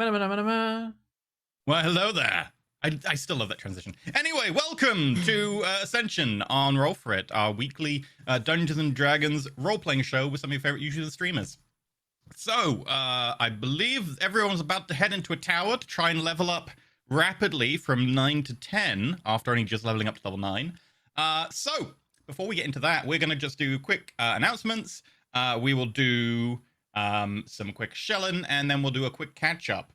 Ma-na-ma-na-ma-na-ma. Well, hello there. I still love that transition. Anyway, welcome to Ascension on Roll For It, our weekly Dungeons and Dragons role-playing show with some of your favorite YouTubers streamers. So, I believe everyone's about to head into a tower to try and level up rapidly from 9 to 10 after only just leveling up to level 9. So, before we get into that, we're going to just do quick announcements. We will do some quick shelling, and then we'll do a quick catch-up.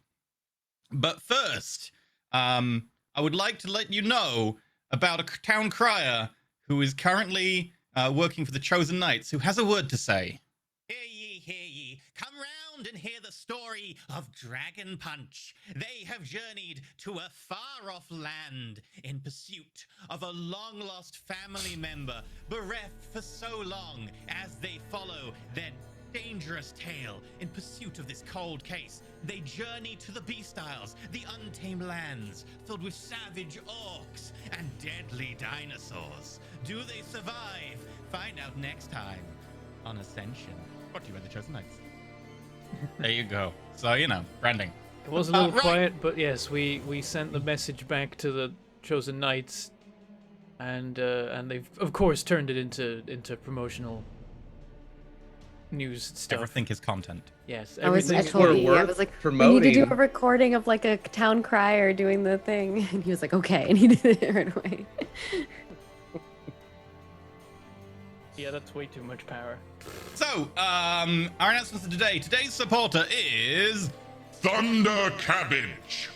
But first, I would like to let you know about a town crier who is currently working for the Chosen Knights, who has a word to say. Hear ye, come round and hear the story of Dragon Punch. They have journeyed to a far-off land in pursuit of a long-lost family member, bereft for so long as they follow their dangerous tale in pursuit of this cold case. They journey to the Beast Isles, the untamed lands filled with savage orcs and deadly dinosaurs. Do they survive? Find out next time on Ascension. Brought to you by the Chosen Knights. There you go. So, you know, branding. It was a little quiet, but yes, we sent the message back to the Chosen Knights, and they've of course turned it into promotional news stuff. Everything is content. Yes, I was everything. I was like, we need to do a recording of like a town crier doing the thing, and he was like, okay, and he did it right away. Yeah, that's way too much power. So, our announcements of today. Today's supporter is Thunder Cabbage.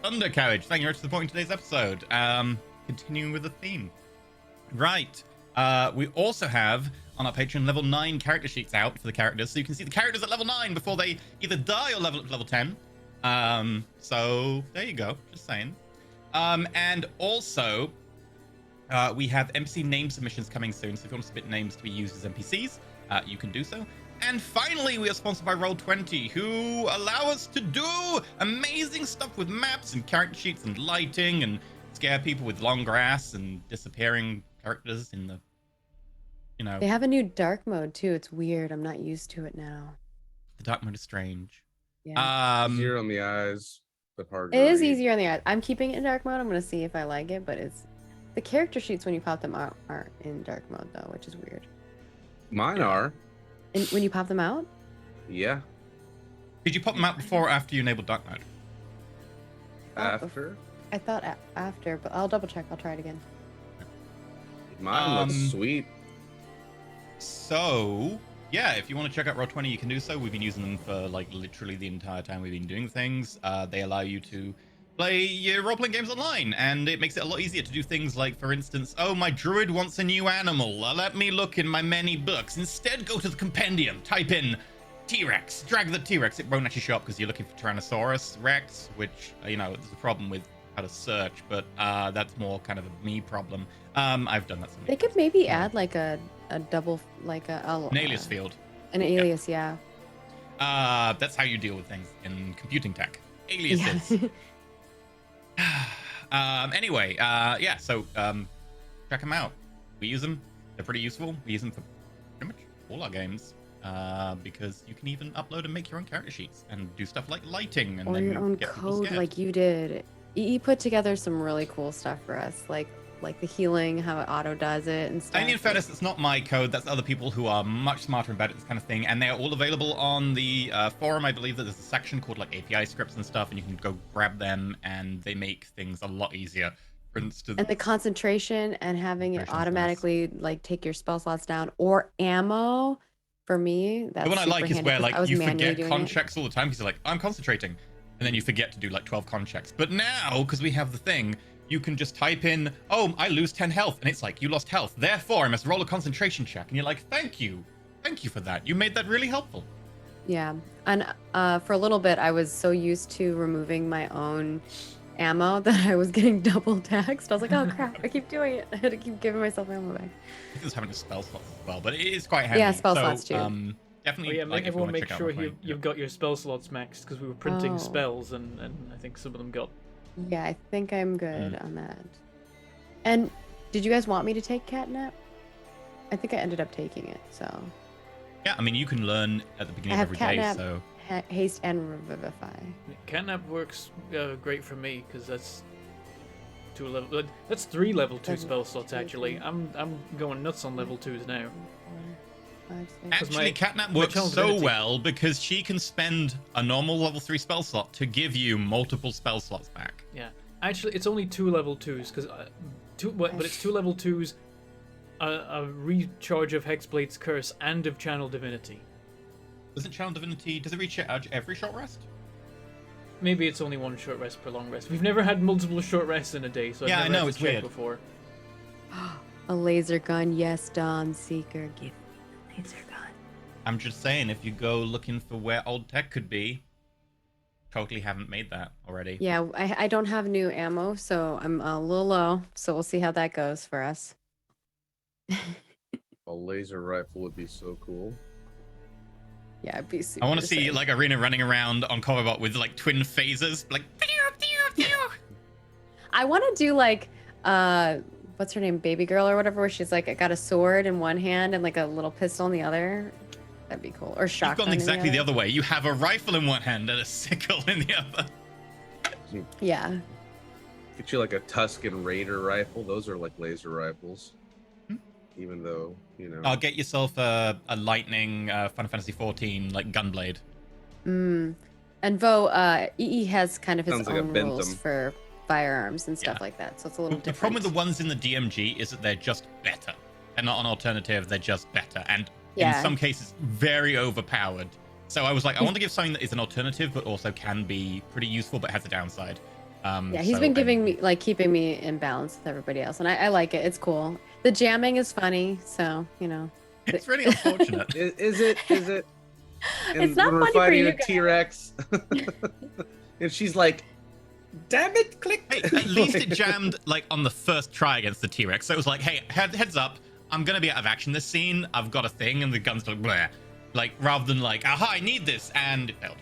Thunder Cabbage. Thank you very much for supporting today's episode. Continuing with the theme. Right. We also have on our Patreon level 9 character sheets out for the characters, so you can see the characters at level 9 before they either die or level up to level 10. So there you go. Just saying. And also, we have NPC name submissions coming soon, so if you want to submit names to be used as NPCs, you can do so. And finally, we are sponsored by Roll20, who allow us to do amazing stuff with maps and character sheets and lighting and scare people with long grass and disappearing characters in the, you know. They have a new dark mode too. It's weird. I'm not used to it now. The dark mode is strange. Yeah. Easier on the eyes, but harder. It is easier on the eyes. I'm keeping it in dark mode. I'm gonna see if I like it, but it's the character sheets when you pop them out aren't in dark mode though, which is weird. Mine are. And when you pop them out? Yeah. Did you pop them out before or after you enabled dark mode? After. I thought after, but I'll double check. I'll try it again. Mine looks sweet. So, yeah, if you want to check out Roll20, you can do so. We've been using them for, like, literally the entire time we've been doing things. They allow you to play your role-playing games online, and it makes it a lot easier to do things like, for instance, oh, my druid wants a new animal. Let me look in my many books. Instead, go to the compendium, type in T-Rex, drag the T-Rex. It won't actually show up because you're looking for Tyrannosaurus Rex, which, you know, there's a problem with how to search, but that's more kind of a me problem. I've done that. They could maybe add like a double, like an alias field. An alias, yeah. That's how you deal with things in computing tech. Aliases. Yeah. Anyway, yeah. So check them out. We use them. They're pretty useful. We use them for pretty much all our games. Because you can even upload and make your own character sheets and do stuff like lighting and or then your own get code like you did. You put together some really cool stuff for us, like the healing, how it auto does it and stuff. I mean, in fairness, it's not my code. That's other people who are much smarter about it, this kind of thing. And they're all available on the forum. I believe that there's a section called like API scripts and stuff, and you can go grab them, and they make things a lot easier. For instance, and the concentration and having it automatically like take your spell slots down or ammo. For me, that's the one I like is where like you forget con it. checks all the time because you're like, I'm concentrating, and then you forget to do like 12 con checks. But now, because we have the thing, you can just type in, oh, I lose 10 health, and it's like, you lost health, therefore I must roll a concentration check. And you're like, thank you for that. You made that really helpful. Yeah, and for a little bit, I was so used to removing my own ammo that I was getting double taxed. I was like, oh crap, I keep doing it. I had to keep giving myself ammo back. I think it's having a spell slots as well, but it is quite handy. Yeah, spell slots too. Definitely. Oh, yeah, like, everyone make sure you've got your spell slots maxed because we were printing Oh. spells and I think some of them got. Yeah, I think I'm good on that. And did you guys want me to take catnap? I think I ended up taking it, so. Yeah, I mean, you can learn at the beginning of every day, so. haste and revivify. Catnap works great for me because that's that's 3 level 2 spell slots actually. I'm going nuts on level 2s now. 5, 6. Actually, Catnap my works channel so divinity- well because she can spend a normal level 3 spell slot to give you multiple spell slots back. Yeah, actually, it's only 2 level 2s because but it's 2 level 2s, a recharge of Hexblade's Curse and of Channel Divinity. Doesn't Channel Divinity, does it recharge every short rest? Maybe it's only 1 short rest per long rest. We've never had multiple short rests in a day, so I've Yeah, never I know, had to it's check weird. before. A laser gun, yes, Dawn Seeker, give me the laser gun. I'm just saying, if you go looking for where old tech could be, totally haven't made that already. Yeah, I don't have new ammo, so I'm a little low. So we'll see how that goes for us. A laser rifle would be so cool. Yeah, it'd be super I want to see sick. like Arena running around on Corvobot with like twin phasers, like. I want to do like what's her name, Baby Girl or whatever, where she's like got a sword in one hand and like a little pistol in the other. That'd be cool. Or You've shotgun. gone in exactly the other. other way. You have a rifle in one hand and a sickle in the other. Yeah. Get you like a Tuscan Raider rifle. Those are like laser rifles. Hmm. Even though, you know. I'll get yourself a lightning Final Fantasy 14 like gunblade. Mm. And Vo, EE has kind of his Sounds like a own rules Bentham. for firearms and stuff Yeah. like that, so it's a little The different. problem with the ones in the DMG is that they're just better. They're not an alternative, they're just better. And Yeah. in some cases, very overpowered. So I was like, I want to give something that is an alternative, but also can be pretty useful, but has a downside. Yeah, he's been giving me, like, keeping me in balance with everybody else, and I like it. It's cool. The jamming is funny, so, you know. It's really unfortunate. Is it? And It's not when we're funny for fighting you a guys. T-Rex, and she's like, "Damn it, click!" Hey, at least it jammed like on the first try against the T-Rex. So it was like, hey, heads up, I'm gonna be out of action this scene. I've got a thing, and the gun's like, bleh. Like rather than like, aha, I need this, and it failed.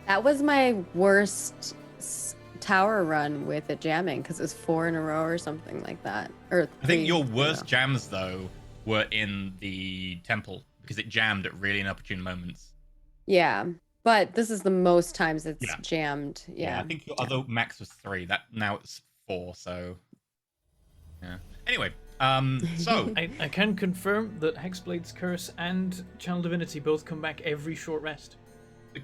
That was my worst tower run with it jamming, because it was 4 in a row or something like that. Or I think 3 your in a worst row. jams though were in the temple because it jammed at really inopportune moments. Yeah, but this is the most times it's Yeah. jammed. Yeah. I think your other max was 3. That now it's 4. So yeah. Anyway, so I can confirm that Hexblade's Curse and Channel Divinity both come back every short rest.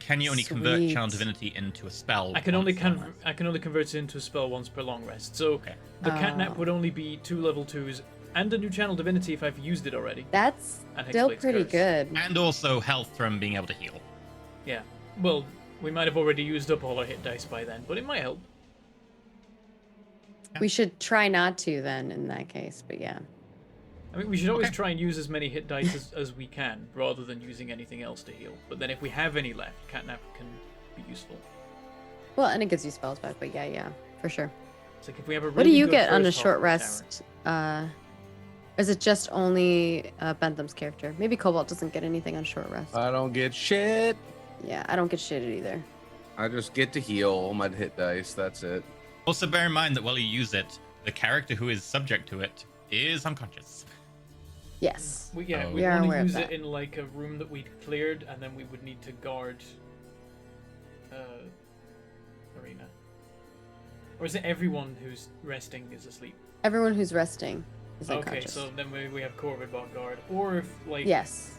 can you only convert Sweet. Channel Divinity into a spell? I can only once a long rest? I can only convert it into a spell once per long rest. So Okay. the catnap Oh. would only be 2 level 2s and a new Channel Divinity if I've used it already. That's And still Hexblade's pretty Curse. good. And also health from being able to heal. Yeah. Well, we might have already used up all our hit dice by then, but it might help. We should try not to then in that case, but yeah. I mean, we should always Okay. try and use as many hit dice as we can, rather than using anything else to heal. But then if we have any left, catnap can be useful. Well, and it gives you spells back, but yeah, for sure. It's like if we have a really What do you good get on a first short half of the rest? Is it just only Bentham's character? Maybe Cobalt doesn't get anything on short rest. I don't get shit. Yeah, I don't get shitted either. I just get to heal all my hit dice. That's it. Also, bear in mind that while you use it, the character who is subject to it is unconscious. Yes. We Oh. we We are only aware of use it that. in like a room that we'd cleared, and then we would need to guard arena. Or is it everyone who's resting is asleep? Everyone who's resting is Okay, unconscious. so then we have Corvid bot guard, or if like Yes.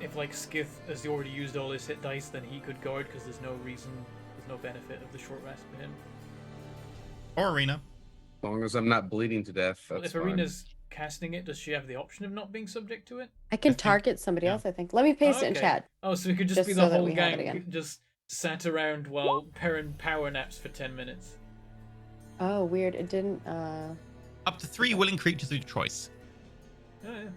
if like Skith has already used all his hit dice, then he could guard because there's no benefit of the short rest for him. Or Arena. As long as I'm not bleeding to death, Well, that's if fine. Arena's casting it, does she have the option of not being subject to it? I can think- target somebody yeah. else, I think. Let me paste it in Okay. chat. Oh, so it could just Just be so the that whole we have it gang again. just sat around while Perrin power naps for 10 minutes. Oh, weird. It didn't Up to 3 willing creatures of your choice. Oh, yeah.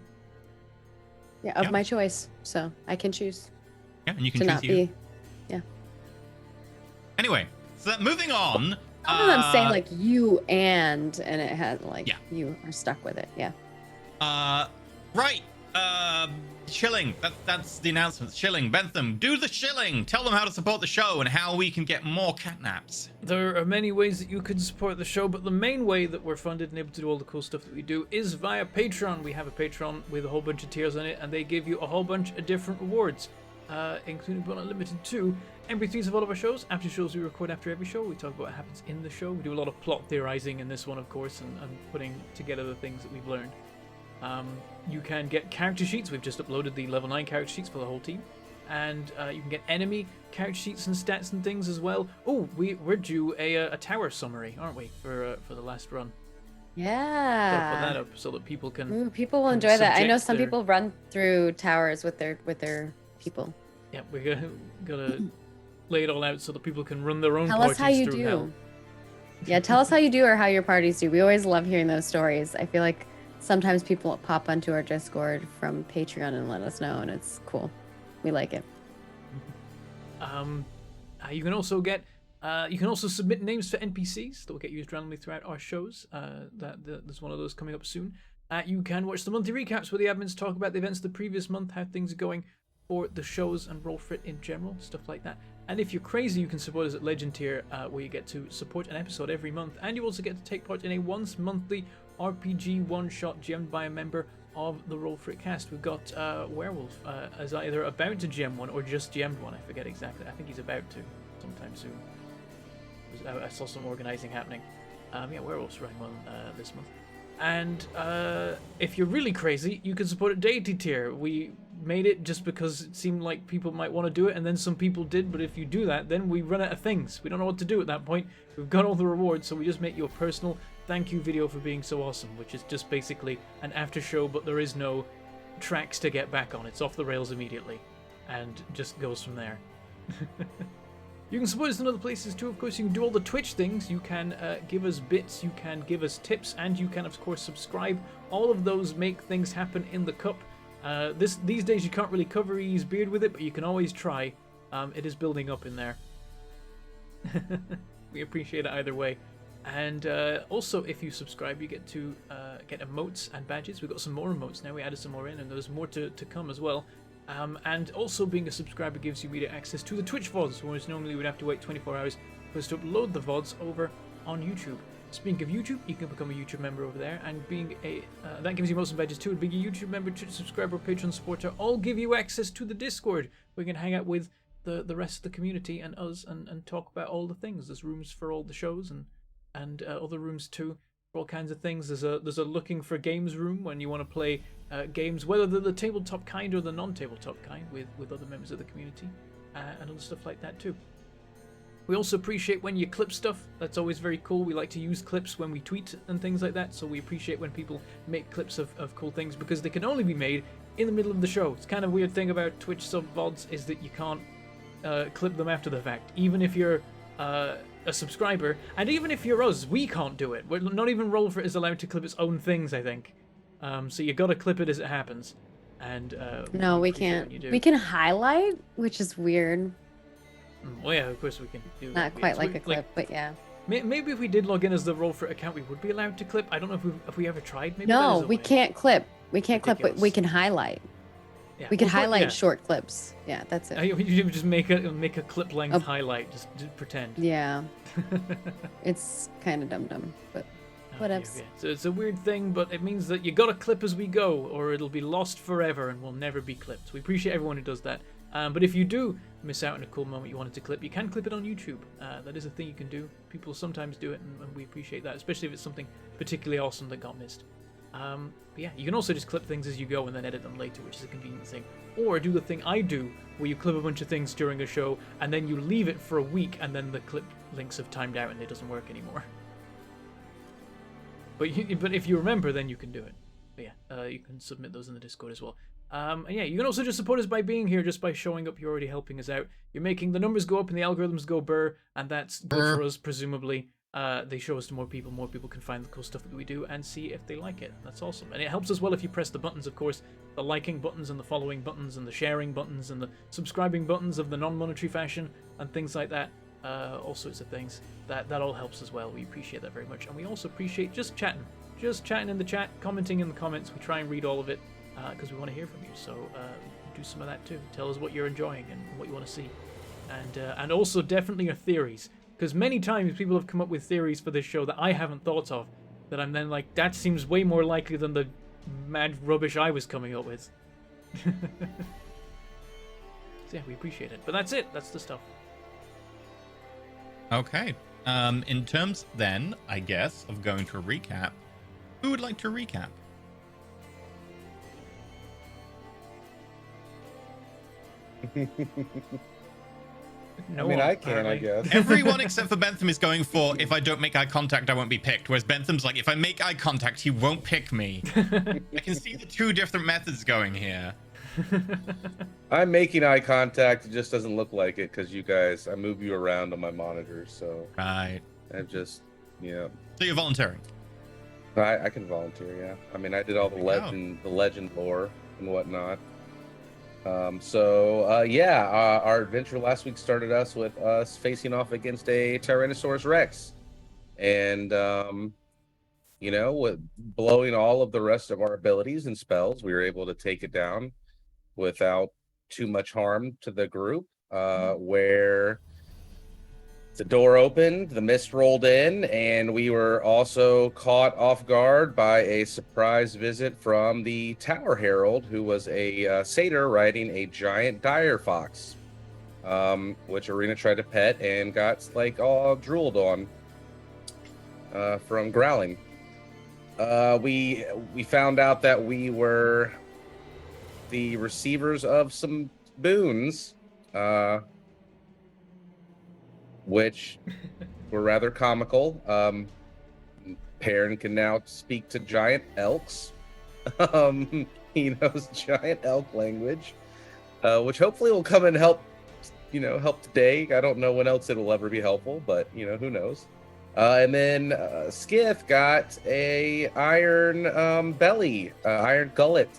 yeah, of Yeah. my choice. So I can choose Yeah, and you can to choose not you. be. Anyway, so moving on. Some of them say like you and it had like Yeah. you are stuck with it. Yeah. Right. Shilling. That's the announcements. Shilling. Bentham, do the shilling. Tell them how to support the show and how we can get more catnaps. There are many ways that you can support the show, but the main way that we're funded and able to do all the cool stuff that we do is via Patreon. We have a Patreon with a whole bunch of tiers on it, and they give you a whole bunch of different rewards. including but not limited to MP3s of all of our shows, after shows we record after every show. We talk about what happens in the show. We do a lot of plot theorizing in this one, of course, and putting together the things that we've learned. You can get character sheets. We've just uploaded the level 9 character sheets for the whole team. And you can get enemy character sheets and stats and things as well. Oh, we're due a tower summary, aren't we, for the last run? Yeah. Gotta put that up so that people can. Ooh, people will enjoy that. I know subject some their- people run through towers with their people. Yeah, we're gonna lay it all out so that people can run their own Tell parties us how you through do. hell. Yeah, tell us how you do or how your parties do. We always love hearing those stories. I feel like sometimes people pop onto our Discord from Patreon and let us know, and it's cool. We like it. You can also get. You can also submit names for NPCs that will get used randomly throughout our shows. There's one of those coming up soon. You can watch the monthly recaps where the admins talk about the events of the previous month, how things are going for the shows and Roll For It in general, stuff like that. And if you're crazy, you can support us at Legend Tier, where you get to support an episode every month, and you also get to take part in a once monthly RPG one-shot gemmed by a member of the Roll For It cast. We've got Werewolf as either about to gem one or just gemmed one. I forget exactly. I think he's about to sometime soon. I saw some organizing happening. Yeah, Werewolf's running one this month. And if you're really crazy, you can support at Deity Tier. We made it just because it seemed like people might want to do it, and then some people did, but if you do that, then we run out of things. We don't know what to do at that point. We've got all the rewards, so we just make you a personal thank you video for being so awesome, which is just basically an after show, but there is no tracks to get back on. It's off the rails immediately, and just goes from there. You can support us in other places too. Of course, you can do all the Twitch things. You can give us bits, you can give us tips, and you can, of course, subscribe. All of those make things happen in the cup. These days, you can't really cover E's beard with it, but you can always try. It is building up in there. We appreciate it either way. And also, if you subscribe, you get to get emotes and badges. We've got some more emotes now. We added some more in, and there's more to come as well. And also being a subscriber gives you immediate access to the Twitch VODs, whereas normally we'd have to wait 24 hours for us to upload the VODs over on YouTube. Speaking of YouTube, you can become a YouTube member over there, and being a that gives you most of the badges too. Being a YouTube member, Twitch subscriber, Patreon supporter, all give you access to the Discord, where you can hang out with the rest of the community and us and talk about all the things. There's rooms for all the shows and other rooms too. For all kinds of things. There's a looking for games room when you want to play games, whether they're the tabletop kind or the non-tabletop kind, with other members of the community, and other stuff like that too. We also appreciate when you clip stuff. That's always very cool. We like to use clips when we tweet and things like that, so we appreciate when people make clips of cool things, because they can only be made in the middle of the show. It's kind of a weird thing about Twitch sub VODs is that you can't clip them after the fact. Even if you're a subscriber, and even if you're us, we can't do it. We're not even Roll For It is allowed to clip its own things, I think. So you gotta clip it as it happens. And No, we can't. We can highlight, which is weird. Well, yeah, of course we can do that. Not quite like a clip, but yeah. Maybe if we did log in as the Roll For It account, we would be allowed to clip. I don't know if we ever tried. Maybe that No, is a we way. can't clip. We can't clip, but Ridiculous. we can highlight. Yeah, We can well, highlight yeah. short clips. Yeah, that's it. You just make a clip length Oh. highlight. Just pretend. Yeah, it's kind of dumb, but Oh, dear, whatevs. yeah. So it's a weird thing, but it means that you gotta clip as we go, or it'll be lost forever and will never be clipped. We appreciate everyone who does that. But if you do miss out on a cool moment you wanted to clip, you can clip it on YouTube. That is a thing you can do. People sometimes do it, and we appreciate that, especially if it's something particularly awesome that got missed. But yeah, you can also just clip things as you go and then edit them later, which is a convenient thing. Or do the thing I do, where you clip a bunch of things during a show, and then you leave it for a week, and then the clip links have timed out and it doesn't work anymore. But if you remember, then you can do it. But yeah, you can submit those in the Discord as well. And yeah, you can also just support us by being here, just by showing up. You're already helping us out. You're making the numbers go up and the algorithms go burr, and that's good for us, presumably. They show us to more people can find the cool stuff that we do and see if they like it. That's awesome. And it helps as well if you press the buttons, of course, the liking buttons and the following buttons and the sharing buttons and the subscribing buttons of the non-monetary fashion and things like that. All sorts of things. That all helps as well. We appreciate that very much. And we also appreciate just chatting in the chat, commenting in the comments. We try and read all of it because we want to hear from you. So do some of that too. Tell us what you're enjoying and what you want to see. And also definitely your theories. Because many times people have come up with theories for this show that I haven't thought of, that I'm then like, that seems way more likely than the mad rubbish I was coming up with. So yeah, we appreciate it. But that's it. That's the stuff. Okay. In terms then, I guess, of going to a recap, who would like to recap? No I mean, one, I can, I apparently. guess. Everyone except for Bentham is going for, if I don't make eye contact, I won't be picked. Whereas Bentham's like, if I make eye contact, he won't pick me. I can see the two different methods going here. I'm making eye contact. It just doesn't look like it because you guys, I move you around on my monitor, so Right. I just, yeah. So you're volunteering. I can volunteer. Yeah. I mean, I did all the There you go. legend lore and whatnot. Our adventure last week started us with us facing off against a Tyrannosaurus Rex, and with blowing all of the rest of our abilities and spells, we were able to take it down without too much harm to the group. Where the door opened, the mist rolled in, and we were also caught off guard by a surprise visit from the Tower Herald, who was a satyr riding a giant dire fox, which Arena tried to pet and got like all drooled on from growling. We found out that we were the receivers of some boons, which were rather comical. Perrin can now speak to giant elks. He knows giant elk language, which hopefully will come and help today. I don't know when else it will ever be helpful, but who knows. And then Skith got a iron belly, iron gullet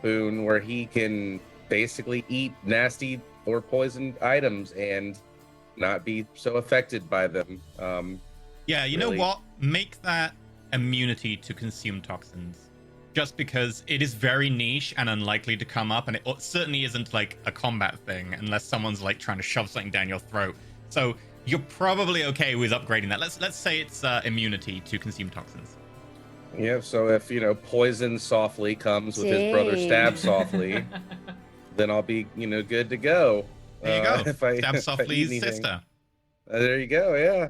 boon, where he can basically eat nasty or poisoned items and not be so affected by them. Yeah, you Really? know what? Make that immunity to consume toxins. Just because it is very niche and unlikely to come up, and it certainly isn't like a combat thing unless someone's like trying to shove something down your throat. So you're probably okay with upgrading that. Let's say it's immunity to consume toxins. Yeah, so if poison softly comes with his brother stab Dang. softly, then I'll be good to go. There you go. If I Stab if I eat Softly's anything. sister. There you go. Yeah.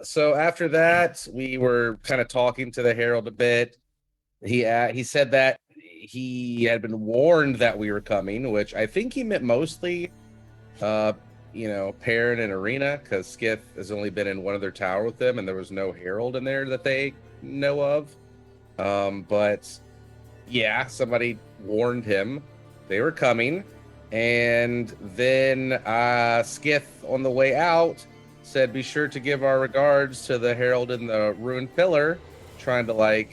So after that, we were kind of talking to the Herald a bit. He said that he had been warned that we were coming, which I think he meant mostly, Perrin and Arena, because Skith has only been in one other tower with them, and there was no Herald in there that they know of. But yeah, somebody warned him they were coming, and then Skith on the way out said, "Be sure to give our regards to the Herald in the ruined pillar," trying to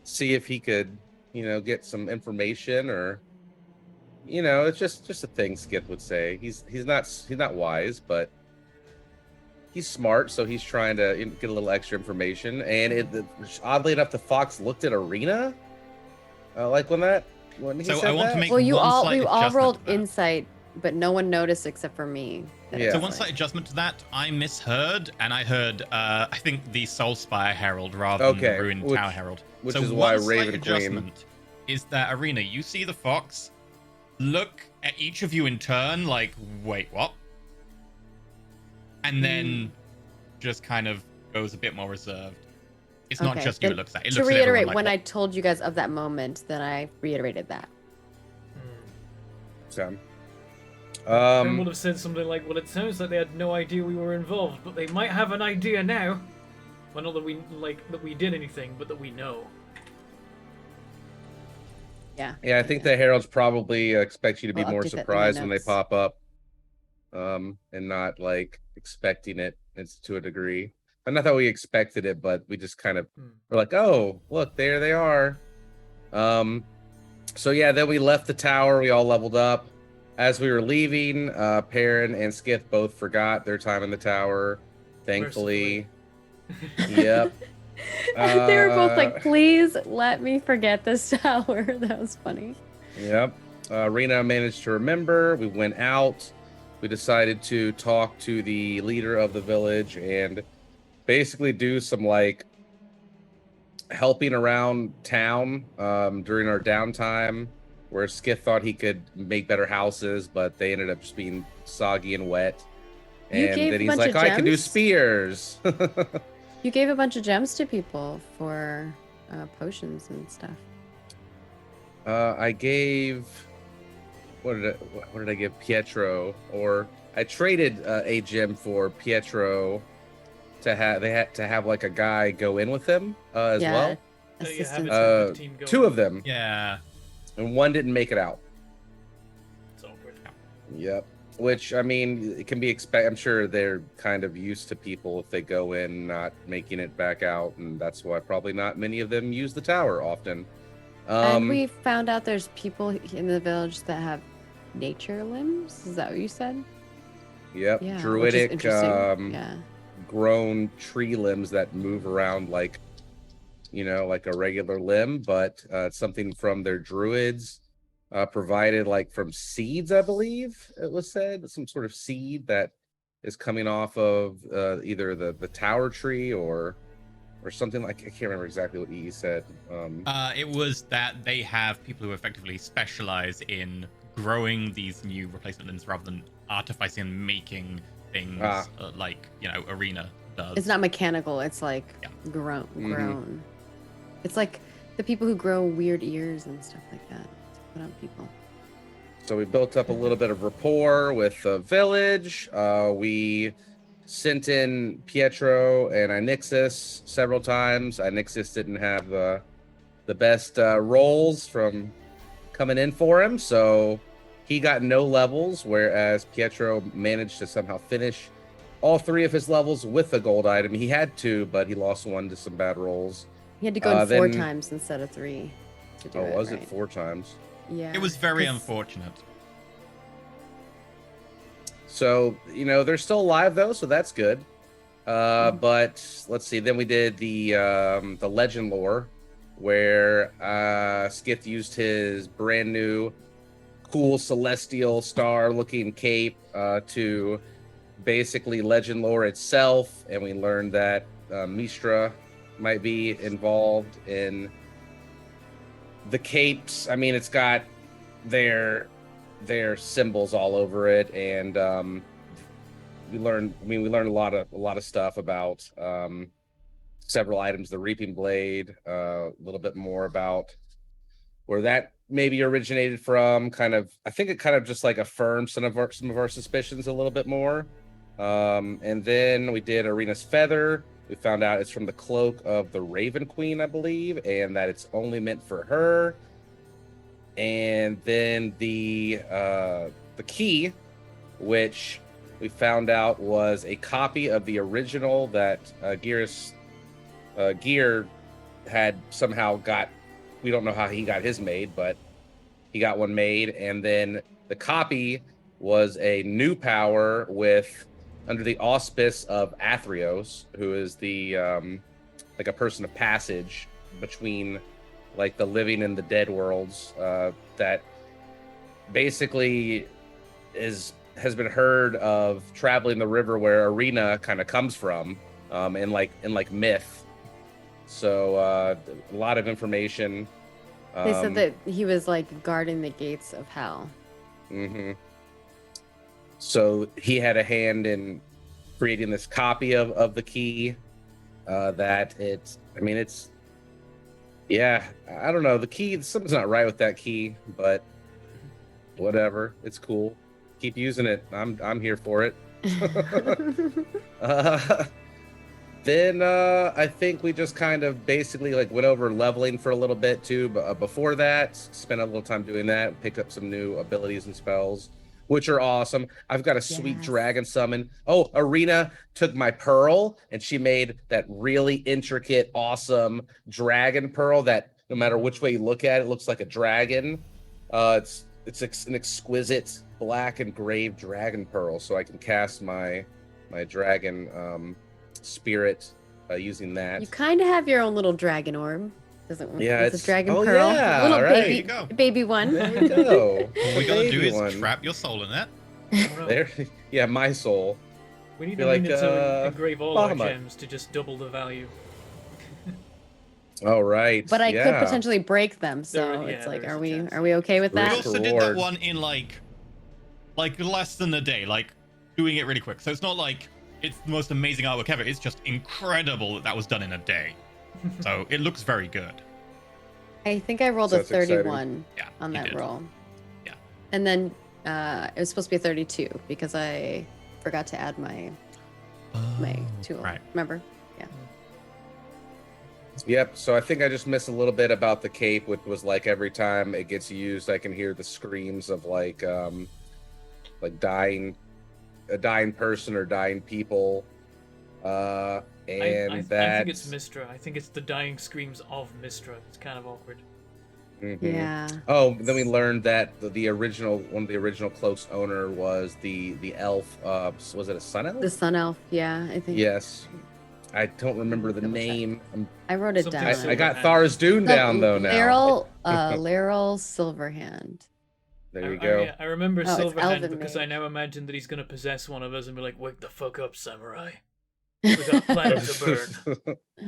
see if he could, get some information, or it's just a thing Skith would say. He's not wise, but he's smart, so he's trying to get a little extra information. And oddly enough, the fox looked at Arena, when he So said I want to that. make Well, one we all adjustment rolled to that. insight, but no one noticed except for me. that it Yeah. So was one slight adjustment to that, I misheard, and I heard, I think the Soul Spire Herald rather than Okay, the Ruined which- Tower Herald. which So is why one slight Raven Queen- adjustment is that Arena, you see the fox, look at each of you in turn, like, wait, what? And then just kind of goes a bit more reserved. It's not Okay, just you it then looks at. It to looks at everyone reiterate, like, when what? I told you guys of that moment, then I reiterated that. So, Ben would have said something like, "Well, it sounds like they had no idea we were involved, but they might have an idea now. Well, not that we did anything, but that we know." Yeah. yeah, I think the Heralds probably expect you to be I'll more update that in my surprised when they notes. pop up, and not expecting it. It's to a degree. And not that we expected it, but we just kind of were like, "Oh, look, there they are." So yeah, then we left the tower. We all leveled up. As we were leaving, Perrin and Skith both forgot their time in the tower. Thankfully. Yep. They were both Uh, like, please let me forget this tower. That was funny. Yep. Rena managed to remember. We went out. We decided to talk to the leader of the village and basically do some helping around town during our downtime. where Skith thought he could make better houses, but they ended up just being soggy and wet. You And gave then a he's bunch like, of I can do gems? spears. You gave a bunch of gems to people for potions and stuff. I gave what did I give Pietro? Or I traded a gem for Pietro to have they had to have like a guy go in with him as Yeah, well. So you have assistance. it sort of team going. Two of them, Yeah. and one didn't make it out. It's awkward. Yep. Which, I mean, it can be I'm sure they're kind of used to people if they go in not making it back out, and that's why probably not many of them use the tower often. And we found out there's people in the village that have nature limbs. Is that what you said? Yep. Yeah, which is Druidic interesting. Yeah. grown tree limbs that move around like like a regular limb, but it's something from their druids provided like from seeds, I believe it was said, some sort of seed that is coming off of either the tower tree or something. Like I can't remember exactly what he said. It was that they have people who effectively specialize in growing these new replacement limbs rather than artificing and making things like Arena does. It's not mechanical. It's like grown. It's like the people who grow weird ears and stuff like that to put on people. So we built up a little bit of rapport with the village. We sent in Pietro and Inixis several times. Inixis didn't have the best rolls from coming in for him, so he got no levels, whereas Pietro managed to somehow finish all 3 of his levels with a gold item. He had 2, but he lost 1 to some bad rolls. He had to go in 4 times instead of 3 to do it. Was right? it 4 times? Yeah. It was very unfortunate. So, they're still alive though, so that's good. But let's see. Then we did the legend lore, where Skith used his brand new cool celestial star looking cape to basically legend lore itself, and we learned that Mistra might be involved in the capes. I mean, it's got their symbols all over it, and we learned a lot of stuff about several items, the reaping blade, a little bit more about where that maybe originated from. I think it kind of just like affirmed some of our suspicions a little bit more. And then we did Arena's feather. We found out it's from the cloak of the Raven Queen, I believe, and that it's only meant for her. And then the key, which we found out was a copy of the original that Gear had somehow got. We don't know how he got his made, but he got one made. And then the copy was a new power under the auspice of Athreos, who is the like a person of passage between like the living and the dead worlds, that basically has been heard of traveling the river where Arena kind of comes from, in like myth. So a lot of information. They said that he was like guarding the gates of hell. Mm-hmm. So he had a hand in creating this copy of the key. Yeah, I don't know. The key, something's not right with that key, but whatever. It's cool. Keep using it. I'm here for it. Then I think we just kind of basically like went over leveling for a little bit too. But before that, spent a little time doing that. Picked up some new abilities and spells, which are awesome. I've got a sweet dragon summon. Oh, Arena took my pearl and she made that really intricate, awesome dragon pearl that no matter which way you look at it, looks like a dragon. It's an exquisite black engraved dragon pearl, so I can cast my dragon spirit using that. You kind of have your own little dragon orb. It's a dragon pearl. Yeah, little right. baby, There you go. baby one. There we go. All we gotta do is one. trap your soul in that. There, yeah, my soul. We need You're to engrave all our Bahamut. gems to just double the value. Oh, right. But I could yeah. potentially break them, so There- yeah, it's like, there is are a we chance. okay with We Risk that? also did that reward. one in like less than a day, like doing it really quick. So it's not like it's the most amazing artwork ever. It's just incredible that was done in a day. So it looks very good. I think I rolled So a that's exciting. 31 Yeah, on you that did. roll. Yeah. And then it was supposed to be a 32 because I forgot to add my tool. Right. Remember? Yep. So I think I just missed a little bit about the cape, which was like every time it gets used, I can hear the screams of like dying, a dying person or dying people. And I that. think it's Mistra. I think it's the dying screams of Mistra. It's kind of awkward. Mhm. Yeah. Oh, then we learned that the original one of the original cloak's owner was the elf. Was it a sun elf? The sun elf. Yeah, I think. Yes. I don't remember the Double check. name. I wrote it Something down. I got Silverhand. Thara's Dune down though now. Laryl Silverhand. There you go. I remember Oh, it's Silverhand Elven because Mage. I now imagine that he's gonna possess one of us and be like, "Wake the fuck up, samurai! We got a planet to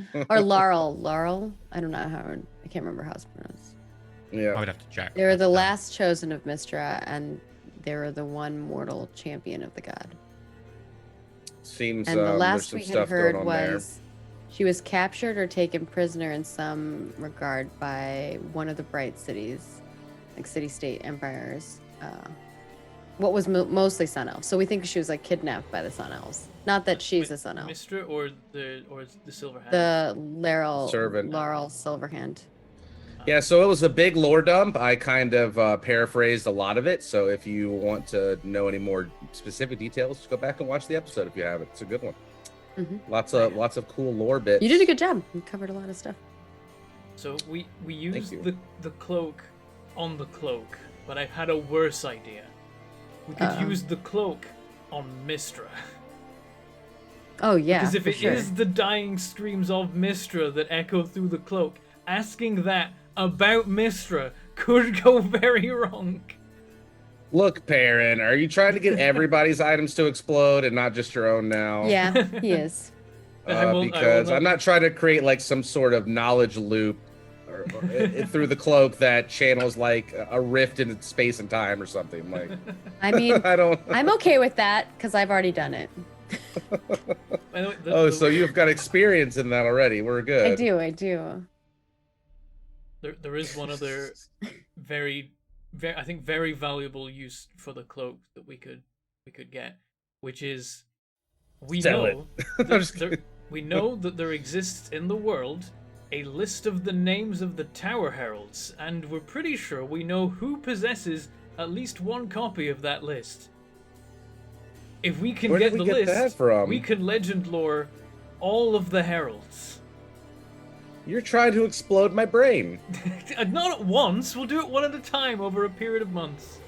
burn." Or Laurel. I don't know I can't remember how it's pronounced. I Yeah. would have to check. They were the But, last chosen of Mistra, and they were the one mortal champion of the god. Seems And the there's last some we had stuff heard going on there. was she was captured or taken prisoner in some regard by one of the Bright cities, like city-state empires. What was mostly Sun Elves. So we think she was like kidnapped by the Sun Elves. Not that she's a Sun Elf. Mistra or the Silverhand. The Servant. Laurel Silverhand. Yeah, so it was a big lore dump. I kind of paraphrased a lot of it. So if you want to know any more specific details, just go back and watch the episode if you haven't. It's a good one. Mhm. Lots of cool lore bits. You did a good job. You covered a lot of stuff. So we used you. the cloak on the cloak, but I've had a worse idea. We could Uh-oh. use the cloak on Mistra. Oh yeah. Because if for it sure. is the dying screams of Mistra that echo through the cloak, asking that about Mistra could go very wrong. Look, Perrin, are you trying to get everybody's items to explode and not just your own now? Yeah, he is. I will Because not I'm not trying to create like some sort of knowledge loop or through the cloak that channels like a rift in space and time or something. Like, I mean, I don't. I'm okay with that because I've already done it. By the way, Oh, so you've got experience in that already. We're good. I do. there is one other very I think very valuable use for the cloak that we could get, which is we Sell it. know I'm that just kidding. we know that there exists in the world a list of the names of the Tower Heralds, and we're pretty sure we know who possesses at least one copy of that list. If we can Where get did we the get that list, from? we can legend lore all of the heralds. You're trying to explode my brain. Not at once. We'll do it one at a time over a period of months.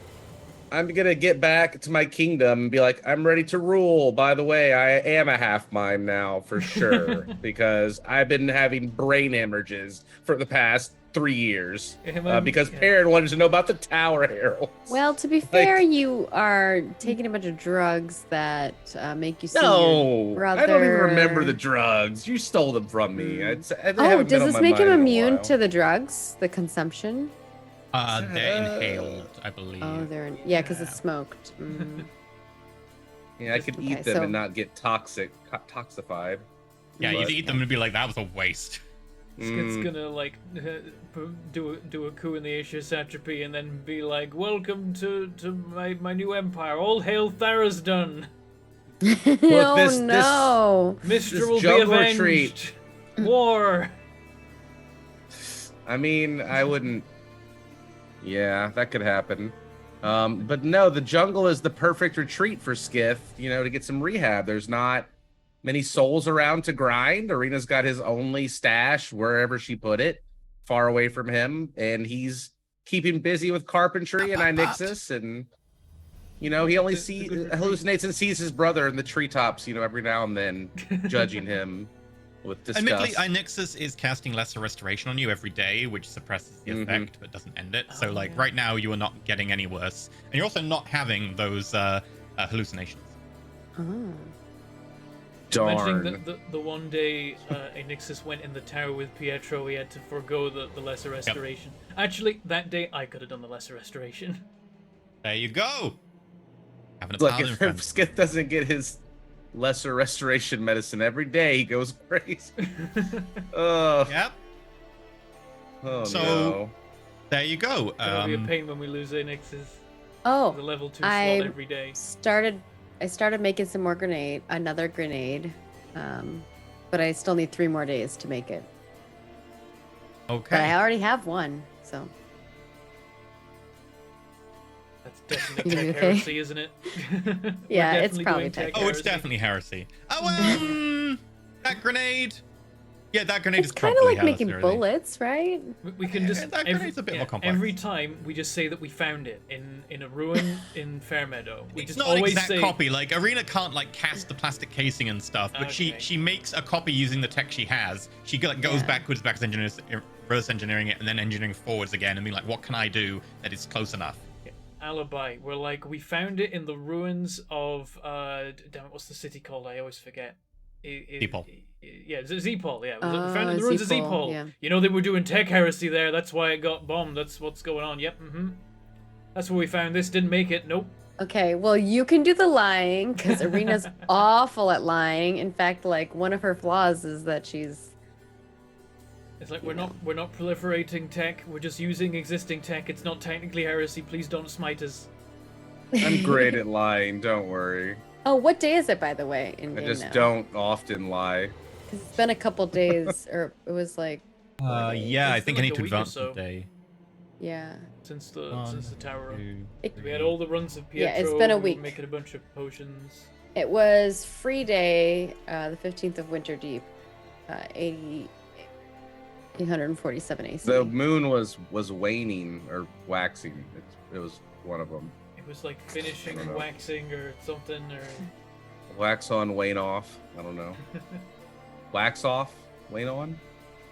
I'm gonna get back to my kingdom and be like, I'm ready to rule. By the way, I am a half mime now for sure because I've been having brain hemorrhages for the past 3 years because Perrin wanted to know about the Tower Heralds. Well, to be fair, you are taking a bunch of drugs that make you see No, your brother. I don't even remember the drugs. You stole them from me. I Oh, haven't been does on this my make him mind in a immune while. to the drugs, the consumption? they're inhaled, I believe. Oh, yeah, because it's smoked. Mm. Yeah, I could eat Okay, them so- and not get toxified. Yeah, But- you'd eat them and be like, that was a waste. Skid's gonna like do a coup in the Asia satrapy and then be like, "Welcome to my new empire. All hail Tharazdun. Oh this- no! Mistra This will be jungle avenged. retreat. War." I mean, I wouldn't. Yeah, that could happen. But no, the jungle is the perfect retreat for Skiff, to get some rehab. There's not many souls around to grind. Arena's got his only stash wherever she put it, far away from him, and he's keeping busy with carpentry and Inixis, and he only hallucinates and sees his brother in the treetops, every now and then, judging him with disgust. Admittedly, Inixis is casting lesser restoration on you every day, which suppresses the effect but doesn't end it. So, yeah. right now, you are not getting any worse. And you're also not having those hallucinations. Oh. Imagining Darn. the one day Enixis went in the tower with Pietro, he had to forego the lesser restoration. Actually, that day I could have done the lesser restoration. There you go. Having a Look, paladin if friend. Skith doesn't get his lesser restoration medicine every day, he goes crazy. Oh, Yep. oh So- no. There you go. It'll be a pain when we lose Enixis. The Oh, level 2 I- slot every day. I started making some more another grenade, but I still need 3 more days to make it. But I Okay. already have one, so That's definitely You tech okay? heresy, isn't it? We're Yeah, it's definitely probably doing tech Oh, it's heresy. definitely heresy. Oh, that grenade. Yeah, that grenade it's is kind of probably like making heresy, really. bullets, right? We can just that grenade's a bit more complex. every time we just say that we found it in a ruin in Fairmeadow. We It's just not an always exact say copy. Like Arena can't like cast the plastic casing and stuff, but Okay. she makes a copy using the tech she has. She goes Yeah. backwards, reverse engineering it, and then engineering forwards again, and being like, what can I do that is close enough? alibi. We're like, we found it in the ruins of damn it, what's the city called? I always forget. Zeepol. Yeah, Zeepol. Yeah, we found it in the ruins of Zeepol, Zeepol. yeah. You know they were doing tech heresy there. That's why it got bombed. That's what's going on. Yep. That's where we found this. Didn't make it. Nope. Okay, well, you can do the lying because Arena's awful at lying. In fact, like one of her flaws is that she's It's like we're not proliferating tech. We're just using existing tech. It's not technically heresy. Please don't smite us. I'm great at lying, don't worry. Oh, what day is it, by the way? I just don't often lie. Because it's been a couple days, or it was like, Yeah, I It's think I been need like to a week or advance so. the day. yeah. Since the One, tower run. two, It- We had all the runs of Pietro. Yeah, it's been a we were week. making a bunch of potions. It was free day, the 15th of Winter Deep, 847 AC. The moon was waning or waxing. It was one of them. It was like finishing I don't know. waxing or something, or Wax on, wane off. I don't know. Wax off, wane on.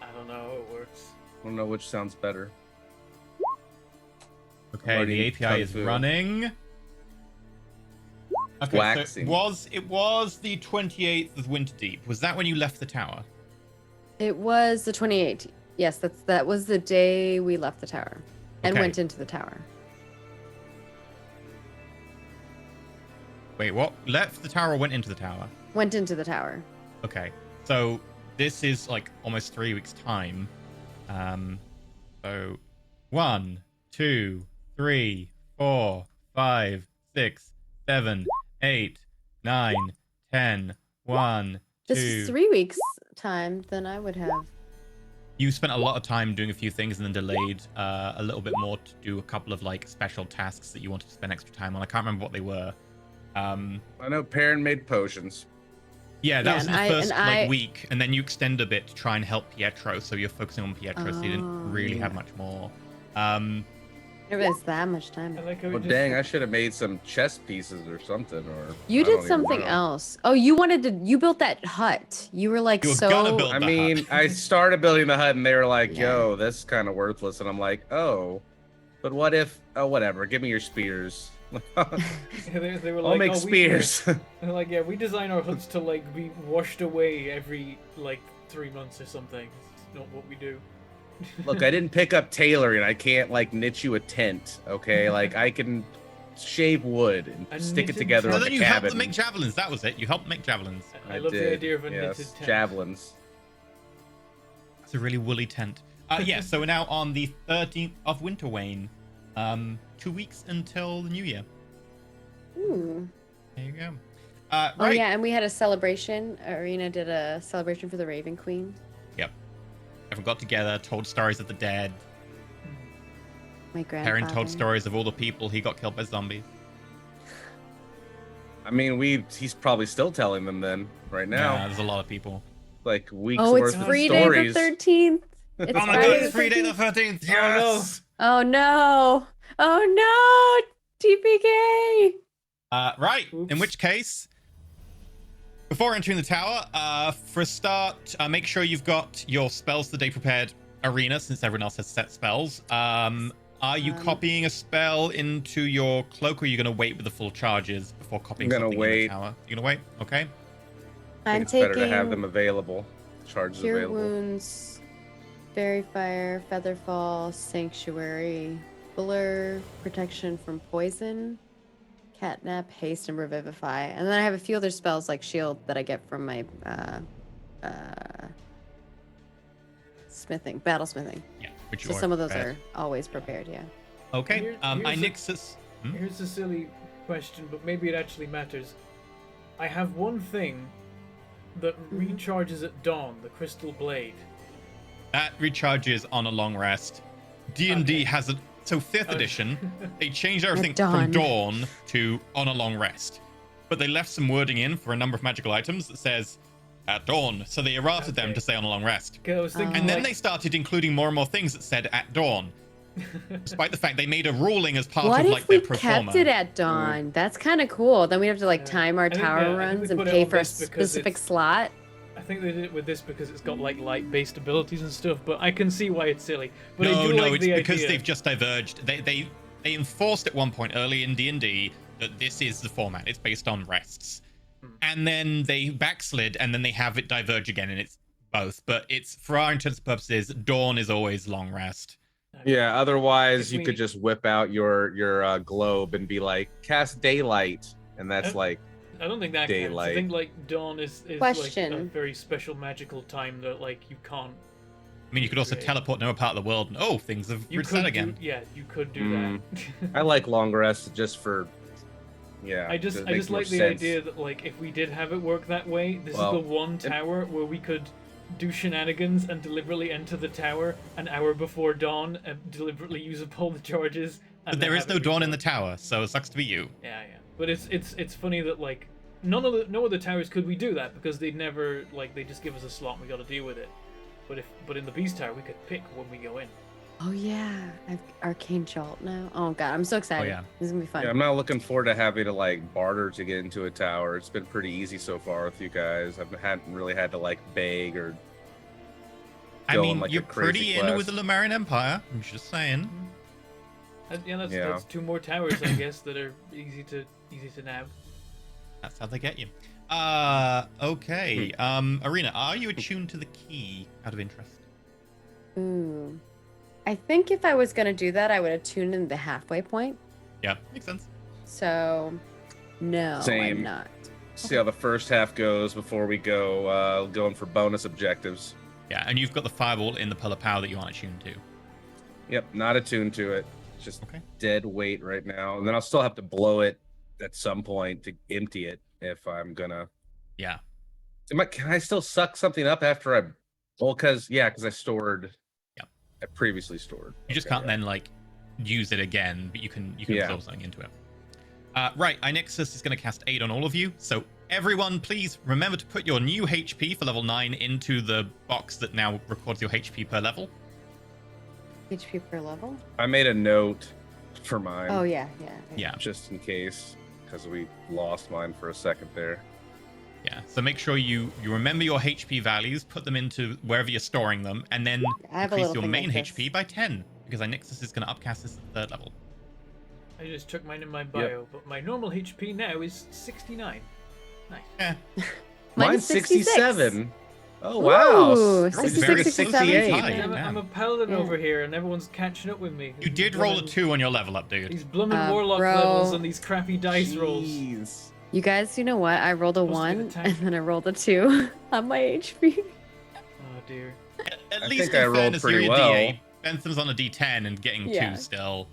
I don't know how it works. I don't know which sounds better. Okay, Already the API is kung fu. running. Okay, Waxing. so it was the 28th of Winter Deep. Was that when you left the tower? It was the 28th. Yes, that was the day we left the tower and Okay. went into the tower. Wait, what? Left the tower or went into the tower? Went into the tower. Okay, so this is like almost 3 weeks' time. So 1, 2, 3, 4, 5, 6, 7, 8, 9, 10, 1, This 2. is 3 weeks time, then I would have. You spent a lot of time doing a few things and then delayed a little bit more to do a couple of like special tasks that you wanted to spend extra time on. I can't remember what they were. I know Perrin made potions. Yeah, that Yeah, was in and the I- first and I- week, and then you extend a bit to try and help Pietro, so you're focusing on Pietro, so you didn't really have yeah. much more. I didn't realize that much time. I like how Well, we dang, I should have made some chess pieces or something. Or You I did don't even something know. else. Oh, you built that hut. You were like You were so. gonna build I the mean, hut. I started building the hut, and they were like, Yeah. "Yo, that's kind of worthless," and I'm like, "Oh, but what if? Oh, whatever. Give me your spears. they were I'll like, make oh, spears." They're like, yeah, we design our huts to like be washed away every like 3 months or something. It's not what we do. Look, I didn't pick up tailoring. I can't like knit you a tent. Okay, like I can shave wood and A stick it knitted together So on then the you helped cabin. them make javelins. That was it. You helped make javelins. I love the did, idea of a yes, knitted tent. javelins. It's a really woolly tent. Yeah, so we're now on the 13th of Winter Wane. 2 weeks until the new year. Ooh. There you go. Oh Right. yeah, and we had a celebration. Arena did a celebration for the Raven Queen. Yep. Everyone got together, told stories of the dead. My grandfather. Perrin told stories of all the people he got killed by zombies. I mean, he's probably still telling them then right now, Yeah, there's a lot of people. like weeks Oh, it's worth of free day the stories. 13th. It's Oh my Friday god, the it's free day the 13th. 13th! Yes! Oh no! Oh no! TPK! Right, in Oops. which case, before entering the tower, for a start, make sure you've got your spells the day prepared arena, since everyone else has set spells. Are you copying a spell into your cloak, or are you going to wait with the full charges before copying I'm gonna something in wait. the tower? You're going to wait? Okay. I think I'm it's better to have taking them available. Charges Cure available. Wounds, Fairy Fire, Featherfall, Sanctuary, Blur, Protection from Poison, Catnap, Haste, and Revivify. And then I have a few other spells like Shield that I get from my smithing, battle smithing. Yeah, which So you some of those prepared. are always prepared, yeah. Okay. Here's Inixus. Here's a silly question, but maybe it actually matters. I have one thing that recharges at dawn, the Crystal Blade. That recharges on a long rest. D&D Okay. has a... So 5th Okay. edition, they changed everything dawn. from dawn to on a long rest. But they left some wording in for a number of magical items that says at dawn. So they errated them Okay. to say on a long rest. 'Cause I was thinking, And then like, they started including more and more things that said at dawn. Despite the fact they made a ruling as part What of if like we their performer. kept it at dawn? That's kind of cool. Then we'd have to like time our I think, tower yeah, I think runs we and put it pay on for a this because specific it's- slot. I think they did it with this because it's got like light-based abilities and stuff, but I can see why it's silly. But I No, do no, like it's the because idea. they've just diverged. They enforced at one point early in D&D that this is the format. It's based on rests. And then they backslid, and then they have it diverge again, and it's both. But it's, for our intents and purposes, dawn is always long rest. Yeah, otherwise If you we- could just whip out your globe and be like, cast daylight, and that's Uh, like, I don't think that counts. I daylight. think like dawn is like a Question. very special magical time that like you can't. I mean, you could also Great. teleport to a part of the world, and oh, things have You reset could again. do, yeah, you could do Mm. that. I like long rest just for, yeah. I just it makes more like the sense. idea that like if we did have it work that way, this Well, is the one tower where we could do shenanigans and deliberately enter the tower an hour before dawn and deliberately use up all the charges. And But then there is have no it dawn in the restart. tower, so it sucks to be you. Yeah, yeah. But it's funny that like no other towers could we do that because they'd never like they just give us a slot and we got to deal with it. But in the Beast Tower we could pick when we go in. Oh yeah, I've Arcane Jolt now. Oh god, I'm so excited. yeah. This is gonna be fun. Yeah, I'm not looking forward to having to like barter to get into a tower. It's been pretty easy so far with you guys. I haven't really had to like beg or. I Go on, mean, like, a you're crazy pretty in with quest. the Lemurian Empire. I'm just saying. Yeah, Yeah. that's two more towers I guess that are easy to nab. That's how they get you. Okay. Arena, are you attuned to the key out of interest? Ooh. I think if I was gonna do that, I would have tuned in the halfway point. Yeah, makes sense. So, no, Same. I'm not. See how the first half goes before we go going for bonus objectives. Yeah, and you've got the fireball in the Pillar Power that you aren't attuned to. Yep, not attuned to it. It's just Okay. dead weight right now. And then I'll still have to blow it at some point to empty it if I'm gonna. Yeah. Can I still suck something up after I? Well, because I stored. Yep. I previously stored. You just Okay, can't then like use it again, but you can Yeah. absorb something into it. Right, Inexus is going to cast aid on all of you. So everyone, please remember to put your new HP for level 9 into the box that now records your HP per level. HP per level? I made a note for mine. Oh yeah. Yeah, Just in case, because we lost mine for a second there. yeah. So make sure you remember your HP values, put them into wherever you're storing them, and then I have a increase little your thing main like HP this. by 10 because Inexus is going to upcast this at 3rd level. I just took mine in my bio, but my normal HP now is 69. Nice. Yeah, Mine's 67. Oh wow! Ooh, It's 66, very 67. 68. High. I'm, Yeah. I'm a paladin Yeah. over here, and everyone's catching up with me. you did roll a 2 on your level up, dude. These blooming warlock bro. levels and these crappy dice rolls. Jeez. You guys, you know what? I rolled a Supposed to be 1 the tank. and then I rolled a 2 on my HP. Oh dear. At I least think in I rolled fairness, pretty you're a well. D8. Bentham's on a D10 and getting Yeah. 2 still.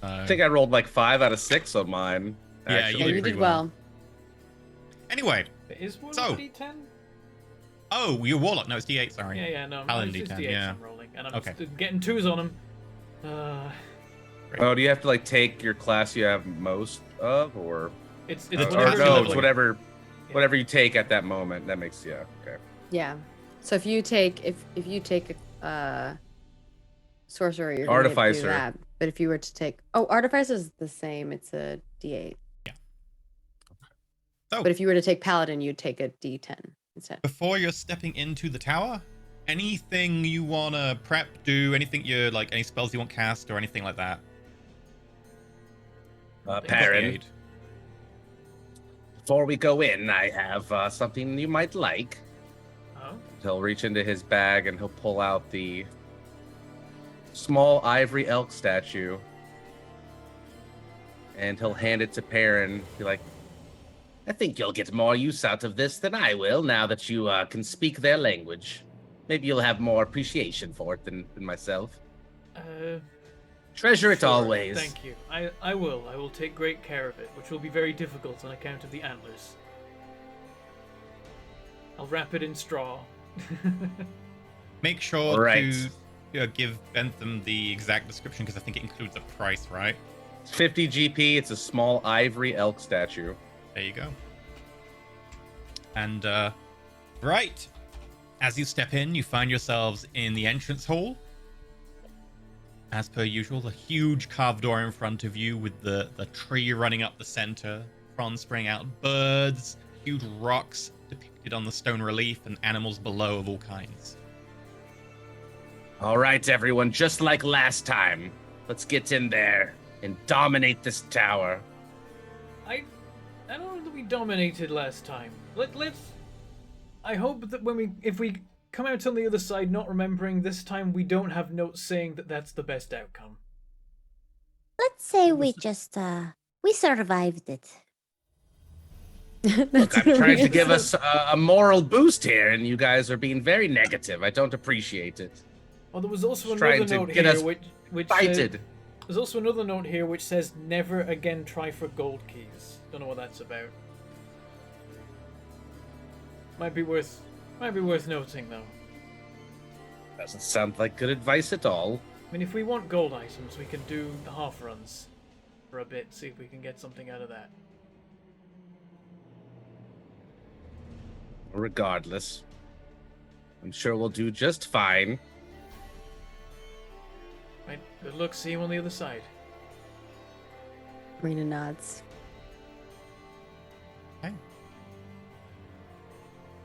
I think I rolled like 5 out of 6 on mine. Yeah, Actually. Yeah, did you pretty did well. well. Anyway, Is one So- D10? oh, you're Warlock. No, it's D8, sorry. Yeah, no. Paladin it's D10, D8 yeah. I'm rolling, and I'm Okay. getting 2s on them. Oh, do you have to like take your class you have most of, or It's Or or whatever no, no, level. it's whatever you take at that moment. That makes okay. Yeah. So if you take sorcerer, you're gonna Artificer. do that. But if you were to take artificer is the same. It's a D8. So, But if you were to take paladin, you'd take a D10 instead. before you're stepping into the tower, anything you want to prep, do, anything you're like, any spells you want cast or anything like that? Parent. Before we go in, I have something you might like. Oh, He'll reach into his bag and he'll pull out the small ivory elk statue. And he'll hand it to Perrin. Be like, I think you'll get more use out of this than I will now that you can speak their language. Maybe you'll have more appreciation for it than myself. Treasure it sure, always. Thank you. I will. I will take great care of it, which will be very difficult on account of the antlers. I'll wrap it in straw. Make sure Right. to give Bentham the exact description because I think it includes a price, right? 50 GP. It's a small ivory elk statue. There you go. And right, as you step in, you find yourselves in the entrance hall. As per usual, the huge carved door in front of you with the tree running up the center, fronds spraying out, birds, huge rocks depicted on the stone relief, and animals below of all kinds. All right, everyone, just like last time. Let's get in there and dominate this tower. I don't know that we dominated last time. Let's. I hope that if we come out on the other side not remembering, this time we don't have notes saying that that's the best outcome. Let's say we just we survived it. Look, I'm trying to give us a moral boost here, and you guys are being very negative. I don't appreciate it. Well, there was also Just trying another to note get here us which Fighted. there's also another note here which says never again try for gold keys. Don't know what that's about. Might be worth noting though. Doesn't sound like good advice at all. I mean, if we want gold items, we can do the half runs for a bit, see if we can get something out of that. Regardless, I'm sure we'll do just fine. Right, good luck. See you on the other side. Rena nods. Okay.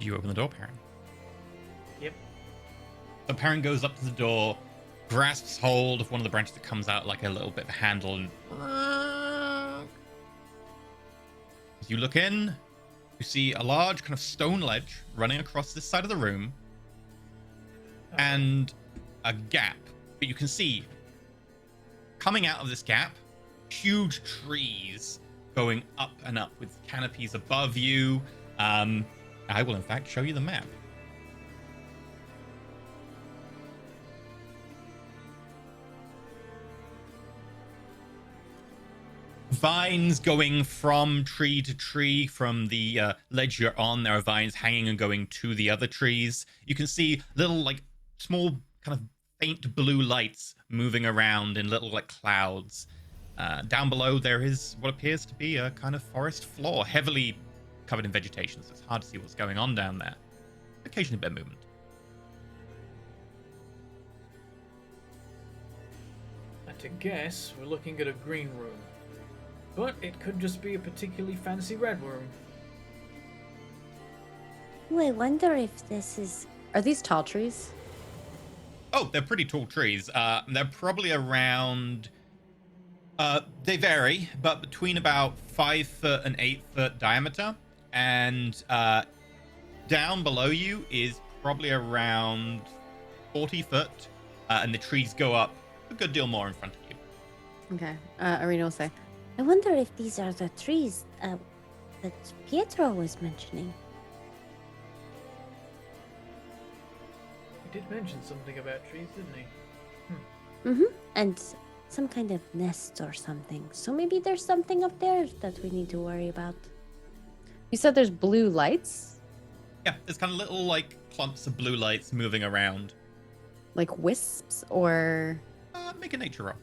You open the door, Perrin. Yep. So Perrin goes up to the door, grasps hold of one of the branches that comes out like a little bit of a handle, and as you look in, you see a large kind of stone ledge running across this side of the room, and a gap. But you can see, coming out of this gap, huge trees going up and up with canopies above you. I will, in fact, show you the map. Vines going from tree to tree. From the ledge you're on, there are vines hanging and going to the other trees. You can see little, like, small kind of faint blue lights moving around in little, like, clouds. Down below, there is what appears to be a kind of forest floor, heavily covered in vegetation, so it's hard to see what's going on down there. Occasionally a bit of movement. At a guess, we're looking at a green room. But it could just be a particularly fancy red room. Ooh, I wonder if this is. Are these tall trees? Oh, they're pretty tall trees. They're probably around... they vary, but between about 5 foot and 8 foot diameter. And down below you is probably around 40 foot. And the trees go up a good deal more in front of you. Okay. Arena will say, I wonder if these are the trees that Pietro was mentioning. He did mention something about trees, didn't he? Mm-hmm. And some kind of nest or something. So maybe there's something up there that we need to worry about. you said there's blue lights? Yeah, there's kind of little, like, clumps of blue lights moving around. Like wisps or... Make a nature roll.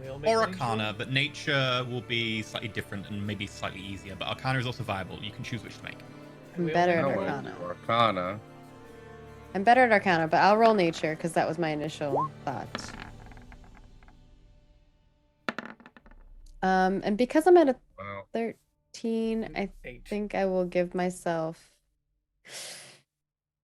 We all make Or nature Arcana, rolls? but nature will be slightly different and maybe slightly easier. But Arcana is also viable. You can choose which to make. I'm We all better make at No, nature Arcana. rolls? Arcana. I'm better at Arcana, but I'll roll nature because that was my initial thought. And because I'm at a Wow. 13, I 8. think I will give myself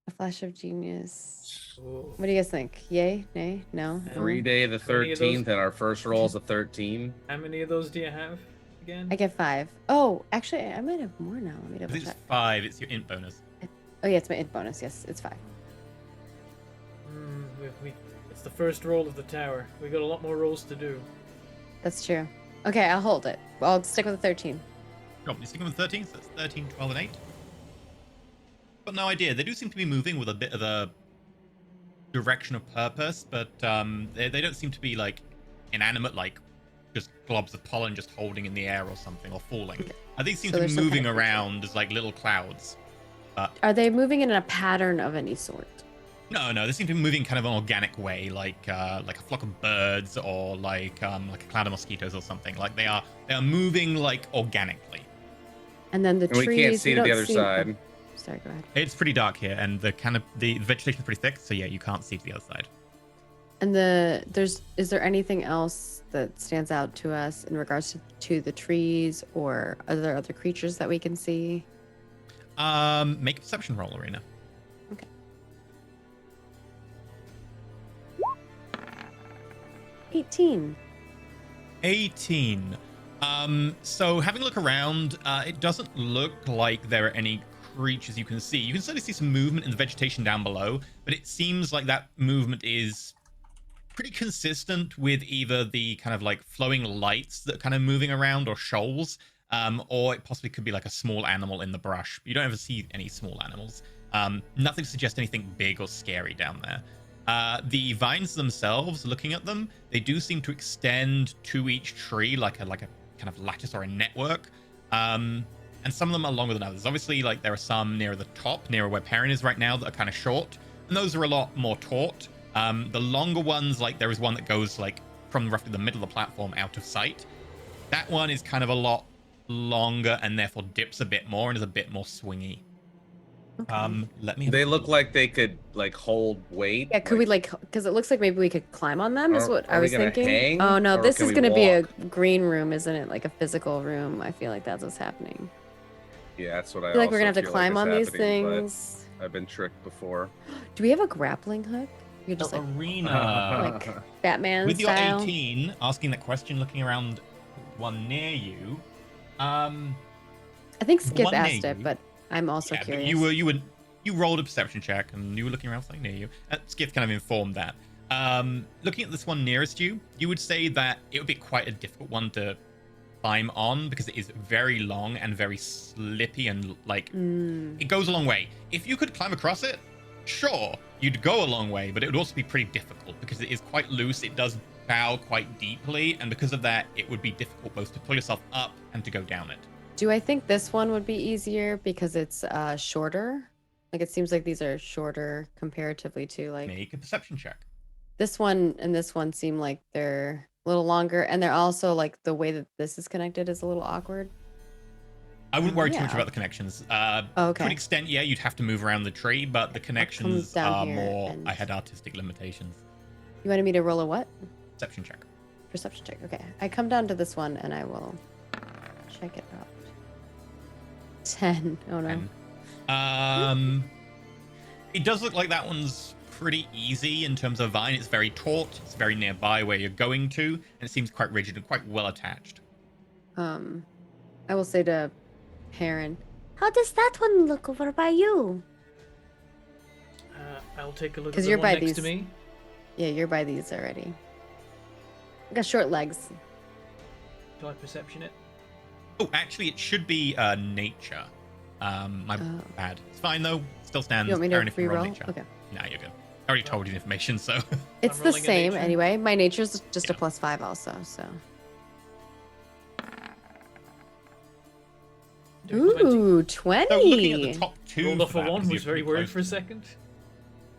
a flash of genius. Ooh. What do you guys think? Yay? Nay? No? 3 day the How many of those- 13th, and our first roll is a 13. How many of those do you have again? I get 5. Oh, actually, I might have more now. Let me I double think check. it's 5. It's your int bonus. Oh, yeah, it's my int bonus. Yes, it's 5. It's the first roll of the tower. We got a lot more rolls to do. That's true. Okay, I'll hold it. I'll stick with the 13. Cool. You're sticking with 13, so that's 13, 12, and 8. Got no idea. They do seem to be moving with a bit of a direction of purpose, but they don't seem to be like inanimate, like just globs of pollen just holding in the air or something, or falling. I think seem So to be there's some kind moving of creature. around as like little clouds. But Are they moving in a pattern of any sort? no, they seem to be moving kind of an organic way, like a flock of birds or like a cloud of mosquitoes or something. Like they are moving like organically. And then the And we trees. can't see to the don't other see- side. oh, sorry, go ahead. It's pretty dark here, and the vegetation is pretty thick, so yeah, you can't see to the other side. And is there anything else that stands out to us in regards to the trees, or are there other creatures that we can see? Make a perception roll, Arena. Okay. 18. 18. So having a look around, it doesn't look like there are any creatures you can see. You can certainly see some movement in the vegetation down below, but it seems like that movement is pretty consistent with either the kind of like flowing lights that are kind of moving around or shoals, or it possibly could be like a small animal in the brush. You don't ever see any small animals. Nothing suggests anything big or scary down there. The vines themselves, looking at them, they do seem to extend to each tree like a kind of lattice or a network. And some of them are longer than others. Obviously, like there are some near the top, near where Perrin is right now, that are kind of short, and those are a lot more taut. The longer ones, like there is one that goes like from roughly the middle of the platform out of sight. That one is kind of a lot longer and therefore dips a bit more and is a bit more swingy. Okay. Let me have They a look look. like they could like hold weight. Yeah, could we because it looks like maybe we could climb on them, is what I Are we was gonna thinking. hang, Oh no, or this can is we gonna be a walk? green room, isn't it? Like a physical room. I feel like that's what's happening. Yeah, that's what I I feel like we're also gonna have to feel climb like on is these happening, but things. I've been tricked before. Do we have a grappling hook? You could just So like Arena, like Batman with your style. 18, asking that question, looking around one near you. I think The Skip one near asked it, you- but I'm also yeah, but curious. you rolled a perception check and you were looking around something near you. Skiff kind of informed that. Looking at this one nearest you, you would say that it would be quite a difficult one to climb on because it is very long and very slippy and like it goes a long way. If you could climb across it, sure, you'd go a long way, but it would also be pretty difficult because it is quite loose. It does bow quite deeply, and because of that, it would be difficult both to pull yourself up and to go down it. Do I think this one would be easier because it's shorter? Like it seems like these are shorter comparatively to like Make a perception check. this one and this one seem like they're a little longer, and they're also like the way that this is connected is a little awkward. I wouldn't worry too much Yeah. about the connections. Oh, To okay. an extent, yeah, you'd have to move around the tree, but the connections down are here more. and- I had artistic limitations. You wanted me to roll a what? Perception check. Perception check. Okay. I come down to this one and I will check it out. 10. Oh no. And, it does look like that one's pretty easy in terms of vine. It's very taut. It's very nearby where you're going to, and it seems quite rigid and quite well attached. I will say to Perrin, How does that one look over by you? I'll take a look at 'Cause the you're one by next to these- me. yeah, you're by these already. I got short legs. Do I perception it? Oh, actually, it should be nature. My Oh. bad. It's fine though. Still stands. You want me to Aaron, if you roll re-roll? nature. Okay. Nah, you're good. I already told you the information, so. It's the rolling a same nature. anyway. My nature's just a Yeah. +5 also, so. Doing 20. Ooh, 20. So looking at the top two, Rolled off for a that, 1, because was you're very pretty worried close for a to- second.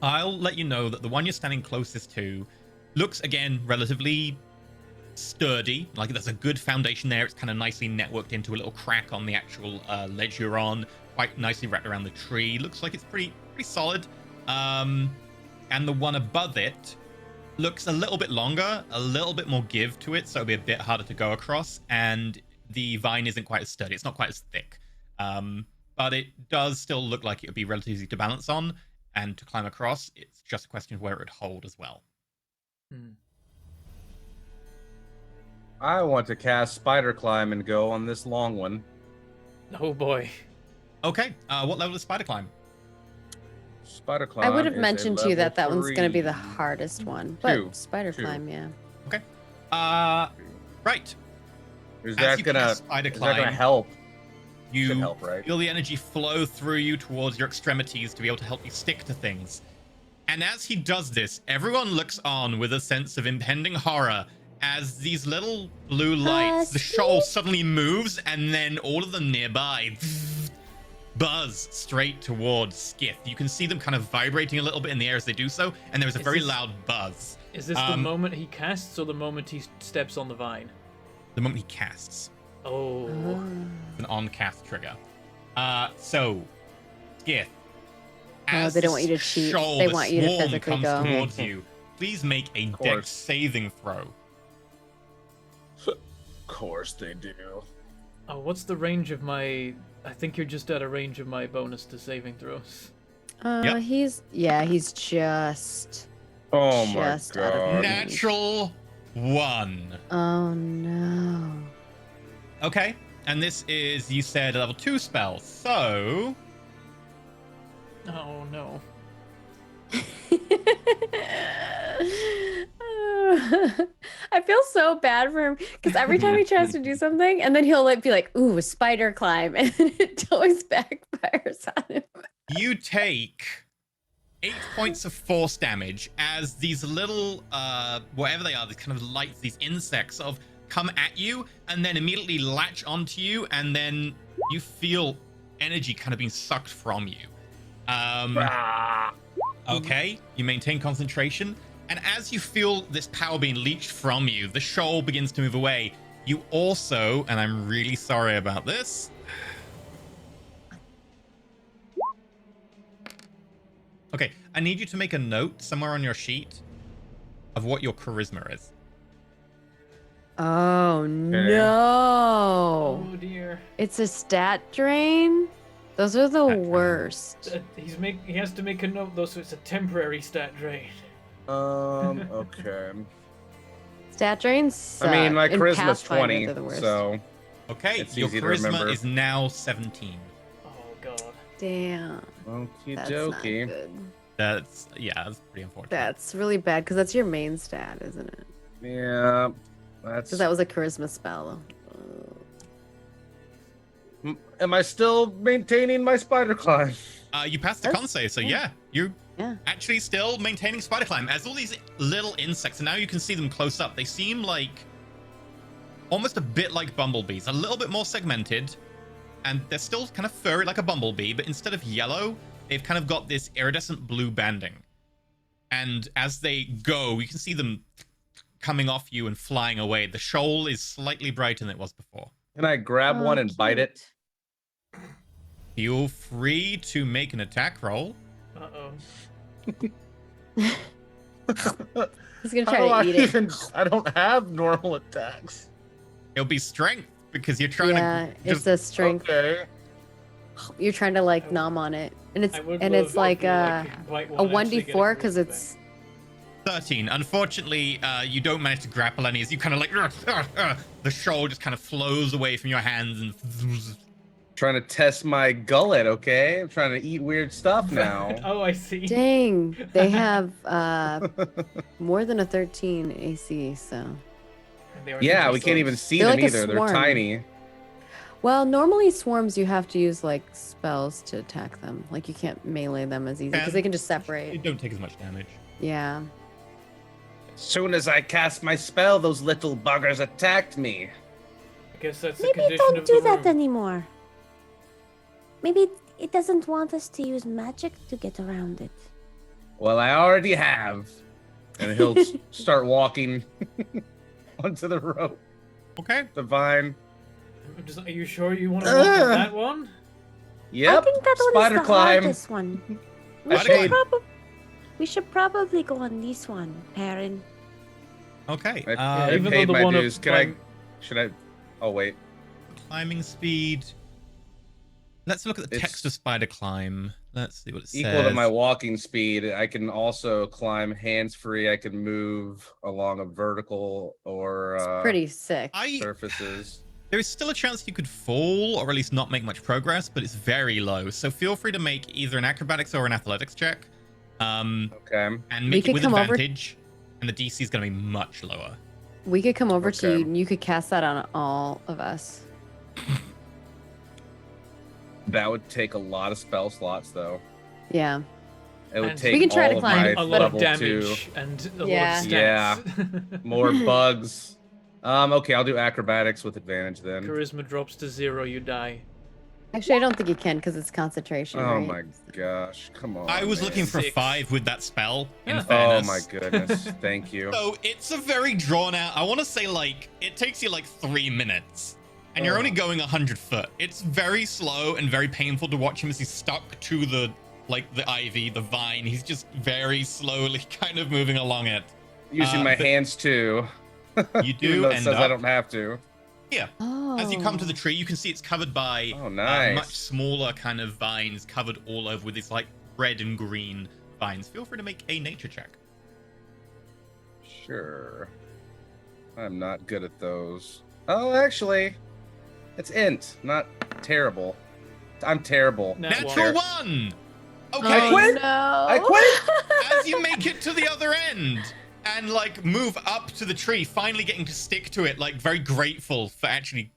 I'll let you know that the one you're standing closest to looks again relatively sturdy. Like there's a good foundation there. It's kind of nicely networked into a little crack on the actual ledge you're on, quite nicely wrapped around the tree. Looks like it's pretty solid. And the one above it looks a little bit longer, a little bit more give to it, so it'll be a bit harder to go across. And the vine isn't quite as sturdy. It's not quite as thick. But it does still look like it would be relatively easy to balance on and to climb across. It's just a question of where it would hold as well. I want to cast Spider Climb and go on this long one. Oh boy. Okay. What level is Spider Climb? Spider Climb. I would have is a mentioned to you that level one's going to be the 3. hardest one. Two. But spider Two. climb, yeah. Okay. Right. Is As that you gonna cast Spider Climb, help? you Should help, right? feel the energy flow through you towards your extremities to be able to help you stick to things. And as he does this, everyone looks on with a sense of impending horror as these little blue lights, the shoal suddenly moves, and then all of them nearby buzz straight towards Skiff. You can see them kind of vibrating a little bit in the air as they do so, and there is a very loud buzz. Is this the moment he casts or the moment he steps on the vine? The moment he casts. Oh. An on-cast trigger. So, Skiff. Oh, they don't want you to cheat. They want you to physically comes go. towards you. Please make a dex saving throw. Of course they do. Oh, what's the range of my... I think you're just at a range of my bonus to saving throws. Yep. He's just Oh my Just out of god. range. Natural 1. Oh no. Okay. And this is, you said, a level 2 spell. So... Oh no. I feel so bad for him because every time he tries to do something and then he'll like be like, ooh, spider climb, and then it always backfires on him. You take 8 points of force damage as these little, whatever they are, these kind of lights, these insects sort of come at you and then immediately latch onto you, and then you feel energy kind of being sucked from you. Okay, you maintain concentration, and as you feel this power being leached from you, the shoal begins to move away. You also, and I'm really sorry about this, okay, I need you to make a note somewhere on your sheet of what your charisma is. Oh no. Oh dear. It's a stat drain? Those are the Stat drain. worst. He has to make a note though, so it's a temporary stat drain. Okay. Stat drains suck. I mean, my In charisma's Pathfinder, 20, they're the worst. so Okay, It's your easy to charisma remember. is now 17. Oh god. Damn. okie That's not dokie. good. That's pretty unfortunate. That's really bad because that's your main stat, isn't it? Yeah, that's. Because that was a charisma spell. Am I still maintaining my spider climb? You passed the That's- con save, so yeah. you're Yeah. actually still maintaining spider climb. As all these little insects, and now you can see them close up, they seem like almost a bit like bumblebees, a little bit more segmented, and they're still kind of furry like a bumblebee, but instead of yellow, they've kind of got this iridescent blue banding. And as they go, you can see them coming off you and flying away. The shoal is slightly brighter than it was before. Can I grab one and bite it? Feel free to make an attack roll. Uh-oh. He's gonna How try do to I eat it. even? I don't have normal attacks. It'll be strength because you're trying Yeah, to it's a strength. Okay. You're trying to like nom on it, and it's I would and love it's if like you, a bite a one and actually get 1d4 it because back. it's 13. Unfortunately, you don't manage to grapple any as you kind of like the shoal just kind of flows away from your hands and Trying to test my gullet. Okay, I'm trying to eat weird stuff now. Oh, I see. dang. They have more than a 13 AC, so. They are Yeah, we just can't even slugs. see They're them like a either. They're swarm. tiny. Well, normally swarms you have to use like spells to attack them. Like you can't melee them as easy because they can just you separate. don't take as much damage. Yeah. As soon as I cast my spell, those little buggers attacked me. I guess that's the Maybe condition don't of do the that room. anymore. Maybe it doesn't want us to use magic to get around it. Well, I already have. And he'll start walking onto the rope, Okay. the vine. Are you sure you want to walk on that one? Yep. I think that one Spider is the climb. hardest one. I paid. We should probably go on this one, Perrin. Okay. I Even though paid the my one of dues. Should I? Oh wait. Climbing speed. Let's look at the It's text of spider climb. Let's see what it says. equal to my walking speed. I can also climb hands-free. I can move along a vertical or It's pretty sick. surfaces. There is still a chance you could fall or at least not make much progress, but it's very low. So feel free to make either an acrobatics or an athletics check. Okay. And make it with advantage. And the DC is going to be much lower. We could come over to Okay. you and you could cast that on all of us. That would take a lot of spell slots, though. Yeah. It would And take we can try all to of climb my a lot of level damage 2. and a Yeah. lot of Yeah. stats. More bugs. Okay, I'll do acrobatics with advantage then. Charisma drops to 0, you die. Actually, I don't think you can because it's concentration. Oh right? my gosh, come on. I was man. looking for 6. 5 with that spell, in Yeah. Oh fairness. my goodness, thank you. So it's a very drawn out, I want to say like, it takes you like 3 minutes. And you're only going 100 foot. It's very slow and very painful to watch him as he's stuck to the ivy, the vine. He's just very slowly kind of moving along it. Using my but- hands too. You Even do though it end says up, I don't have to. yeah. Oh. As you come to the tree, you can see it's covered by Oh, nice. much smaller kind of vines covered all over with these like red and green vines. Feel free to make a nature check. Sure. I'm not good at those. Oh, actually, it's int, not terrible. I'm terrible. Nat Natural one. 1! Okay. Oh, quit. No. I quit. As you make it to the other end and like move up to the tree, finally getting to stick to it, like very grateful for actually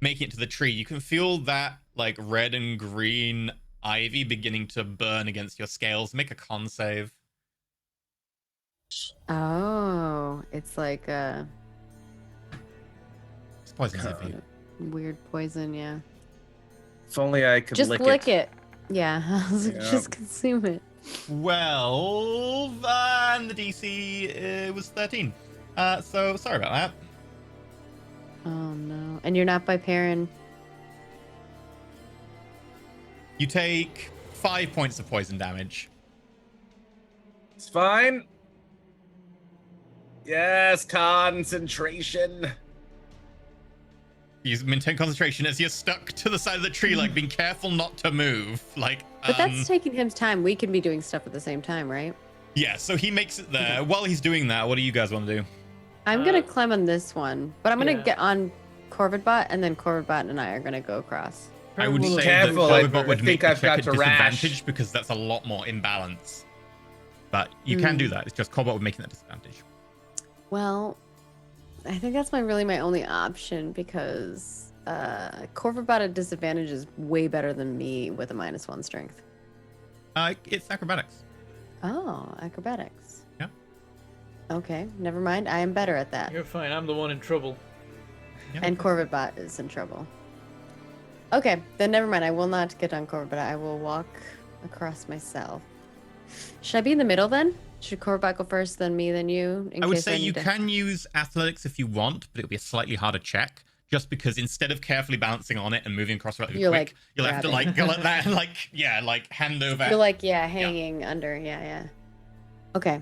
making it to the tree, you can feel that like red and green ivy beginning to burn against your scales. Make a con save. Oh, it's like It's poison ivy. weird poison, yeah. If only I could Just lick lick it. Yeah, I was like, Yeah. just consume it. Well, and the DC was 13. So sorry about that. Oh no. And you're not by Perrin. You take 5 points of poison damage. It's fine. Yes, concentration. You maintain concentration as you're stuck to the side of the tree, like being careful not to move. Like, But that's taking him time. We can be doing stuff at the same time, right? yeah. So he makes it there. While he's doing that, what do you guys want to do? I'm gonna climb on this one, but I'm gonna yeah. get on Corvidbot, and then Corvidbot and I are gonna go across. I would Will say Careful, that I Corvidbot would think make the I've check got at to rash. disadvantage because that's a lot more imbalance. But you can do that. It's just Corvidbot would make that disadvantage. Well, I think that's my only option because Corvidbot at disadvantage is way better than me with a -1 strength. It's acrobatics. Oh, acrobatics. Yeah. Okay, never mind. I am better at that. You're fine. I'm the one in trouble. Yeah. And Corvidbot is in trouble. Okay, then never mind. I will not get on Corvidbot. I will walk across myself. Should I be in the middle then? Should Corvidbot go first, then me, then you? I would case say you need to- can use athletics if you want, but it'll be a slightly harder check. Just because instead of carefully balancing on it and moving across relatively You're, quick, like, you'll have to grabbing. like go like that and like like hand over. You're like, yeah, hanging under. Yeah. Okay.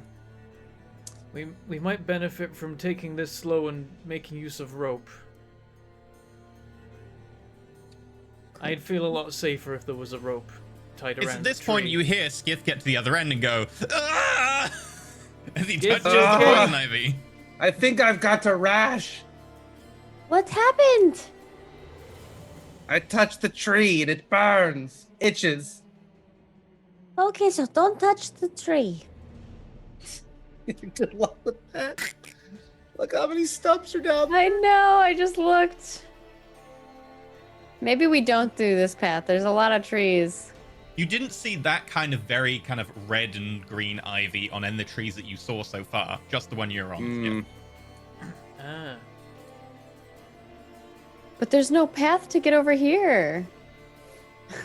We might benefit from taking this slow and making use of rope. I'd feel a lot safer if there was a rope tied It's around at this the point tree. you hear Skiff get to the other end and go, "Ah!" as he Skiff touches the just- poison ivy. I think I've got to rash. What happened? I touched the tree and it burns, itches. Okay, so don't touch the tree. Good luck with that. Look how many stumps are down there. I know. I just looked. Maybe we don't do this path. There's a lot of trees. You didn't see that kind of very kind of red and green ivy on any of the trees that you saw so far. Just the one you're on. Mm. Ah. But there's no path to get over here.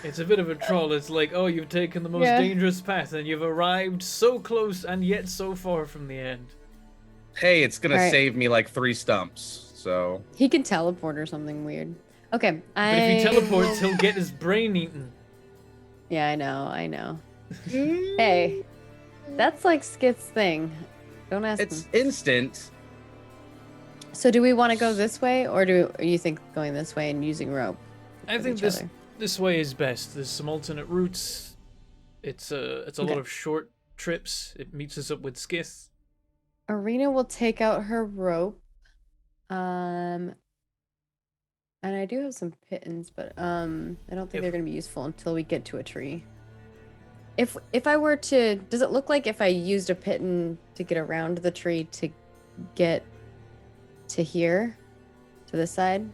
It's a bit of a troll. It's like, oh, you've taken the most Yeah. dangerous path and you've arrived so close and yet so far from the end. Hey, it's gonna Alright. save me like 3 stumps. So He can teleport or something weird. Okay, But if he teleports, he'll get his brain eaten. Yeah, I know. Hey, that's like Skit's thing. Don't ask it's him. instant. So do we want to go this way, or do you think going this way and using rope? I with think each this other? This way is best. There's some alternate routes. It's a lot Okay. of short trips. It meets us up with Skith. Arena will take out her rope. And I do have some pittons, but I don't think they're gonna be useful until we get to a tree. If I were to, does it look like if I used a piton to get around the tree to get to here, to this side,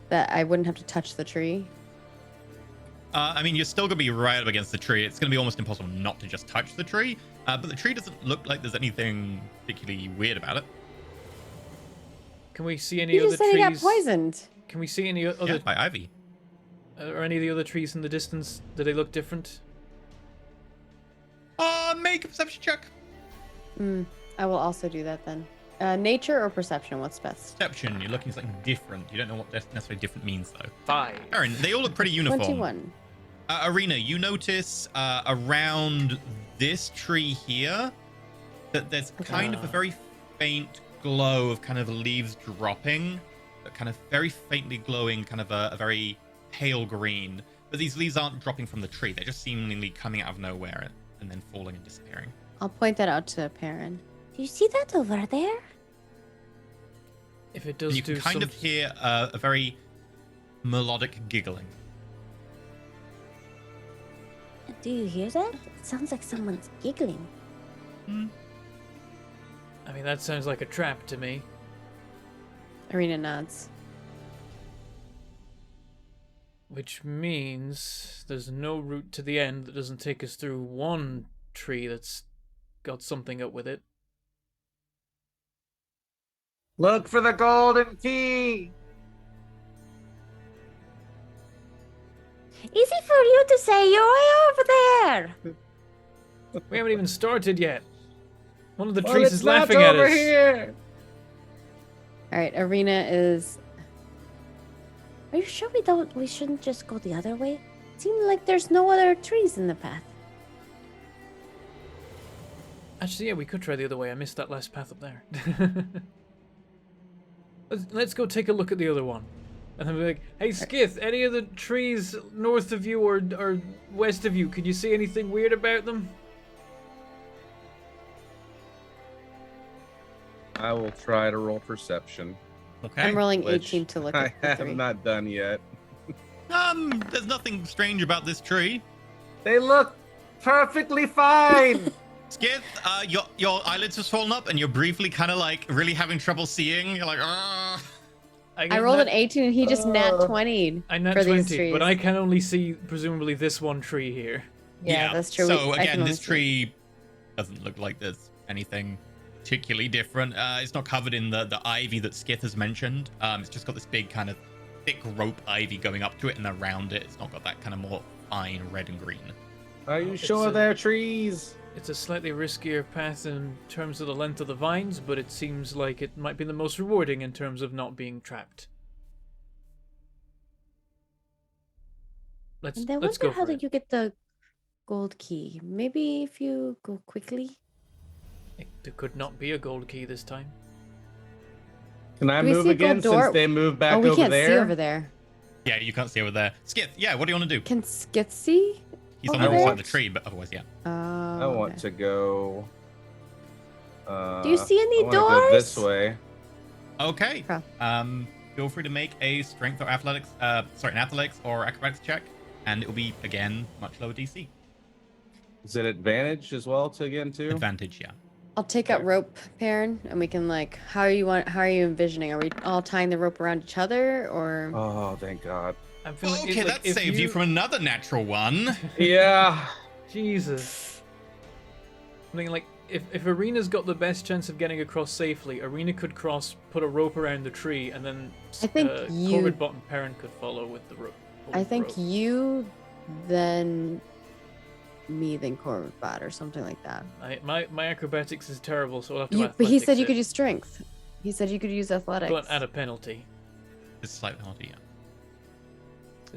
that I wouldn't have to touch the tree? I mean, you're still going to be right up against the tree. It's going to be almost impossible not to just touch the tree. But the tree doesn't look like there's anything particularly weird about it. Can we see any You other just said he got trees? poisoned. Can we see any other? Yeah, by ivy. Or any of the other trees in the distance? Do they look different? Make a perception check. I will also do that then. Nature or perception? What's best? Perception. You're looking at something different. You don't know what necessarily different means, though. 5. Aaron, they all look pretty uniform. 21. Arena, you notice around this tree here that there's kind of a very faint glow of kind of leaves dropping, but kind of very faintly glowing, kind of a very pale green. But these leaves aren't dropping from the tree. They're just seemingly coming out of nowhere and then falling and disappearing. I'll point that out to Perrin. Do you see that over there? If it does You do can kind some... of hear a very melodic giggling. Do you hear that? It sounds like someone's giggling. I mean, that sounds like a trap to me. Arena nods. Which means there's no route to the end that doesn't take us through one tree that's got something up with it. Look for the golden key. Easy for you to say. You're way over there. We haven't even started yet. One of the Well, trees it's is not laughing at over us. here. All right, Arena is. Are you sure we shouldn't just go the other way? It seems like there's no other trees in the path. Actually, yeah, we could try the other way. I missed that last path up there. Let's go take a look at the other one. And then we'll be like, hey, Skith, any of the trees north of you or west of you, could you see anything weird about them? I will try to roll perception. Okay. I'm rolling which 18 to look I at the have three. not done yet. There's nothing strange about this tree. They look perfectly fine. Skith, your eyelids have fallen up and you're briefly kind of like really having trouble seeing. You're like, I get rolled an nat- 18 and he just nat 20'd I nat for 20, these trees. but I can only see presumably this one tree here. Yeah, that's true. So I can again, only this see- tree doesn't look like there's anything particularly different. It's not covered in the ivy that Skith has mentioned. It's just got this big kind of thick rope ivy going up to it, and around it, it's not got that kind of more fine red and green. Are you It's sure a- they're trees? It's a slightly riskier path in terms of the length of the vines, but it seems like it might be the most rewarding in terms of not being trapped. Let's And I let's wonder go how for it. did you get the gold key? Maybe if you go quickly. There could not be a gold key this time. Can I Do we move see a again gold door? since they moved back Oh, we over can't there? see over there. Yeah, you can't see over there. Skith, yeah, what do you want to do? Can Skith see? He's on over the other there? side of the tree, but otherwise, yeah. Oh, I want to go. Do you see any I wanna go this doors? way. Okay. Okay. Feel free to make a strength or athletics, an athletics or acrobatics check, and it will be again much lower DC. Is it advantage as well to again too? Advantage, yeah. I'll take out rope, Perrin, and we can like. How are you envisioning? Are we all tying the rope around each other, or? Oh, thank God. I'm feeling Okay, like, that saved you from another natural one. Yeah. Jesus. I'm thinking like if Arena's got the best chance of getting across safely, Arena could cross, put a rope around the tree, and then I think you- Corvid Bot and Perrin could follow with the rope. I think you, then me, then Corvat, or something like that. My acrobatics is terrible, so I'll have to. But he said athletics you it, could use strength. He said you could use athletics. but at a penalty. It's a slight penalty, yeah.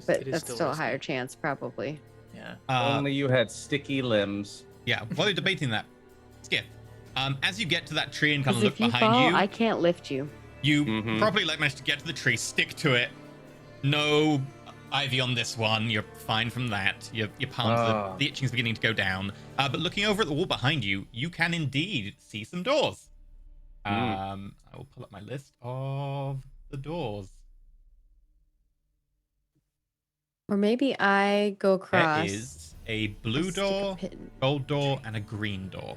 But It is that's still a risky. higher chance, probably. Yeah. Only you had sticky limbs. Yeah, while you're debating that, Skith, as you get to that tree and kind of 'Cause look if you behind fall, you, I can't lift you. you Mhm. probably like manage to get to the tree, stick to it. No Ivy on this one. You're fine from that. Your palms, the itching's beginning to go down. But looking over at the wall behind you, you can indeed see some doors. I will pull up my list of the doors. Or maybe I go across. There is a blue stick a door, pin. gold door, and a green door.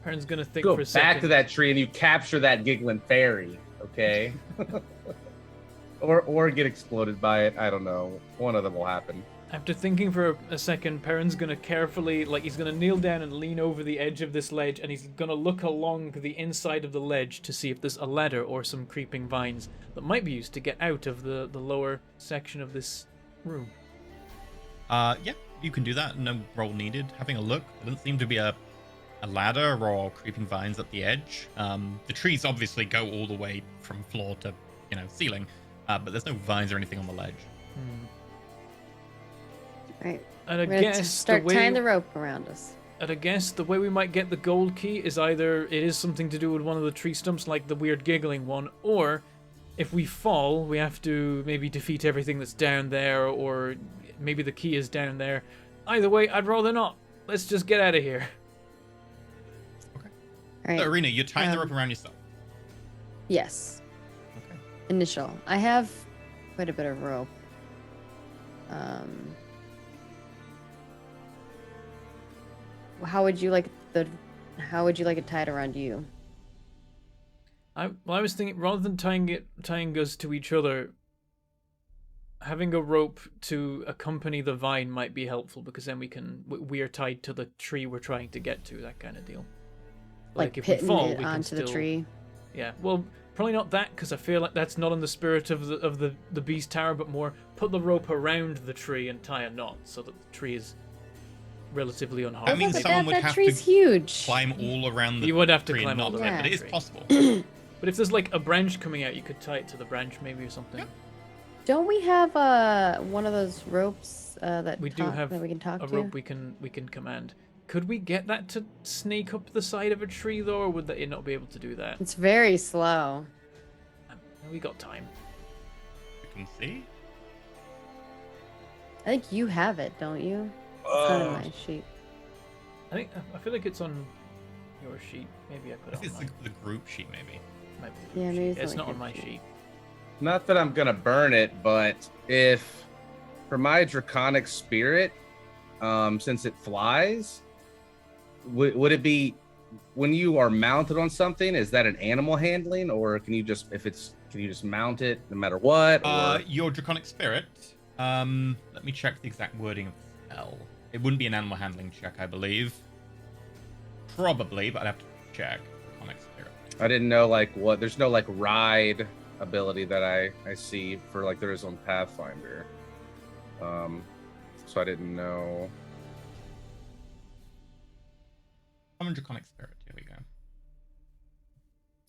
Perrin's gonna think Go for a back second. to that tree and you capture that giggling fairy, okay? or get exploded by it. I don't know. One of them will happen. After thinking for a second, Perrin's gonna carefully, he's gonna kneel down and lean over the edge of this ledge, and he's gonna look along the inside of the ledge to see if there's a ladder or some creeping vines that might be used to get out of the lower section of this room. Yeah, you can do that. No roll needed. Having a look, there doesn't seem to be a ladder or creeping vines at the edge. The trees obviously go all the way from floor to, ceiling, but there's no vines or anything on the ledge. Right. And I We're gonna guess start tying the rope around us. At a guess, the way we might get the gold key is either it is something to do with one of the tree stumps, like the weird giggling one, or if we fall, we have to maybe defeat everything that's down there, or maybe the key is down there. Either way, I'd rather not. Let's just get out of here. All right. So, Arena, you're tying the rope around yourself. Yes. Okay. Initial. I have quite a bit of rope. How would you like it tied around you? I was thinking rather than tying us to each other, having a rope to accompany the vine might be helpful, because then we are tied to the tree we're trying to get to, that kind of deal. Like if we pitting fall, it we can onto the still- tree. Yeah, well, probably not that, because I feel like that's not in the spirit of the beast tower, but more put the rope around the tree and tie a knot so that the tree is relatively unharmed. I mean, But someone would that have tree's to huge. climb all around the You would have to tree and climb all not the it, way but around it is the tree. possible. But if there's like a branch coming out, you could tie it to the branch maybe or something. Yep. Don't we have one of those ropes that We do have that we can talk a to? rope we can command. Could we get that to snake up the side of a tree though, or would it not be able to do that? It's very slow. We got time. You can see. I think you have it, don't you? It's not in my sheet. I feel like it's on your sheet. Maybe I put I it think on it's mine. the group sheet, maybe. Might be the Yeah, group maybe sheet. it's It's on not the on my group sheet. sheet. Not that I'm gonna burn it, but if for my draconic spirit, since it flies, would it be when you are mounted on something? Is that an animal handling, or can you just mount it no matter what? Or... Your draconic spirit. Let me check the exact wording of the spell. It wouldn't be an animal handling check, I believe. Probably, but I'd have to check. Draconic spirit. I didn't know there's no ride ability that I see for like there is on Pathfinder. So I didn't know. Common draconic spirit. Here we go.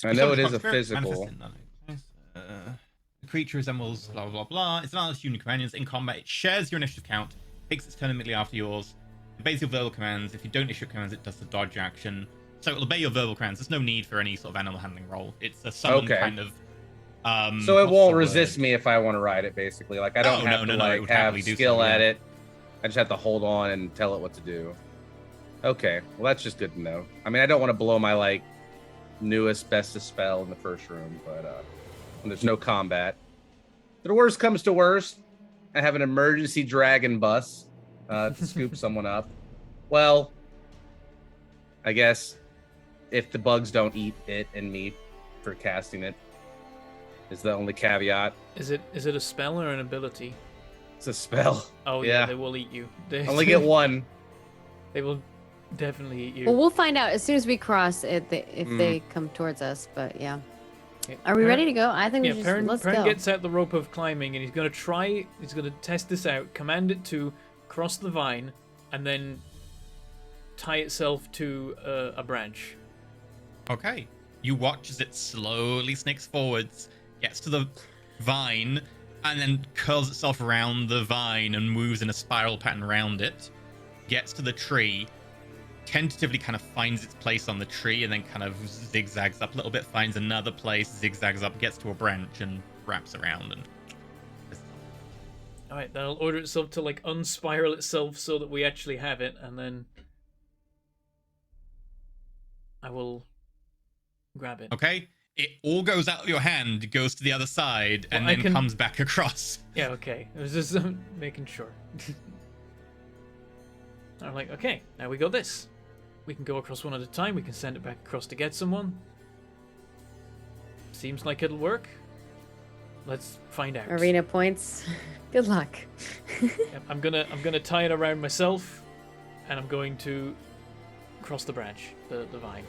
I know it Draconic is a spirit physical. manifests in none of- the creature resembles blah blah blah. It's an allied human companions in combat. It shares your initiative count, takes its turn immediately after yours. It obeys your verbal commands. If you don't issue commands, it does the dodge action. So it'll obey your verbal commands. There's no need for any sort of animal handling roll. It's a summon Okay. kind of. So it what's won't the resist word? me if I want to ride it. Basically, like I don't have to it like would have happily do so, skill at yeah. it. I just have to hold on and tell it what to do. Okay, well that's just good to know. I mean, I don't want to blow my like newest bestest spell in the first room, but when there's no combat, the worst comes to worst, I have an emergency dragon bus to scoop someone up. Well, I guess if the bugs don't eat it and me for casting it is the only caveat. Is it a spell or an ability? It's a spell. Oh yeah, they will eat you. They Only get one. They will definitely eat you. Well, we'll find out as soon as we cross it if they come towards us. But yeah, are we ready to go? I think we should let's Perrin go. gets out the rope of climbing, and he's gonna test this out. Command it to cross the vine, and then tie itself to a branch. Okay. You watch as it slowly snakes forwards, gets to the vine, and then curls itself around the vine and moves in a spiral pattern around it. Gets to the tree, tentatively kind of finds its place on the tree and then kind of zigzags up a little bit, finds another place, zigzags up, gets to a branch and wraps around and All right, then I'll order itself to like unspiral itself so that we actually have it, and then I will grab it. okay. It all goes out of your hand, goes to the other side, and Well, I then can- comes back across. Yeah, okay. I was just making sure. I'm like, okay, now we got this. We can go across one at a time. We can send it back across to get someone. Seems like it'll work. Let's find out. Arena points. Good luck. Yep, I'm gonna tie it around myself, and I'm going to cross the branch, the vine.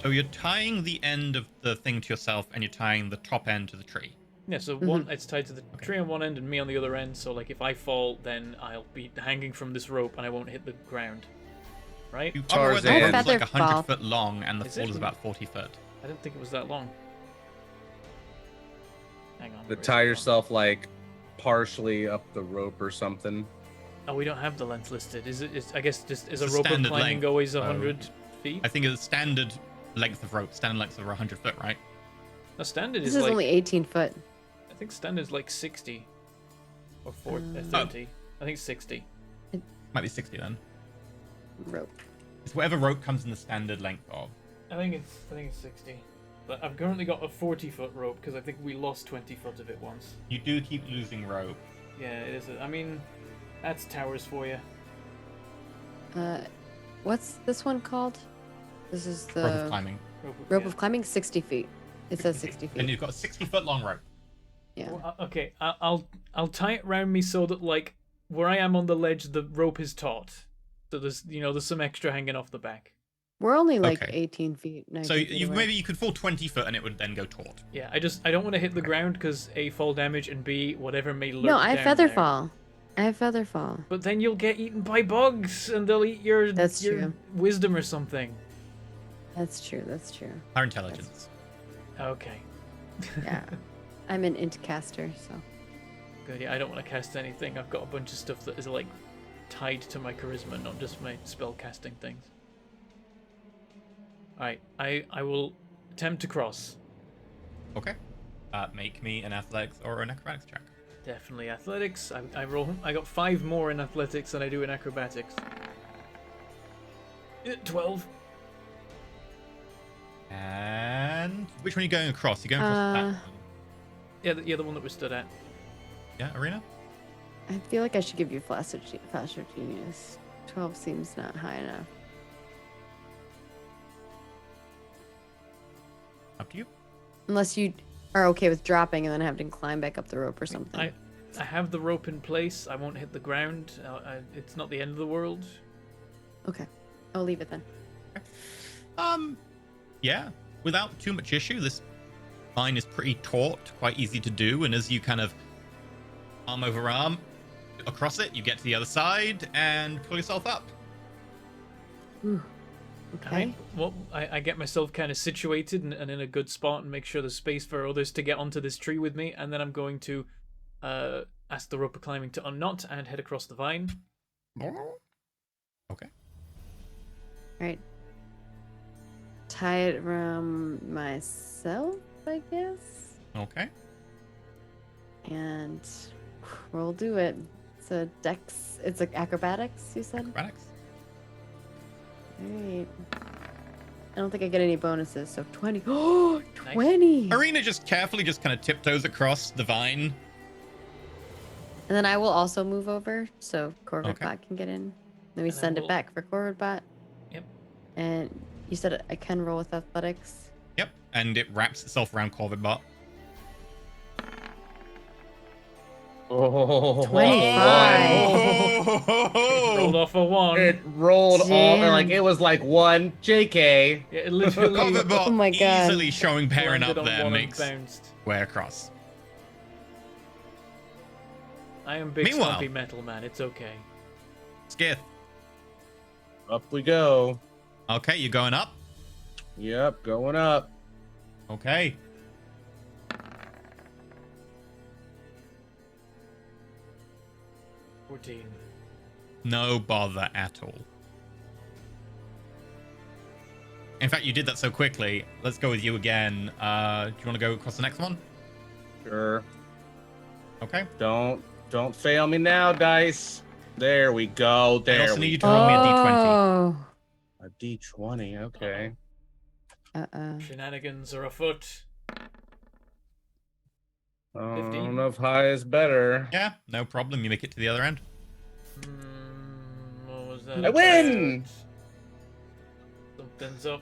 So you're tying the end of the thing to yourself, and you're tying the top end to the tree. Yeah, so one it's tied to the tree on one end and me on the other end. So like if I fall, then I'll be hanging from this rope and I won't hit the ground. Right? You Tarzan. the rope's like Feather 100 fall. foot long, and the Is fall it? is about 40 foot. I didn't think it was that long. Hang on. To where is tie it? yourself like partially up the rope or something. Oh, we don't have the length listed. Is it? I guess just is It's a a rope of standard climbing length, always so- 100 feet? I think it's standard length of rope. Standard length of 100 foot, right? No, standard This is is like only 18 foot. I think standard is like 60 or 40, Oh. 30. I think 60. Might be 60 then. Rope. It's whatever rope comes in the standard length of. I think it's 60. But I've currently got a 40-foot rope because I think we lost 20 foot of it once. You do keep losing rope. Yeah, it is. I mean, that's towers for you. What's this one called? This is the Rope of climbing. rope yeah. of climbing, 60 feet. It says 60 And feet. you've got a 60-foot long rope. Yeah. Well, okay, I'll tie it around me so that like where I am on the ledge, the rope is taut. So there's some extra hanging off the back. We're only like Okay. 18 feet. 19 So feet you away. maybe you could fall 20 foot and it would then go taut. Yeah, I don't want to hit the Okay. ground because A, fall damage, and B, whatever may lurk No, I have down feather there. fall. I have feather fall. But then you'll get eaten by bugs and they'll eat your That's your true. wisdom or something. That's true. That's true. Our intelligence. Okay. Yeah. I'm an int caster, so. Good. Yeah, I don't want to cast anything. I've got a bunch of stuff that is like tied to my charisma, not just my spell casting things. Alright, I will attempt to cross. Okay. Make me an athletics or an acrobatics check. Definitely athletics. I roll. I got 5 more in athletics than I do in acrobatics. 12. And which one are you going across? You're going across that one. Yeah, the one that we stood at. Yeah, Arena? I feel like I should give you faster genius. 12 seems not high enough. Up to you. Unless you are okay with dropping and then having to climb back up the rope or something. I have the rope in place. I won't hit the ground. It's not the end of the world. Okay. I'll leave it then. Yeah. Without too much issue, this mine is pretty taut, quite easy to do, and as you kind of arm over arm across it, you get to the other side and pull yourself up. Okay. I get myself kind of situated and in a good spot and make sure there's space for others to get onto this tree with me, and then I'm going to ask the rope of climbing to unknot and head across the vine. Okay. Alright. Tie it around myself, I guess. Okay. And we'll do it. It's a dex. It's like acrobatics, you said? Acrobatics. Alright. I don't think I get any bonuses, so 20. Oh, Nice. 20! Arena just carefully just kind of tiptoes across the vine. And then I will also move over so Corvid Okay. Bot can get in. Then we And then send we'll- it back for Corvid Bot. Yep. And you said I can roll with athletics. Yep. And it wraps itself around Corvid Bot. Oh, 25. Rolled off a 1. It rolled all Damn. like it was like 1. JK. Yeah, it literally Corvid Bot Oh my God. easily showing pairing landed up on there 1 and makes bounced. way across. I am big Meanwhile- stumpy metal man. It's okay. Skith. Up we go. Okay, you're going up. Yep, going up. Okay. $14. No bother at all. In fact, you did that so quickly. Let's go with you again. Do you want to go across the next one? Sure. Okay. Don't fail me now, dice. There we go. I There also we need you to go. roll me a d20. Oh. A D20. Okay. Shenanigans are afoot. I 15. don't know if high is better. Yeah, no problem. You make it to the other end. What was that? I win! about? Something's up.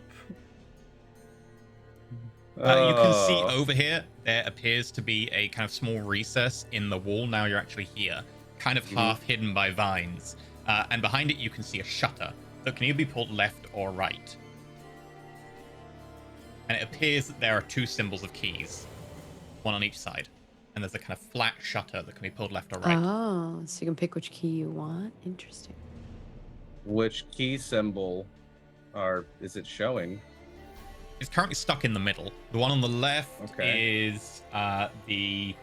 You can see Oh. over here, there appears to be a kind of small recess in the wall. Now you're actually here, kind of half hidden by vines. And behind it, you can see a shutter that can either be pulled left or right. And it appears that there are two symbols of keys, one on each side. And there's a kind of flat shutter that can be pulled left or right. Oh, so you can pick which key you want. Interesting. Which key symbol is it showing? It's currently stuck in the middle. The one on the left Okay. is the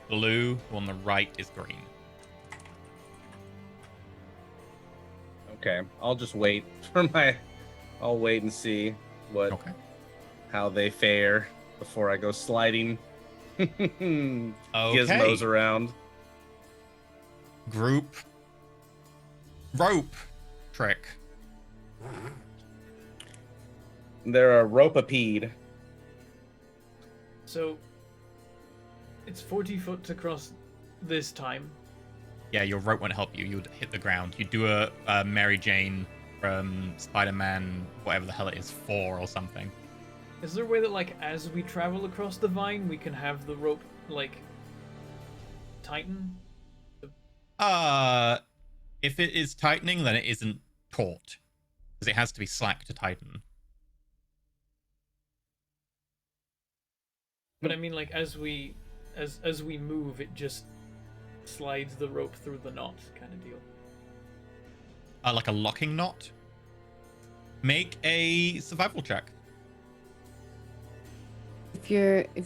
blue. The one on the right is green. Okay. I'll just wait for my. I'll wait and see Okay. how they fare before I go sliding Okay. gizmos around. Group rope trick. They're a ropapede. So it's 40 foot to cross this time. Yeah, your rope won't help you. You would hit the ground. You do a Mary Jane from Spider-Man, whatever the hell it is, 4 or something. Is there a way that, like, as we travel across the vine, we can have the rope, like, tighten? If it is tightening, then it isn't taut, because it has to be slack to tighten. But I mean, like, as we move, it just slides the rope through the knot, kind of deal. Like a locking knot. Make a survival check. If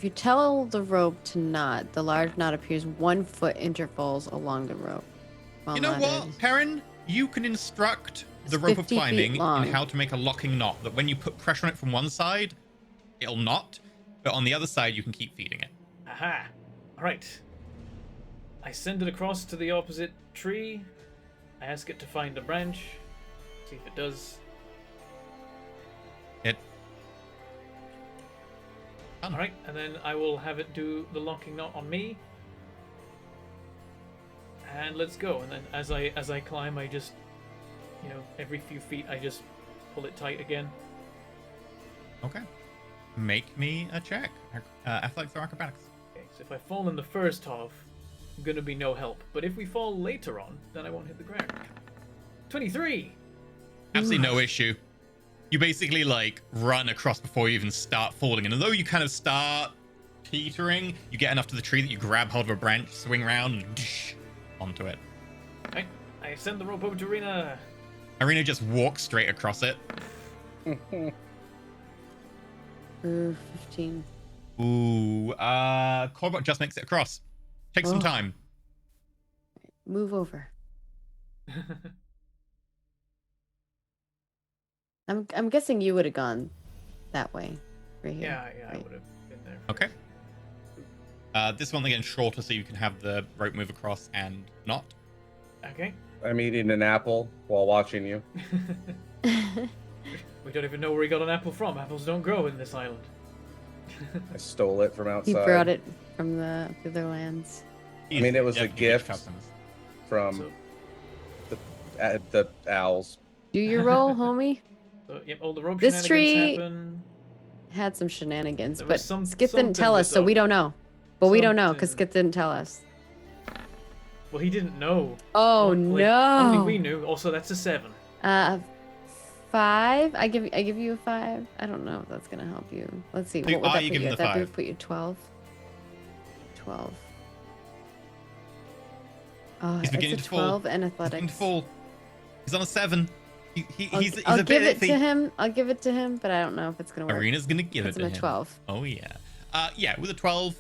you tell the rope to knot, the large knot appears 1 foot intervals along the rope. While You know knotted. what, Perrin? You can instruct the It's rope of 50 feet climbing long. in how to make a locking knot. That when you put pressure on it from one side, it'll knot, but on the other side, you can keep feeding it. Aha! Alright. I send it across to the opposite tree. I ask it to find a branch. See if it does. It. Done. Alright, and then I will have it do the locking knot on me. And let's go. And then as I climb, I just, every few feet I just pull it tight again. Okay. Make me a check. Athletics or acrobatics. Okay, so if I fall in the first half, I'm gonna be no help. But if we fall later on, then I won't hit the ground. 23! Absolutely no issue. You basically like run across before you even start falling, and although you kind of start teetering, you get enough to the tree that you grab hold of a branch, swing around, and onto it. Right, I send the rope over to Arena. Arena just walks straight across it. 15. Ooh, Corbett just makes it across. Take some Oh. time. Move over. I'm guessing you would have gone that way, right here. Yeah, I right? would have been there. Okay. This one again shorter, so you can have the rope move across and not. Okay. I'm eating an apple while watching you. We don't even know where he got an apple from. Apples don't grow in this island. I stole it from He outside. brought it from the other lands. I mean, it was a Definitely gift. customers. from So, the owls. Do your roll, homie. yep, all the rope This shenanigans tree- happen. Had some shenanigans, There but was Skip didn't tell something us, so we don't know. But we don't know because Something. Skip didn't tell us. Well, he didn't know. Oh Like, no! Only we knew. Also, that's a 7. 5. I give you a 5. I don't know if that's gonna help you. Let's see. So What would are that you put giving you? the That would 5? put you 12. 12. Oh, He's it's beginning a to fall. 12 and He's beginning athletics. to fall. He's on a 7. He's I'll a give bit it to him. I'll give it to him, but I don't know if it's gonna work. Arena's gonna give It's it to a him. 12. Oh yeah. Yeah, with a 12,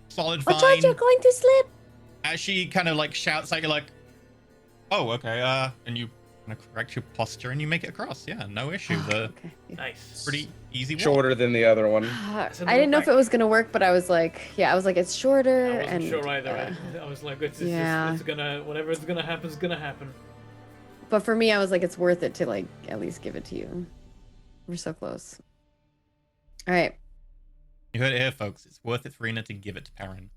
solid Oh, George, you're fine. going to slip. As she kind of like shouts at you, like, "Oh, okay." And you kind of correct your posture, and you make it across. Yeah, no issue. The Okay. Yeah. Nice. pretty easy walk. Shorter than the other one. I It's a didn't know if little it was gonna work, but I was like, it's shorter. I wasn't and, sure either. I was like, it's yeah. just, it's gonna, whatever's gonna happen is gonna happen. But for me, I was like, it's worth it to like at least give it to you. We're so close. All right. You heard it here, folks. It's worth it for Rena to give it to Perrin.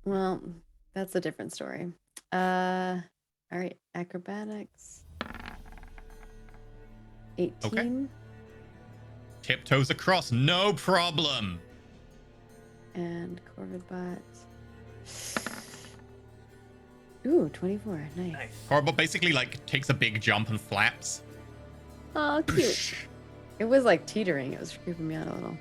Well, that's a different story. All right, acrobatics. 18. Okay. Tiptoes across, no problem. And Corvibot. Ooh, 24. Nice. Nice. Horrible basically like takes a big jump and flaps. Oh, cute. It was like teetering. It was creeping me out a little.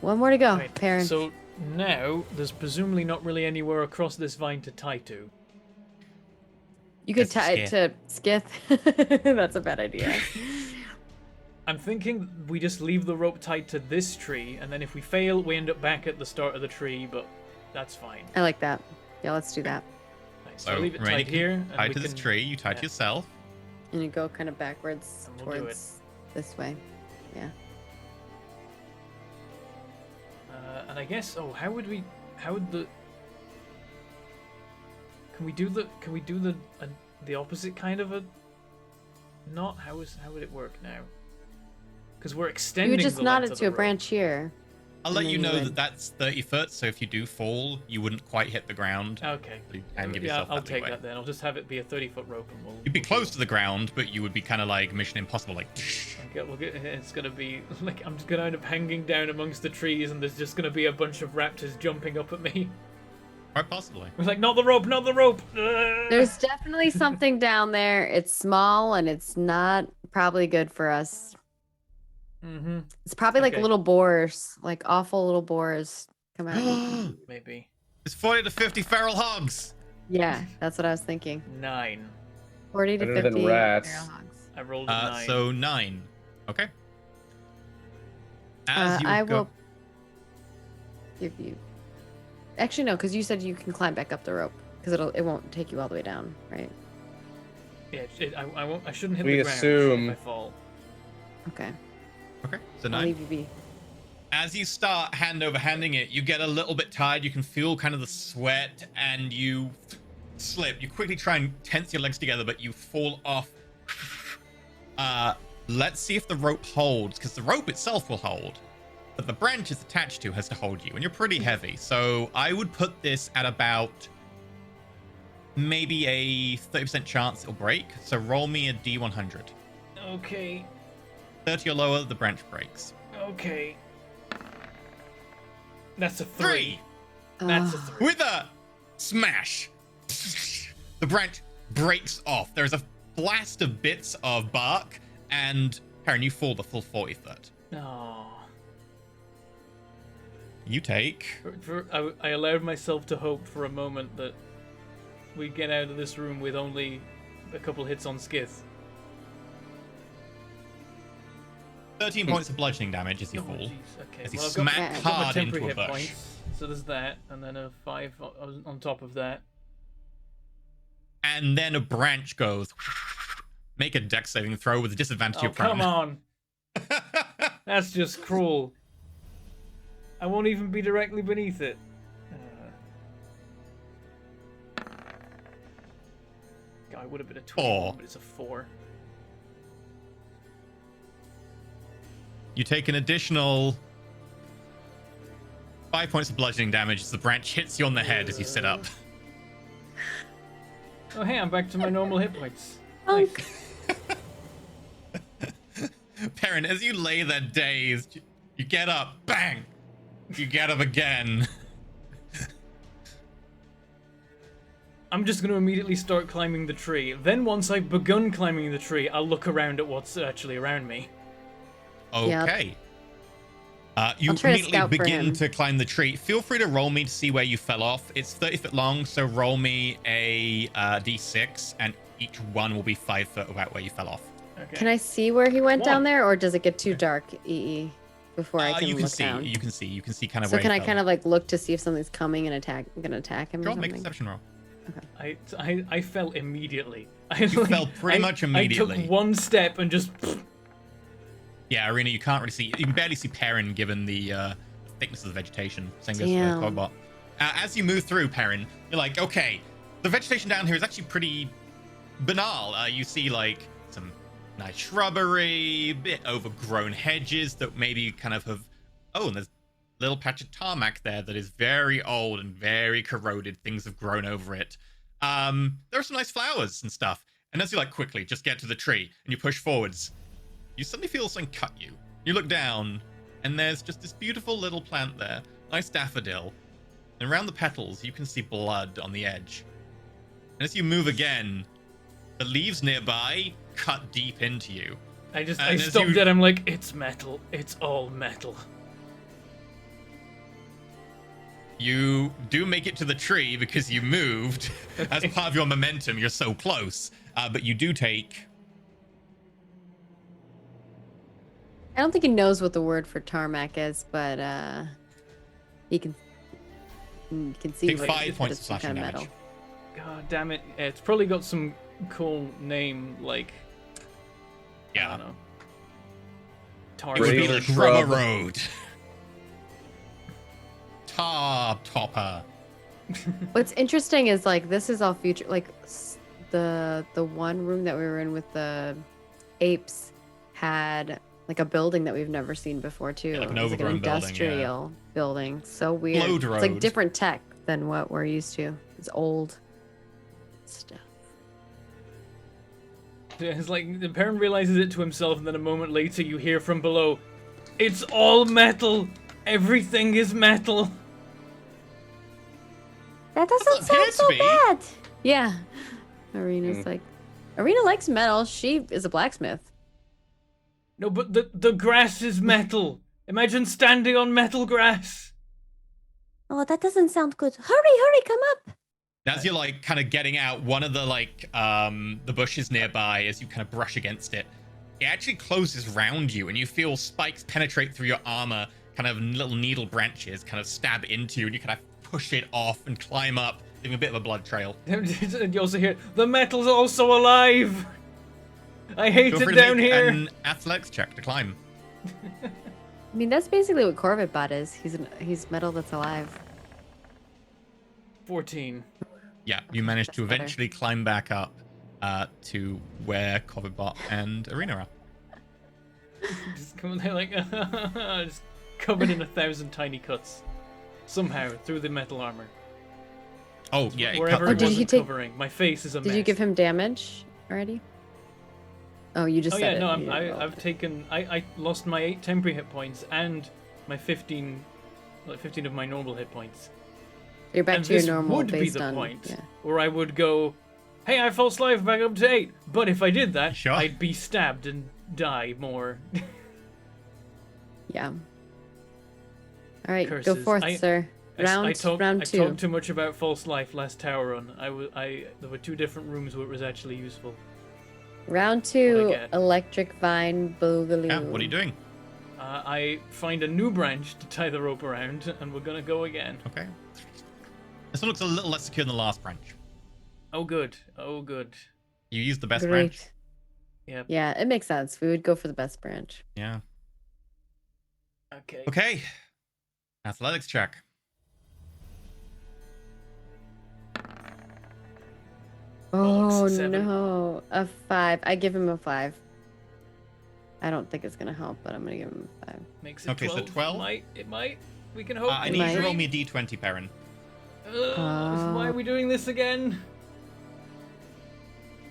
One more to go, Right, Perrin. so now there's presumably not really anywhere across this vine to tie to. You could That's tie it to Skith. That's a bad idea. I'm thinking we just leave the rope tied to this tree, and then if we fail, we end up back at the start of the tree, but that's fine. I like that. Yeah, let's do that. Nice. So I'll leave it Rainy tied can here. And tie we to this can- tree, you tie to yeah. yourself. And you go kind of backwards And we'll do towards this way. Yeah. And I guess, how would the... Can we do the opposite kind of a knot? How would it work now? Because we're You extending would just the knot length it of to the a rope. branch here. I'll And let then you you know would- that that's 30 foot, so if you do fall, you wouldn't quite hit the ground. Okay. And give Yeah, yourself I'll that take leeway. that then. I'll just have it be a 30-foot rope, and we'll. You'd be we'll close do to the ground, but you would be kind of like Mission Impossible, like. It's gonna be like I'm just gonna end up hanging down amongst the trees, and there's just gonna be a bunch of raptors jumping up at me. Quite possibly. We're like, not the rope, not the rope. There's definitely something down there. It's small and it's not probably good for us. Mm-hmm. It's probably like Okay. little boars, like awful little boars come out. Maybe It's 40 to 50 feral hogs. Yeah, that's what I was thinking. 9. 40 to Better 50 than rats. feral hogs. I rolled a 9. So 9. Okay. As you I go. will give you. Actually, no, because you said you can climb back up the rope because it won't take you all the way down, right? Yeah, I won't. I shouldn't hit We the ground assume- if I fall. Okay, Okay, so I'll 9. leave you be. As you start hand over handing it, you get a little bit tired. You can feel kind of the sweat, and you slip. You quickly try and tense your legs together, but you fall off. Let's see if the rope holds, because the rope itself will hold, but the branch it's attached to has to hold you, and you're pretty heavy. So I would put this at about maybe a 30% chance it'll break. So roll me a D100. Okay. 30 or lower, the branch breaks. Okay. That's a 3. 3. That's a Ah. 3. With a smash, the branch breaks off. There's a blast of bits of bark, and Perrin, you fall the full 40 foot. Oh. You take. I allowed myself to hope for a moment that we get out of this room with only a couple hits on Skith. 13 points of bludgeoning damage as you Oh, fall. jeez. Okay. As you Well, smack I've I've got my hard into temporary a hit bush. points, so there's that, and then a 5 on top of that. And then a branch goes. Make a dex saving throw with a disadvantage Oh, you're prone. come on. That's just cruel. I won't even be directly beneath it. I would have been a 21, 4. but it's a 4. You take an additional 5 points of bludgeoning damage as the branch hits you on the head as you sit up. Oh, hey, I'm back to my normal hit points. Oh, Nice. Perrin, as you lay there dazed, you get up, bang! You get up again. I'm just going to immediately start climbing the tree. Then once I've begun climbing the tree, I'll look around at what's actually around me. Okay. You I'll try to immediately scout for begin him. to climb the tree. Feel free to roll me to see where you fell off. It's 30 foot long, so roll me a d6, and each one will be 5 foot about where you fell off. Okay. Can I see where he went down One. there, or does it get too dark, EE, before I can You can look see. down? You can see. You can see kind of So where can you I fell. kind of like look to see if something's coming and gonna attack him Go or on, make a something? deception roll. I fell immediately. You fell pretty much immediately. I took one step and just. Yeah, Arena, you can't really see. You can barely see Perrin given the thickness of the vegetation. Same goes for Damn. Cogbot. As you move through, Perrin, you're like, okay, the vegetation down here is actually pretty banal. You see like some nice shrubbery, bit overgrown hedges that maybe kind of have. Oh, and there's a little patch of tarmac there that is very old and very corroded. Things have grown over it. There are some nice flowers and stuff. And as you like quickly just get to the tree and you push forwards, you suddenly feel something cut you. You look down, and there's just this beautiful little plant there, nice daffodil. And around the petals, you can see blood on the edge. And as you move again, the leaves nearby cut deep into you. I And as stopped you- dead. I'm like, it's metal. It's all metal. You do make it to the tree because you moved. As part of your momentum, you're so close. But you do take... I don't think he knows what the word for tarmac is, but he can see Take what 5 it is, but points it's of some slashing kind of damage. metal. God damn it! It's probably got some cool name like. I Yeah. don't know. It would be Razor the shrub. Drummer Road. Tar Topper. What's interesting is like this is all future. Like the one room that we were in with the apes had like a building that we've never seen before too. Yeah, like an It was like an overgrown building, yeah. industrial building. So weird. Blowed It's like road. different tech than what we're used to. It's old stuff. It's like the parent realizes it to himself, and then a moment later you hear from below, "It's all metal. Everything is metal." That doesn't Doesn't appear sound to so be. bad. Yeah. Arena's like Arena likes metal. She is a blacksmith. No, but the grass is metal. Imagine standing on metal grass. Oh, that doesn't sound good. Hurry, come up. As you're like kind of getting out, one of the like the bushes nearby, as you kind of brush against it, it actually closes round you, and you feel spikes penetrate through your armor, kind of little needle branches kind of stab into you, and you kind of push it off and climb up, leaving a bit of a blood trail. And you also hear the metal's also alive. I hate Feel it free to down make here. an athletics check to climb. I mean, that's basically what Corvette Bot is. He's metal that's alive. 14. Yeah, you managed to That's better. eventually climb back up to where Covidbot and Arena are. Just come there like just covered in 1,000 tiny cuts. Somehow through the metal armor. Oh, yeah. it Wherever cut it did through. he wasn't take- covering. My face is a mess. Did you give him damage already? Oh, you just Oh said yeah, it. no, You rolled I've it. taken. I lost my 8 temporary hit points and my 15, like 15 of my normal hit points. You're back And to your this normal would be based the on. point Yeah. where I would go, "Hey, I false life back up to 8." But if I did that, Sure. I'd be stabbed and die more. Yeah. All right, go Curses. forth, I- sir. I Round two. talked too much about false life last tower run. There were 2 different rooms where it was actually useful. Round What'd 2, I get? electric vine boogaloo. Yeah, what are you doing? I find a new branch to tie the rope around, and we're gonna go again. Okay. This one looks a little less secure than the last branch. Oh good, oh good. You used the best Great. branch. Yep. Yeah, it makes sense. We would go for the best branch. Yeah. Okay. Okay. Athletics check. Oh 7. no, a 5. I give him a 5. I don't think it's gonna help, but I'm gonna give him a 5. Makes it Okay, so 12. 12? It might. We can hope. I it need you might. to roll me a d20, Perrin. Why are we doing this again?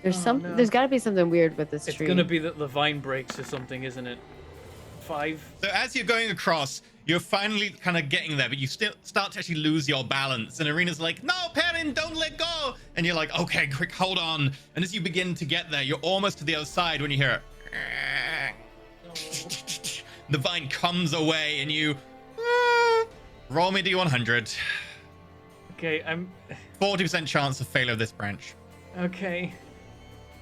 There's Oh, no. There's got to be something weird with this It's tree. gonna be that the vine breaks or something, isn't it? 5. So as you're going across, you're finally kind of getting there, but you still start to actually lose your balance. And Arena's like, "No, Perrin, don't let go!" And you're like, "Okay, quick, hold on." And as you begin to get there, you're almost to the other side when you hear it. The vine comes away, and you roll me d100. Okay, I'm 40% chance of failure of this branch. okay.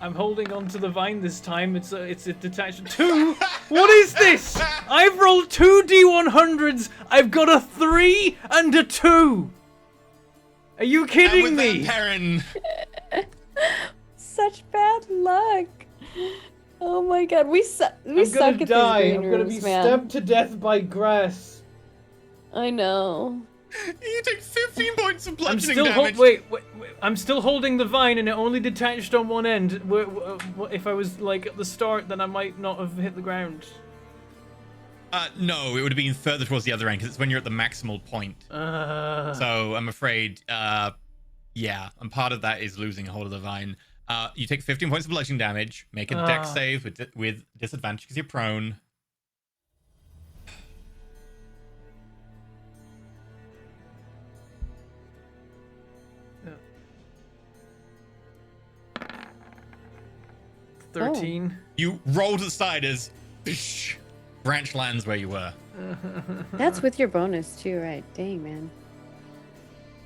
I'm holding on to the vine this time. It's a detached 2. What is this? I've rolled 2 d100s. I've got a 3 and a 2. Are you And kidding with me? that, Perrin, such bad luck. Oh my god, we suck at these green rooms, man. stabbed to death by grass. I know. You take 15 points of I'm bludgeoning still damage. wait. I'm still holding the vine, and it only detached on one end. If I was like at the start, then I might not have hit the ground. No, it would have been further towards the other end because it's when you're at the maximal point. So I'm afraid, yeah, and part of that is losing hold of the vine. You take 15 points of bludgeoning damage. Make a dex save with disadvantage because you're prone. Uh, 13. You roll to the side as branch lands where you were. That's with your bonus too, right? Dang, man.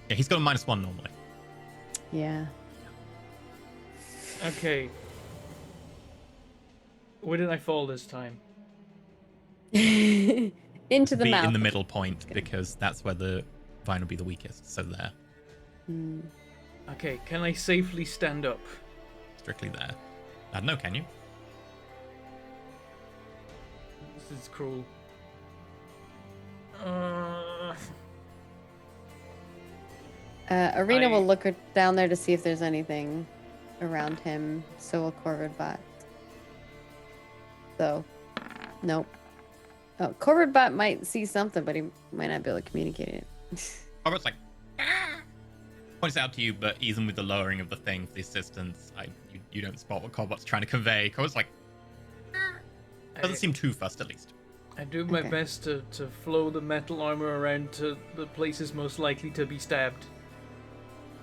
Yeah, he's got a -1 normally. Yeah. Okay. Where did I fall this time? Into the Be mouth. in the middle point because that's where the vine will be the weakest. So there, Hmm. Okay, can I safely stand up? strictly there. I don't know, can you? This is cruel. Arena will look down there to see if there's anything around him. So will Corvid Bot. So, nope. Oh, Corvid Bot might see something, but he might not be able to communicate it. Robert's like, "Ah!" Points out to you, but even with the lowering of the thing for the assistance, you don't spot what Corbot's trying to convey. Corbot's like, "Ah." Doesn't seem too fussed, at least. I do my Okay. best to flow the metal armor around to the places most likely to be stabbed.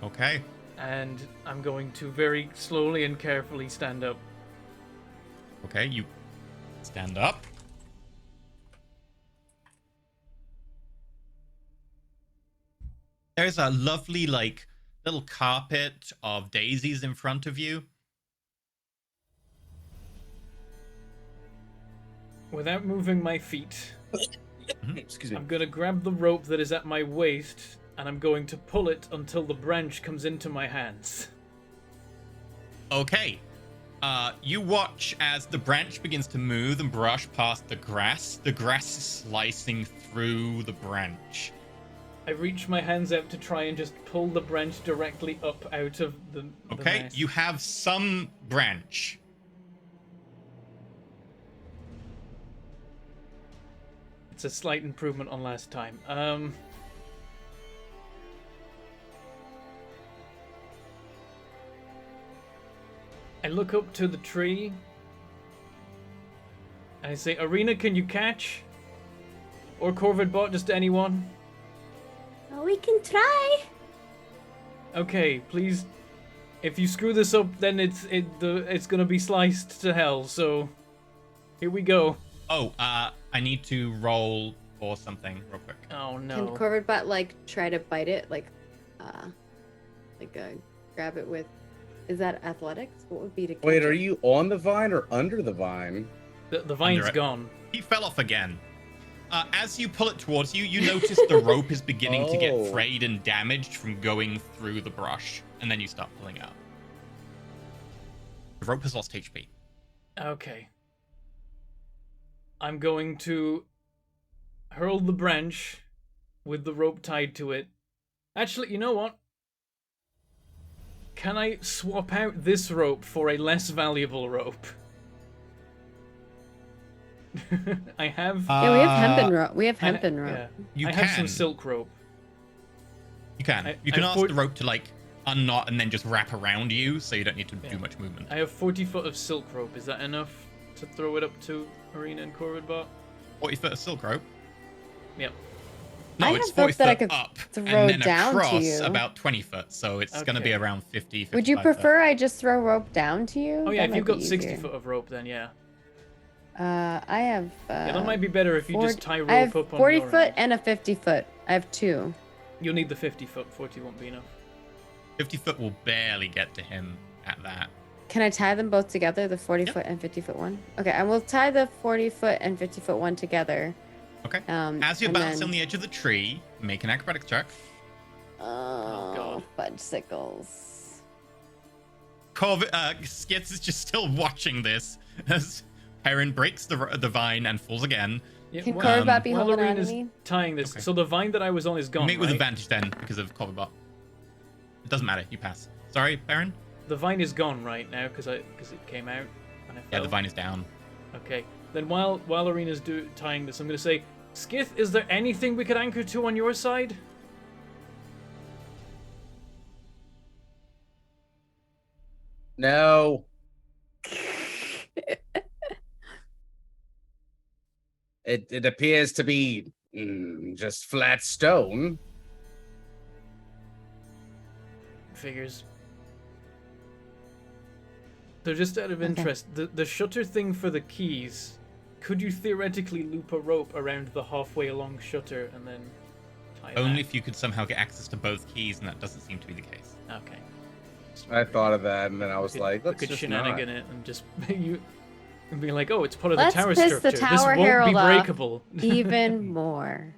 Okay. And I'm going to very slowly and carefully stand up. Okay, you stand up. There's a lovely, like, little carpet of daisies in front of you. Without moving my feet, Excuse me. I'm going to grab the rope that is at my waist, and I'm going to pull it until the branch comes into my hands. Okay. You watch as the branch begins to move and brush past the grass is slicing through the branch. I reach my hands out to try and just pull the branch directly up out of the Okay, mess. you have some branch. It's a slight improvement on last time. I look up to the tree and I say, Arena, can you catch? Or Corvid Bot, just anyone? Oh, we can try. Okay, please. If you screw this up, then it's gonna be sliced to hell. So, here we go. Oh, I need to roll for something real quick. Oh no. Can Corvid Bot like try to bite it, grab it with? Is that athletics? What would be to? Wait, catch are it? you on the vine or under the vine? The vine's Under it. gone. He fell off again. As you pull it towards you, you notice the rope is beginning to get Oh. frayed and damaged from going through the brush, and then you start pulling out. The rope has lost HP. Okay. I'm going to hurl the branch with the rope tied to it. Actually, you know what? Can I swap out this rope for a less valuable rope? I have. Yeah, we have hempen rope. We have hempen rope. Yeah. You I have some can. silk rope. You can. I- You can I ask for- the rope to like unknot and then just wrap around you, so you don't need to Yeah. do much movement. I have 40 foot of silk rope. Is that enough to throw it up to Arena and Corvidbot? 40 foot of silk rope. Yep. No, I it's have 40 rope that I foot could up throw and then down to across you. about 20 foot, so it's going to be Okay. around 50. Would you 55 foot. prefer I just throw rope down to you? Oh yeah, That if you've might got be 60 easier. foot of rope, then yeah. I have. Yeah, that might be better if you just tie rope I have up on 40 your foot end. and a 50 foot. I have two. You'll need the 50 foot. 40 won't be enough. 50 foot will barely get to him at that. Can I tie them both together, the 40 Yep. foot and 50 foot one? Okay, I will tie the 40 foot and 50 foot one together. Okay. Um, As you're and balancing then- on the edge of the tree, make an acrobatics check. Oh, God. fudge sickles. Skits is just still watching this as Perrin breaks the vine and falls again. Yeah, Can while- Corvat be while holding on to Arena's me? tying this, Okay. so the vine that I was on is gone, Make with right? advantage then because of Cobbybot. It doesn't matter. You pass. Sorry, Perrin. The vine is gone right now because it came out and I Yeah, fell. the vine is down. Okay. Then while Arena's tying this, I'm gonna say, Skith, is there anything we could anchor to on your side? No. It appears to be just flat stone. Figures. So just out of interest, the shutter thing for the keys, could you theoretically loop a rope around the halfway along shutter and then tie Only that? if you could somehow get access to both keys, and that doesn't seem to be the case. Okay. I thought of that, and then I was like, we let's could just shenanigan not. it and just you and be like, oh, it's part of Let's the tower piss the structure. Tower this won't Herald be off. breakable. Even more.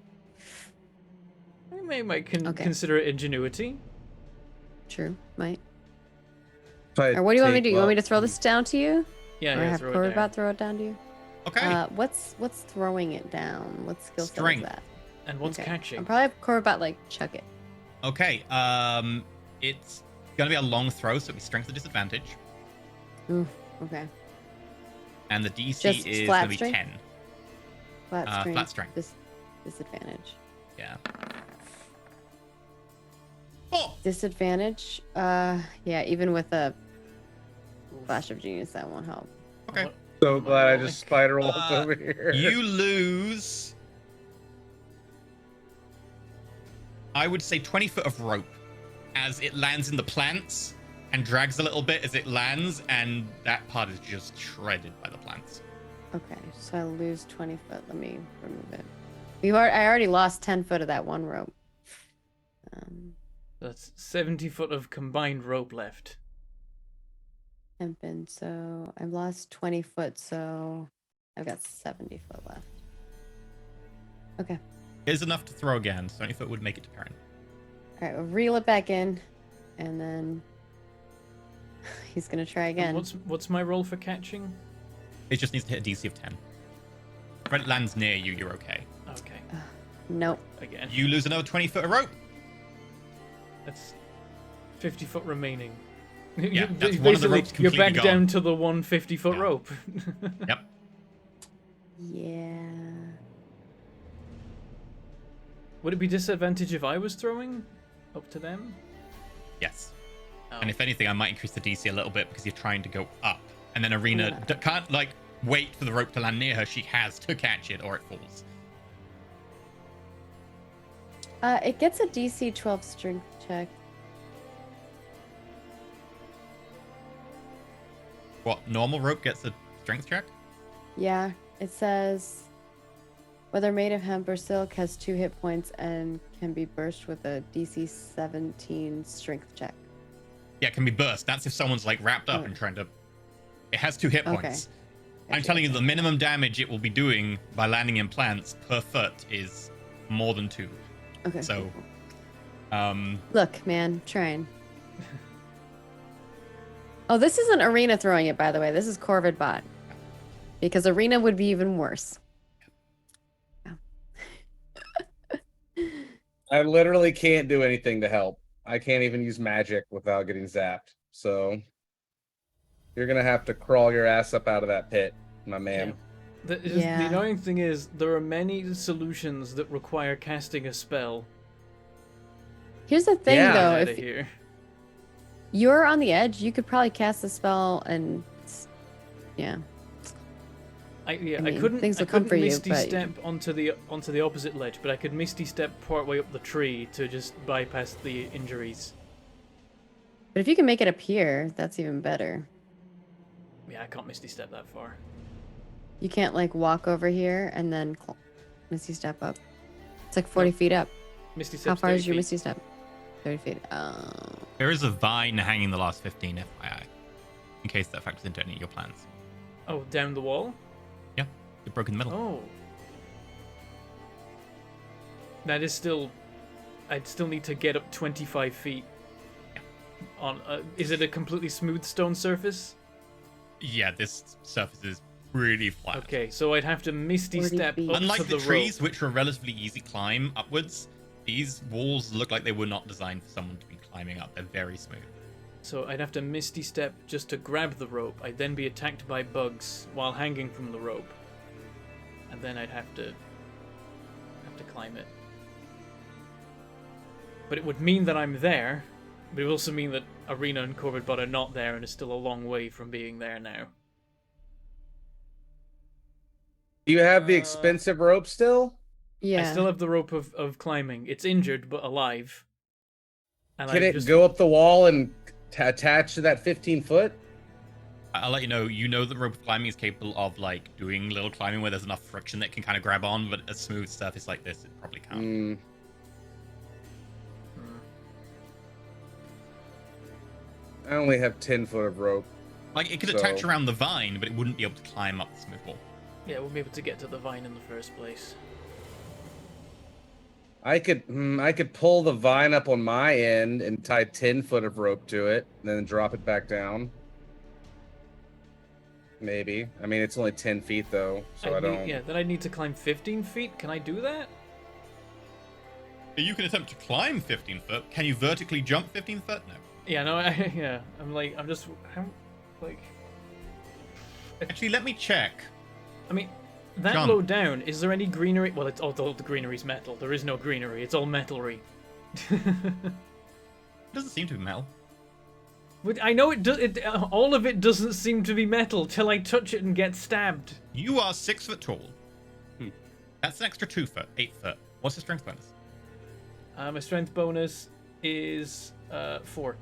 I might Okay. consider it ingenuity. True, might. But Or what do you want me to do? You want me to well, throw this down to you? Yeah, or yeah, have throw it down. Corvat throw it down to you? Okay. What's throwing it down? What skill set is Strength. that? And what's Okay. catching? I'll probably have Corvat like chuck it. Okay. It's gonna be a long throw, so it'll be strength at disadvantage, Ooh, okay. and the DC Just is flat gonna be strength? 10. Flat strength. Flat strength. Disadvantage. Yeah. Oh. Disadvantage. Yeah, even with a flash of genius, that won't help. Okay. What- So glad I just spider rolled Uh, over here. You lose. I would say 20 foot of rope as it lands in the plants and drags a little bit as it lands, and that part is just shredded by the plants. Okay, so I lose 20 foot. Let me remove it. I already lost 10 foot of that one rope. That's 70 foot of combined rope left. And so I've lost 20 foot, so I've got 70 foot left. Okay. Here's enough to throw again. 20 foot would make it to Perrin. All right, we'll reel it back in, and then he's gonna try And again. what's my roll for catching? It just needs to hit a DC of 10. When it lands near you, you're okay. Okay, Nope. again. You lose another 20 foot of rope. That's 50 foot remaining. Yeah, that's Basically, one of the ropes you're completely back gone. down to the 150 foot Yeah. rope. Yep. Yeah. Would it be disadvantage if I was throwing up to them? Yes. Oh. And if anything, I might increase the DC a little bit because you're trying to go up. And then Arena can't, like, wait for the rope to land near her. She has to catch it or it falls. It gets a DC 12 strength check. What, normal rope gets a strength check? Yeah, it says whether made of hemp or silk has 2 hit points and can be burst with a DC 17 strength check. Yeah, it can be burst. That's if someone's, like, wrapped up Oh. and trying to... It has 2 hit Okay. points. I'm Gotcha, telling you, gotcha. the minimum damage it will be doing by landing in plants per foot is more than 2. Okay. So, cool. Look, man, trying. Oh, this isn't Arena throwing it, by the way. This is Corvid Bot. Because Arena would be even worse. I literally can't do anything to help. I can't even use magic without getting zapped. So you're gonna have to crawl your ass up out of that pit, my man. The Yeah. annoying thing is, there are many solutions that require casting a spell. Here's the thing, Yeah. though. Out If of here. you're on the edge, you could probably cast a spell and... Yeah. I mean, couldn't. things I will come couldn't for you, misty but- step onto the opposite ledge, but I could misty step partway up the tree to just bypass the injuries. But if you can make it appear, that's even better. Yeah, I can't misty step that far. You can't, like, walk over here and then misty step up. It's like 40 feet up. Misty How step. far is your misty step? 30 feet. Oh. there is a vine hanging the last 15, FYI. In case that factors into any of your plans. Oh, down the wall. Yeah, you're broken in the middle. Oh. That is still... I'd still need to get up 25 feet. on. Is it a completely smooth stone surface? Yeah, this surface is really flat. Okay, so I'd have to misty 40 step feet. up Unlike to the the trees, rope. which were a relatively easy climb upwards, these walls look like they were not designed for someone to be climbing up. They're very smooth. So I'd have to misty step just to grab the rope. I'd then be attacked by bugs while hanging from the rope, and then I'd have to climb it. But it would mean that I'm there, but it would also mean that Arena and Corbett Bot are not there and is still a long way from being there now. Do you have the expensive rope still? Yeah. I still have the rope of climbing. It's injured but alive. And Can I it just go up the wall and attach to that 15 foot? I'll let you know that rope climbing is capable of like doing little climbing where there's enough friction that it can kind of grab on, but a smooth surface like this, it probably can't. Mm. I only have 10 foot of rope. Like it could attach around the vine, but it wouldn't be able to climb up the smooth wall. Yeah, we'll be able to get to the vine in the first place. I could pull the vine up on my end and tie 10 foot of rope to it, and then drop it back down. Maybe. I mean, it's only 10 feet though, so I don't. Yeah, then I need to climb 15 feet. Can I do that? You can attempt to climb 15 foot. Can you vertically jump 15 foot? No. Yeah, no, I'm just, like... Actually, let me check. I mean, that John. low down, is there any greenery? Well, it's all the greenery's metal. There is no greenery. It's all metalry. It doesn't seem to be metal. But I know it does. All of it doesn't seem to be metal till I touch it and get stabbed. You are 6 foot tall. That's an extra 2 foot, 8 foot. What's the strength bonus? My strength bonus is 4.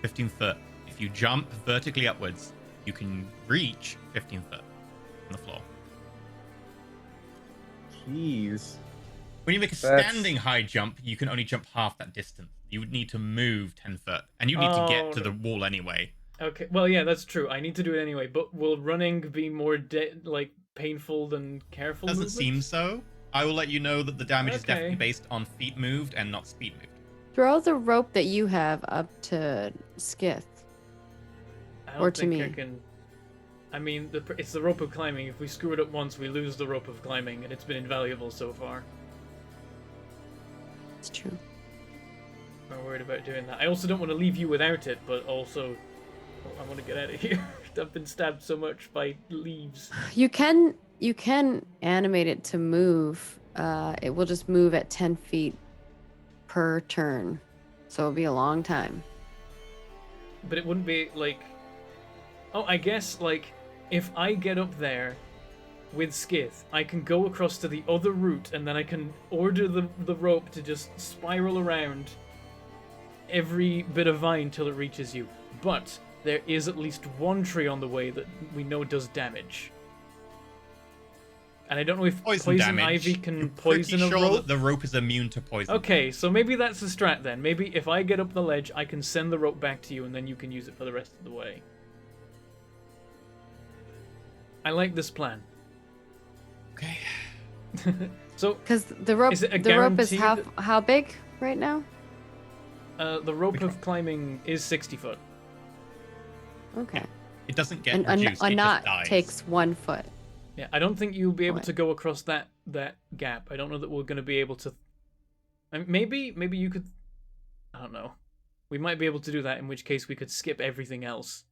15 foot. If you jump vertically upwards, you can reach 15 foot on the floor. Jeez. When you make a standing high jump, you can only jump half that distance. You would need to move 10 foot, and you need to get to the wall anyway. Okay, well, yeah, that's true. I need to do it anyway. But will running be more painful than careful? Doesn't seem so. I will let you know that the damage is Okay. definitely based on feet moved and not speed moved. Throw the rope that you have up to Skith. I don't or to think me. I can. I mean, it's the rope of climbing. If we screw it up once, we lose the rope of climbing, and it's been invaluable so far. It's true. I'm worried about doing that. I also don't want to leave you without it, but also I want to get out of here. I've been stabbed so much by leaves. You can animate it to move. It will just move at 10 feet per turn, so it'll be a long time. But it wouldn't be like... Oh, I guess, like, if I get up there with Skith, I can go across to the other route, and then I can order the rope to just spiral around every bit of vine till it reaches you. But there is at least one tree on the way that we know does damage. And I don't know if poison damage. ivy can You're poison pretty a sure rope. that the rope is immune to poison. Okay, so maybe that's the strat then. Maybe if I get up the ledge, I can send the rope back to you, and then you can use it for the rest of the way. I like this plan. Okay. So, Because the rope, Is it a the rope is guaranteed- how big right now? the rope of climbing is 60 foot. Okay. It doesn't get And reduced, a it knot just dies. takes 1 foot. Yeah, I don't think you'll be able What? to go across that gap. I don't know that we're going to be able to. Maybe you could. I don't know. We might be able to do that. In which case, we could skip everything else.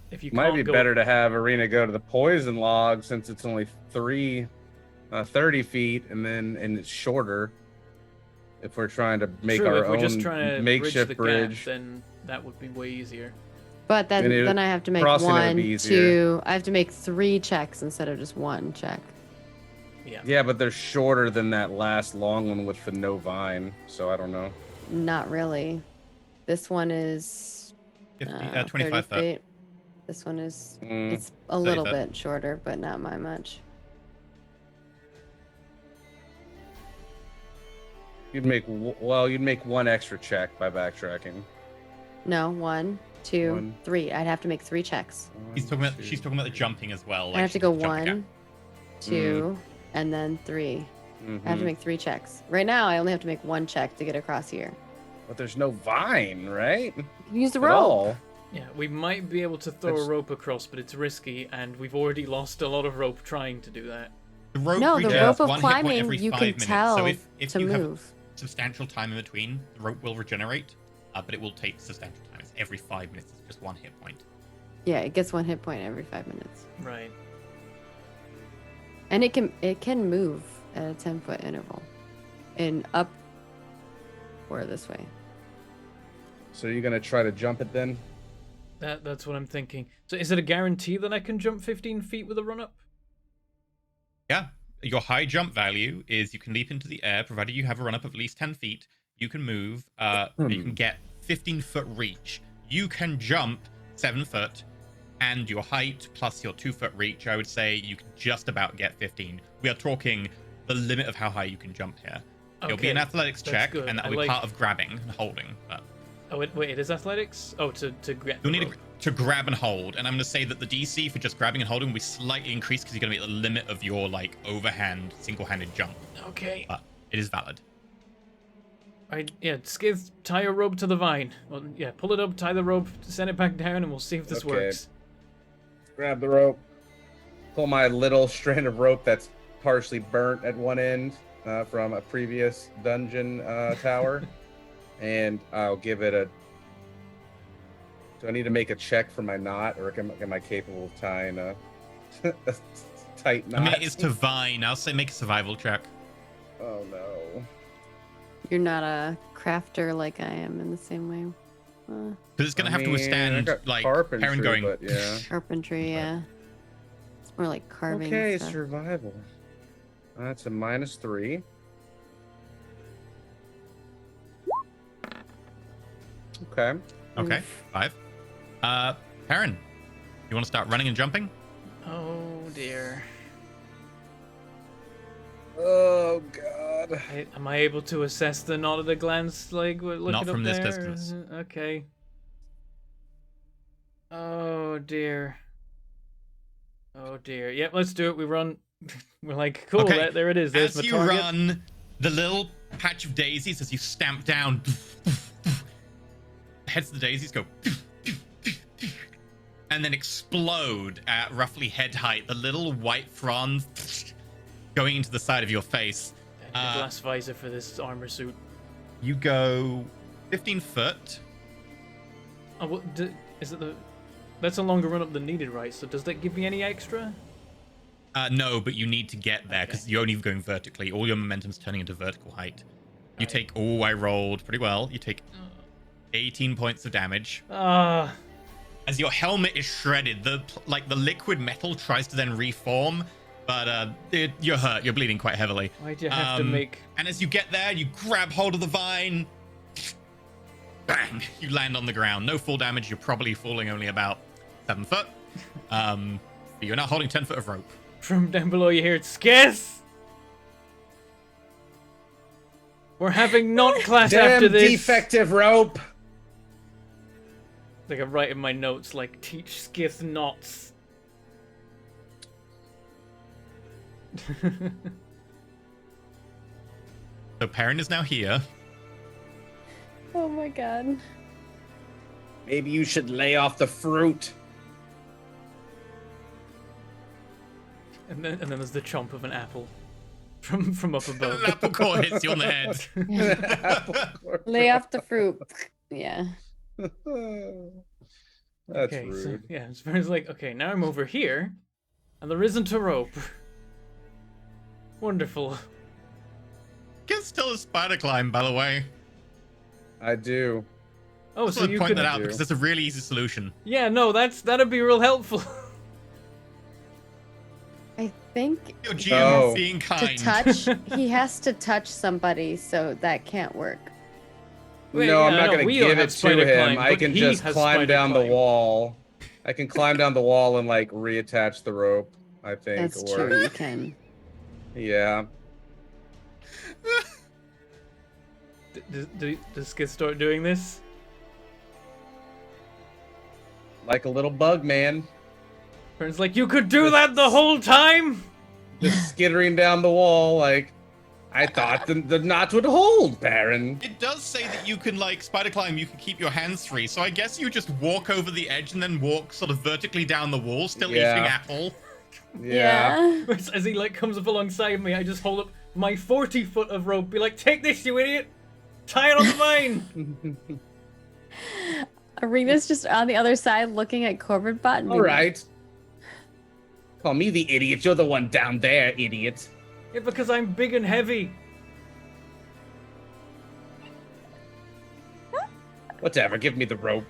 If you Might can't be go... better to have Arena go to the poison log since it's only 30 feet, and it's shorter. If we're trying to make True, our if we're own just trying to makeshift bridge bridge, the gap, then that would be way easier. But then, And it- then I have to make crossing it would be 1, easier. 2. I have to make 3 checks instead of just 1 check. Yeah. yeah, but they're shorter than that last long one with the no vine. So I don't know. Not really. This one is 25 30 foot. feet. This one is Mm, it's a little 30 foot. bit shorter, but not by much. you'd make 1 extra check by backtracking. No, 1, 2, 1. 3. I'd have to make 3 checks. She's One, talking about the jumping as well. I Like have to she's go jumping 1, 2, and then 3. I have to Mhm. make 3 checks. Right now, I only have to make 1 check to get across here. But there's no vine, right? You can use the At rope. all. Yeah, we might be able to throw a That's- rope across, but it's risky, and we've already lost a lot of rope trying to do that. The rope No, the regenerates rope of 1 hit point climbing, every you 5 can minutes. tell So if to you have move. substantial time in between, the rope will regenerate, but it will take substantial time. It's every 5 minutes. It's just 1 hit point. Yeah, it gets 1 hit point every 5 minutes. Right. And it can move at a 10-foot interval. And up or this way. So you're gonna try to jump it then? That's what I'm thinking. So is it a guarantee that I can jump 15 feet with a run up? Yeah. Your high jump value is you can leap into the air, provided you have a run up of at least 10 feet. You can move, you can get 15-foot reach. You can jump 7 foot, and your height plus your 2-foot reach, I would say you can just about get 15. We are talking the limit of how high you can jump here. It'll be an Okay, athletics that's check, good. and that'll I be like- part of grabbing and holding. But Oh, wait, it is athletics? Oh, to get you'll the need rope. to grab and hold. And I'm going to say that the DC for just grabbing and holding will be slightly increased because you're going to be at the limit of your like overhand, single-handed jump. Okay. But it is valid. Yeah, Skith, tie a rope to the vine. Well, yeah, pull it up, tie the rope, send it back down, and we'll see if this Okay. works. Grab the rope. Pull my little strand of rope that's partially burnt at one end from a previous dungeon tower. And I'll give it a... Do I need to make a check for my knot, or am I capable of tying a tight knot? I mean, it is to vine. I'll say make a survival check. Oh, no. You're not a crafter like I am in the same way. Because it's going to have to I withstand got like carpentry, Perrin going. but yeah. Carpentry, yeah. It's more like carving. Okay, stuff. survival. That's a -3. Okay. Okay, Oof. 5. Perrin, you want to start running and jumping? Oh, dear. Oh, God. Am I able to assess the knot at a glance, like, look Not it up from this there? distance. Okay. Oh, dear. Oh, dear. Yep, let's do it. We run. We're like, cool, Okay, there it is. There's As the you target. run, the little patch of daisies as you stamp down, heads of the daisies go, and then explode at roughly head height. The little white fronds going into the side of your face. I need a glass visor for this armor suit. You go 15 foot. Oh, is it the... That's a longer run up than needed, right? So does that give me any extra? No, but you need to get there because Okay. you're only going vertically. All your momentum's turning into vertical height. You Right. take... Oh, I rolled pretty well. You take 18 points of damage. Ah, As your helmet is shredded, the liquid metal tries to then reform, but you're hurt. You're bleeding quite heavily. why'd you have to make... And as you get there, you grab hold of the vine. Bang! You land on the ground. No full damage. You're probably falling only about 7 foot. But you're not holding 10 foot of rope. From down below you hear it, Skith! We're having knot class after Damn this. defective rope. Like I'm writing my notes like teach Skith knots. So Perrin is now here. Oh my god. Maybe you should lay off the fruit. And then there's the chomp of an apple from up above. An apple core hits you on the head. Lay off the fruit. Yeah. That's Okay, rude. so yeah, as far as like, okay, now I'm over here, and there isn't a rope. Wonderful. Can still a spider climb, by the way. I do. Oh, Just so want to you point could. that out do. because it's a really easy solution. Yeah, no, that'd be real helpful. I think Your he GM Oh. has being to kind. touch. He has to touch somebody, so that can't work. Wait, No, I'm yeah, not no, going to we don't give have it to spider him. climb, I but can he just has climb spider down the climb. wall. I can climb down the wall and like reattach the rope, I think. That's or true. You can. yeah. Does Skith start doing this? Like a little bug man. Burns like, you could do that the whole time? Just skittering down the wall like I thought the knot would hold, Baron. It does say that you can, like, spider climb, you can keep your hands free. So I guess you just walk over the edge and then walk sort of vertically down the wall, still eating apple. Yeah. As he like comes up alongside me, I just hold up my 40 foot of rope, be like, take this, you idiot! Tie it on the vine! Arena's just on the other side looking at Corbett Bot. All right. Call me the idiot. You're the one down there, idiot. Yeah, because I'm big and heavy. Whatever. Give me the rope.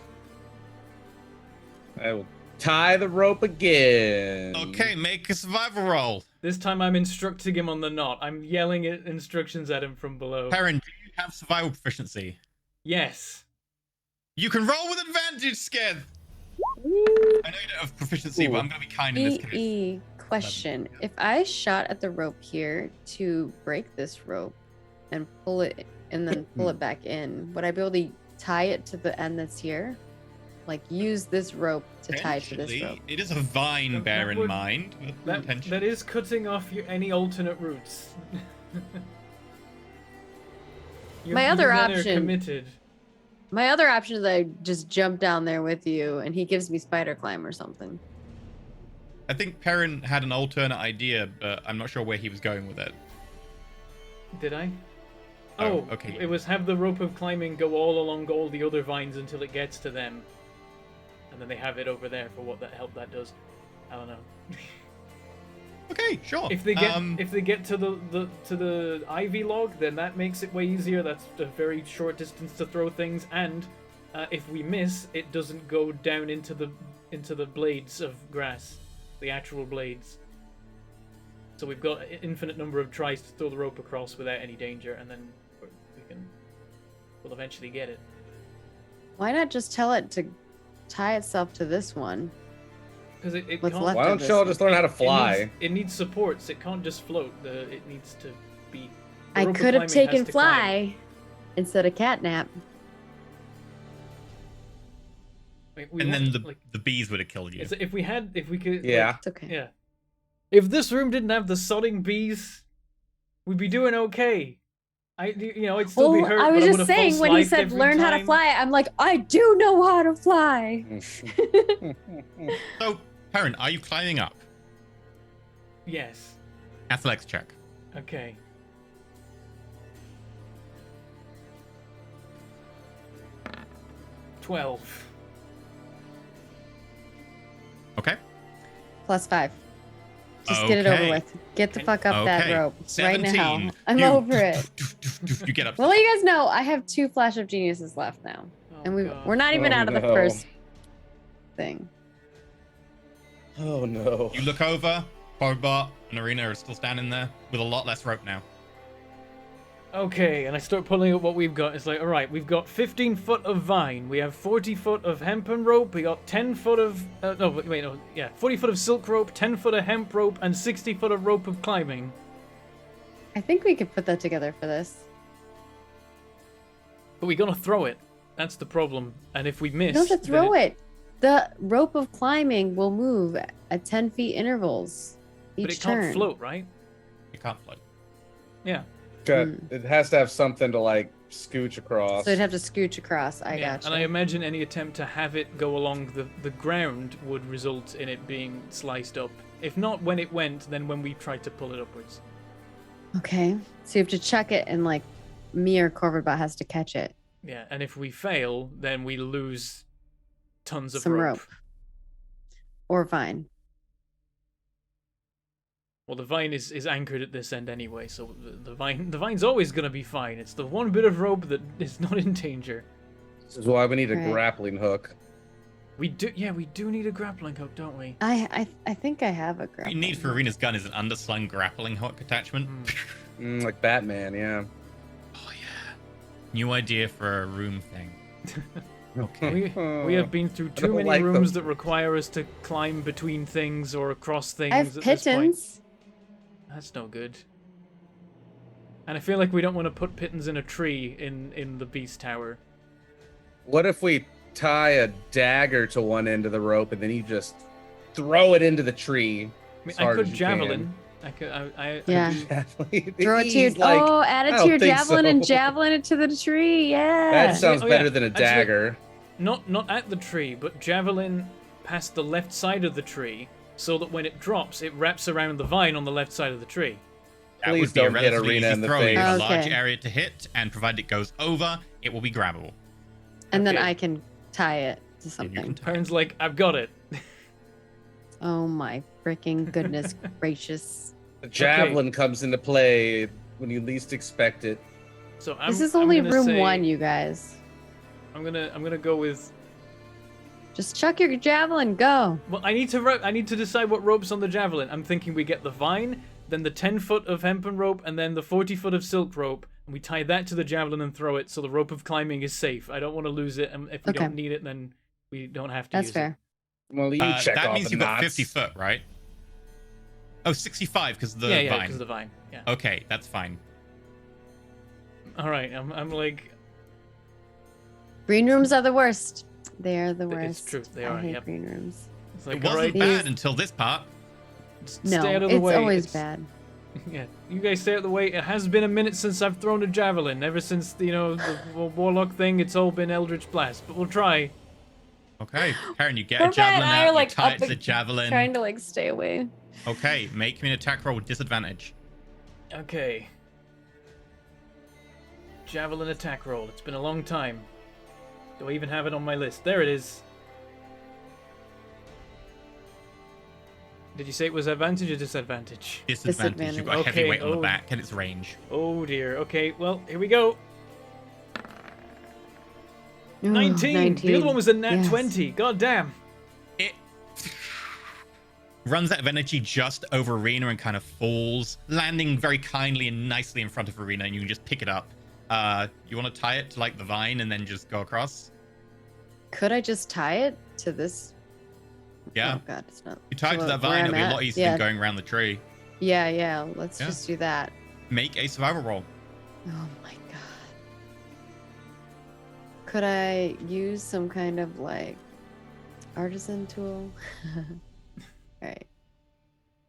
I will tie the rope again. Okay, make a survival roll. This time I'm instructing him on the knot. I'm yelling instructions at him from below. Perrin, do you have survival proficiency? Yes. You can roll with advantage, Skith. I know you don't have proficiency, but I'm going to be kind in this case. Question. If I shot at the rope here to break this rope and pull it and then pull it back in, would I be able to tie it to the end that's here? Like use this rope to tie to this rope? It is a vine, bear in would- mind. That is cutting off any alternate routes. My other men are option- committed. My other option is I just jump down there with you and he gives me spider climb or something. I think Perrin had an alternate idea, but I'm not sure where he was going with it. Did I? Oh, Oh, okay. It was have the rope of climbing go all along all the other vines until it gets to them. And then they have it over there for what that help that does. I don't know. Okay, sure. If they get to the ivy log, then that makes it way easier. That's a very short distance to throw things, and if we miss, it doesn't go down into the blades of grass, the actual blades. So we've got an infinite number of tries to throw the rope across without any danger, and then we'll eventually get it. Why not just tell it to tie itself to this one? Because it What's can't. left Why of don't this y'all one? just learn how to fly? It needs supports. It can't just float. It needs to be. the I rope of could have climbing taken has to climb. fly instead of catnap. We and want- then like, the bees would have killed you. if we could. Yeah. like, It's okay. yeah. If this room didn't have the sodding bees, we'd be doing okay. I'd still be Well, hurt. I was but just would've saying when he false-lifed said every learn how to time. fly, I'm like, I do know how to fly. So, Perrin, are you climbing up? Yes. Athletics check. Okay. $12. Okay. +5. Just get it over Okay. with. Get the fuck up that Okay. rope 17. right now. I'm You- over it. You get up. Well, you guys know I have 2 Flash of Geniuses left now, Oh, and God. we're not even Oh, out of the no. first thing. Oh no. You look over, Bobart and Arena are still standing there with a lot less rope now. Okay, and I start pulling up what we've got. It's like, all right, we've got 15 foot of vine. We have 40 foot of hempen rope. We got 10 foot of 40 foot of silk rope, 10 foot of hemp rope, and 60 foot of rope of climbing. I think we could put that together for this. But we gotta throw it. That's the problem. And if we miss, You don't have to throw it. The rope of climbing will move at 10 feet intervals each But it turn. can't float, right? You can't float. Yeah. It has to have something to like scooch across. So you'd have to scooch across. I Yeah, gotcha. and I imagine any attempt to have it go along the ground would result in it being sliced up. If not when it went, then when we tried to pull it upwards. Okay. So you have to chuck it, and like me or Corvidbot has to catch it. Yeah, and if we fail, then we lose tons of Some rope. rope. Or vine. Well, the vine is anchored at this end anyway, so the vine's always gonna be fine. It's the one bit of rope that is not in danger. This is why we need a Right. grappling hook. We do need a grappling hook, don't we? I think I have a What grab. you need for Arena's gun is an underslung grappling hook attachment. Like Batman, yeah. Oh yeah. New idea for a room thing. Okay. We have been through too don't many like rooms them. that require us to climb between things or across things. I have at this point. pittons. That's no good. And I feel like we don't want to put pittons in a tree in the beast tower. What if we tie a dagger to one end of the rope and then you just throw it into the tree? I mean, as I hard could as you javelin. Yeah. Javelin. Throw it to your He's like, add it I to your don't think javelin and so. javelin it to the tree. Yeah. That sounds Oh, yeah. better than a Actually- dagger. Not at the tree, but javelin past the left side of the tree, so that when it drops, it wraps around the vine on the left side of the tree. That Please would be a don't hit relatively Arena easy in the throw. You have a face. large Okay. area to hit, and provided it goes over, it will be grabbable. And then Okay. I can tie it to And you can something. tie it. Perrin's like, I've got it. Oh my freaking goodness gracious. The javelin comes into play when you least expect it. So This is I'm only gonna room say- 1, you guys. I'm gonna go with. Just chuck your javelin, go. Well, I need to decide what rope's on the javelin. I'm thinking we get the vine, then the 10-foot of hempen rope, and then the 40-foot of silk rope, and we tie that to the javelin and throw it, so the rope of climbing is safe. I don't want to lose it, and if we Okay. don't need it, then we don't have to That's use fair. Well, you check That off means the you've got knots. 50 foot, right? Oh, 65 because of the it. Yeah, vine. because of the vine. Yeah. Okay, that's fine. All right. I'm like, Green rooms are the worst. They are the It's worst. true, they I are, hate yep. green rooms. it's like It all wasn't right, bad These- until this part. No, stay out of the it's way. always It's- bad. Yeah, you guys stay out of the way. It has been a minute since I've thrown a javelin. Ever since the warlock thing, it's all been Eldritch Blast. But we'll try. Okay, Karen, you get a Corvette and javelin I out, are, you like, tie up it to the and javelin. Trying to like stay away. Okay, make me an attack roll with disadvantage. Okay. Javelin attack roll. It's been a long time. Do I even have it on my list? There it is. Did you say it was advantage or disadvantage? Disadvantage. You've got a heavy Okay, weight on the oh. back and its range. Oh dear. Okay, well, here we go. Ooh, 19. The other one was a nat Yes. 20. God damn. It runs out of energy just over Arena and kind of falls, landing very kindly and nicely in front of Arena, and you can just pick it up. You want to tie it to like the vine and then just go across? Could I just tie it to this? Yeah. Oh god, it's not. You tie it to that where vine, I'm it'll be a at. lot easier Yeah. than going around the tree. Yeah. Let's Yeah. just do that. Make a survival roll. Oh my god. Could I use some kind of like artisan tool? Alright.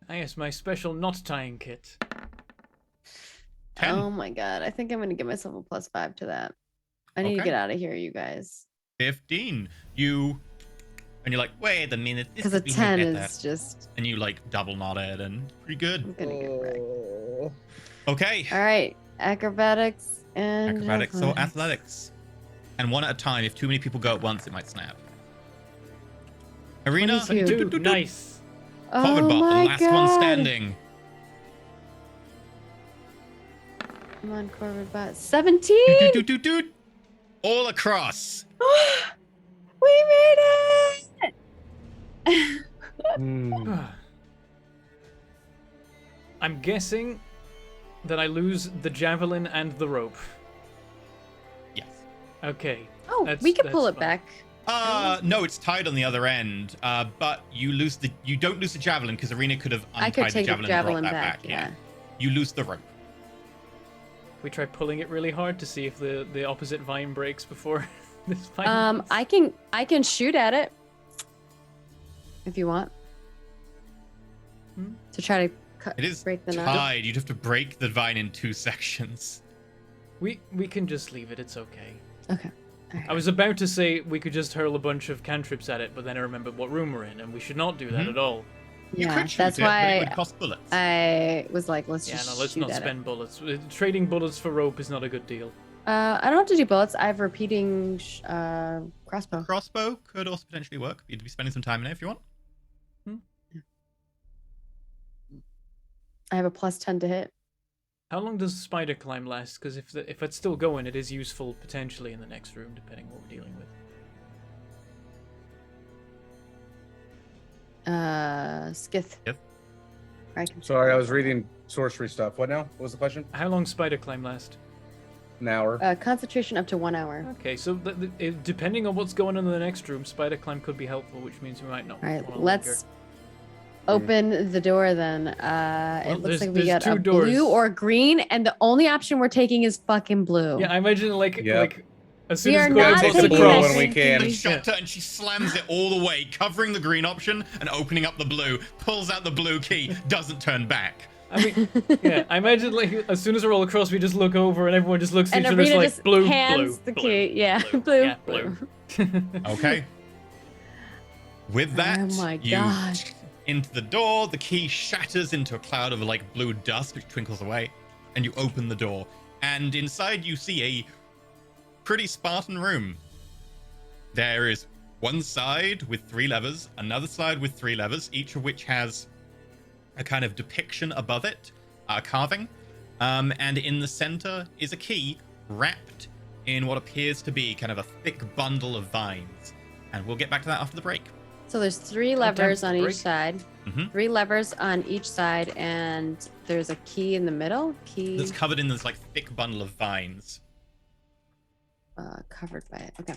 Yes, my special knot tying kit. 10. Oh my god. I think I'm gonna give myself a +5 to that. I need to Okay. get out of here, you guys. 15. And you're like, wait a minute. This Because a could be 10 better. is just And you like double knot it and pretty good. I'm gonna get wrecked. Oh. Okay. Alright. Acrobatics and Acrobatics or athletics. And one at a time. If too many people go at once, it might snap. Arena. 22. Dude, nice. Oh Covered bot, the my last god. one standing. Come on, Corvid bot. 17! Doot, doot, doot, doot. All across. We made it! Hmm. I'm guessing that I lose the javelin and the rope. Yes. Okay. Oh, That's- we can pull that's it fine. back. No, it's tied on the other end. But you don't lose the javelin because Arena could have I untied could the take the javelin, javelin and brought back, that back. yeah. You lose the rope. We try pulling it really hard to see if the opposite vine breaks before this vine. I can shoot at it if you want. Hmm? To try to cut It is break the knot. tied. You'd have to break the vine in 2 sections. We can just leave it. It's okay. Okay. I was about to say we could just hurl a bunch of cantrips at it, but then I remembered what room we're in, and we should not do that Mhm. at all. You Yeah, could shoot that's it, but it why would cost bullets. I was like, let's Yeah, just no, let's shoot not at spend bullets. Trading bullets for rope is not a good deal. it. I don't have to do bullets. I have repeating crossbow. Crossbow could also potentially work. You'd be spending some time in it if you want. I have a +10 to hit. How long does spider climb last? Because if it's still going, it is useful potentially in the next room, depending what we're dealing with. Skith. Skith. I can Sorry, I was reading sorcery stuff. What now? What was the question? How long spider climb last? An hour. Concentration up to 1 hour. Okay, so depending on what's going on in the next room, spider climb could be helpful, which means we might not. All wanna right, linger. let's open the door then. Well, It looks there's- like we there's got a two doors. blue or green, and the only option we're taking is fucking blue. Yeah, I imagine like as soon We as are Gordon not takes taking the blue cross, when we can. And shot her, and she slams it all the way, covering the green option and opening up the blue. Pulls out the blue key, doesn't turn back. I mean, yeah, I imagine like as soon as we roll across, we just look over and everyone just looks at And each other Arena like just blue, hands blue, the blue, key. Yeah, blue, blue, yeah, blue. Okay. With that, Oh my you God. into the door, the key shatters into a cloud of like blue dust which twinkles away, and you open the door. And inside you see a pretty Spartan room. There is one side with 3 levers, another side with 3 levers, each of which has a kind of depiction above it, carving. And in the center is a key wrapped in what appears to be kind of a thick bundle of vines. And we'll get back to that after the break. So there's 3 damn, levers on break. each side. Mhm. 3 levers on each side, and there's a key in the middle. Key That's covered in this like thick bundle of vines. covered by it. Okay.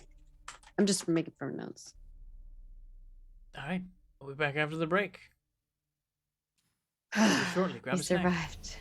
I'm just making from notes. All right, we'll be back after the break. See you shortly. Grab We a snack. survived.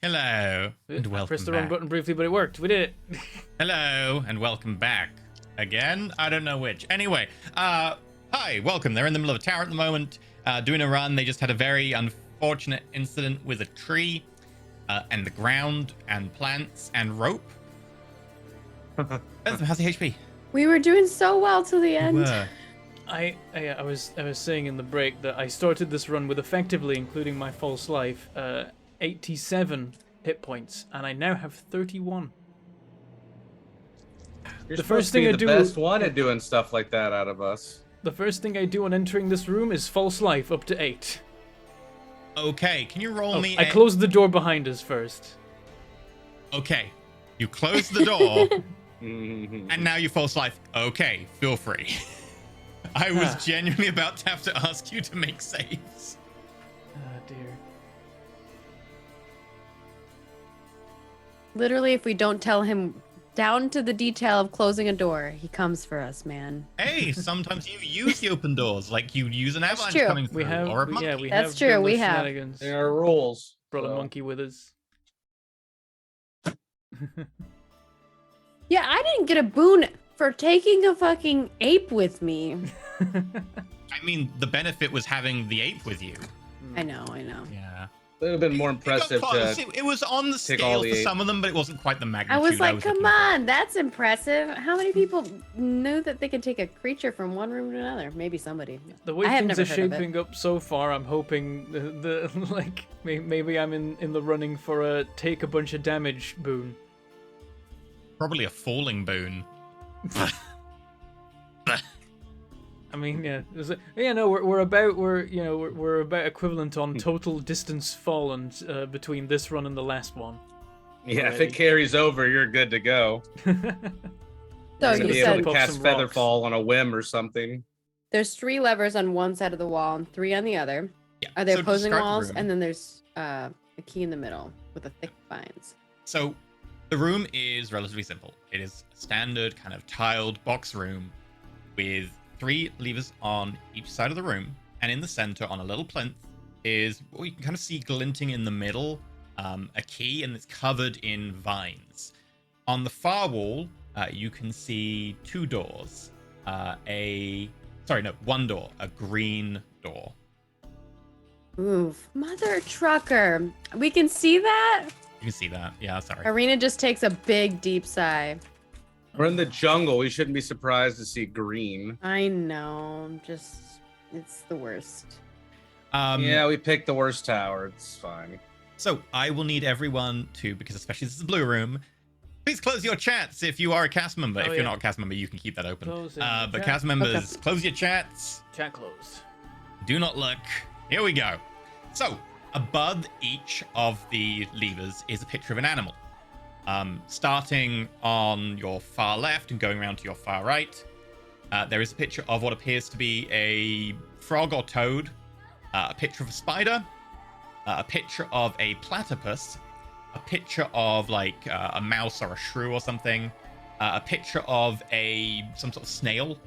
Hello, and I welcome pressed the wrong back. button briefly, but it worked. We did it. Hello, and welcome back. Again? I don't know which. Anyway, hi, welcome. They're in the middle of a tower at the moment, doing a run. They just had a very unfortunate incident with a tree, and the ground, and plants, and rope. Bentham, how's the HP? We were doing so well till the You end. were. I was saying in the break that I started this run with effectively, including my false life, 87 hit points, and I now have 31. You're The supposed first to be thing I the do- best one at doing stuff like that out of us. The first thing I do on entering this room is false life up to 8. Okay, can you roll Oh, me I closed the door behind us first. Okay, you close the door, Mhm. and now you false life. Okay, feel free. I was Ah. genuinely about to have to ask you to make saves. Oh dear. Literally, if we don't tell him down to the detail of closing a door, he comes for us, man. Hey, sometimes you use the open doors, like you use an That's avalanche true. coming through, We have, or a monkey. yeah, we That's have true, done we those have. shenanigans. There are rules. Brought a so. monkey with us. Yeah, I didn't get a boon for taking a fucking ape with me. I mean, the benefit was having the ape with you. I know. Yeah. It would have been more It got impressive close. to. It was on the take all scale the for ape. some of them, but it wasn't quite the magnitude I was like, come looking for. on, that's impressive. How many people knew that they could take a creature from one room to another? Maybe somebody. The way I have things never are heard of it. shaping up so far, I'm hoping the like maybe I'm in the running for a take a bunch of damage boon. Probably a falling boon. I mean, yeah, we're about equivalent on total distance fallen between this run and the last one. Yeah, if already. it carries over, you're good to go. So You're gonna you be said able to Pop cast some rocks. Featherfall on a whim or something. there's 3 levers on one side of the wall and 3 on the other. Yeah. Are there so opposing describe the walls? room. And then there's a key in the middle with a thick vines. So the room is relatively simple. It is a standard kind of tiled box room with 3 levers on each side of the room, and in the center on a little plinth is what you can kind of see glinting in the middle, a key, and it's covered in vines. On the far wall, you can see 2 doors. One door, a green door. Oof. Mother trucker. We can see that? You can see that. Yeah, sorry. Arena just takes a big, deep sigh. We're in the jungle. We shouldn't be surprised to see green. I know. It's the worst. Yeah, we picked the worst tower. It's fine. So I will need everyone to, because especially this is the blue room, please close your chats if you are a cast member. Oh, if you're yeah. not a cast member, you can keep that open. Closing But chat. cast members, close your chats. Chat closed. Do not look. Here we go. So above each of the levers is a picture of an animal. Starting on your far left and going around to your far right, there is a picture of what appears to be a frog or toad, a picture of a spider, a picture of a platypus, a picture of like a mouse or a shrew or something, a picture of some sort of snail,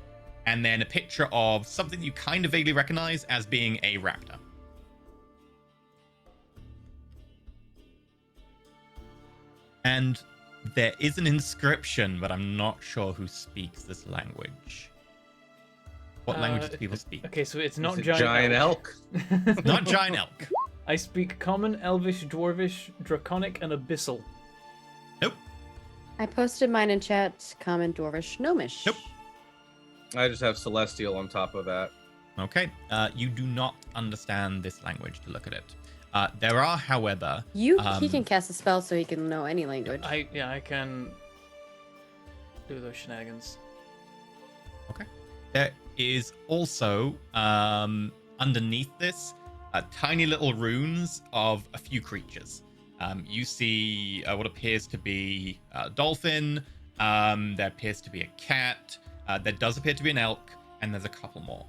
and then a picture of something you kind of vaguely recognize as being a raptor. And there is an inscription, but I'm not sure who speaks this language. What language do people speak? Okay, so it's not Is it giant elk. Not giant elk. I speak Common, Elvish, Dwarvish, Draconic, and Abyssal. Nope. I posted mine in chat. Common, Dwarvish, Gnomish. Nope. I just have Celestial on top of that. Okay. You do not understand this language to look at it. There are, however, He can cast a spell so he can know any language. I can do those shenanigans. Okay. There is also underneath this tiny little runes of a few creatures. You see what appears to be a dolphin. There appears to be a cat. There does appear to be an elk, and there's a couple more.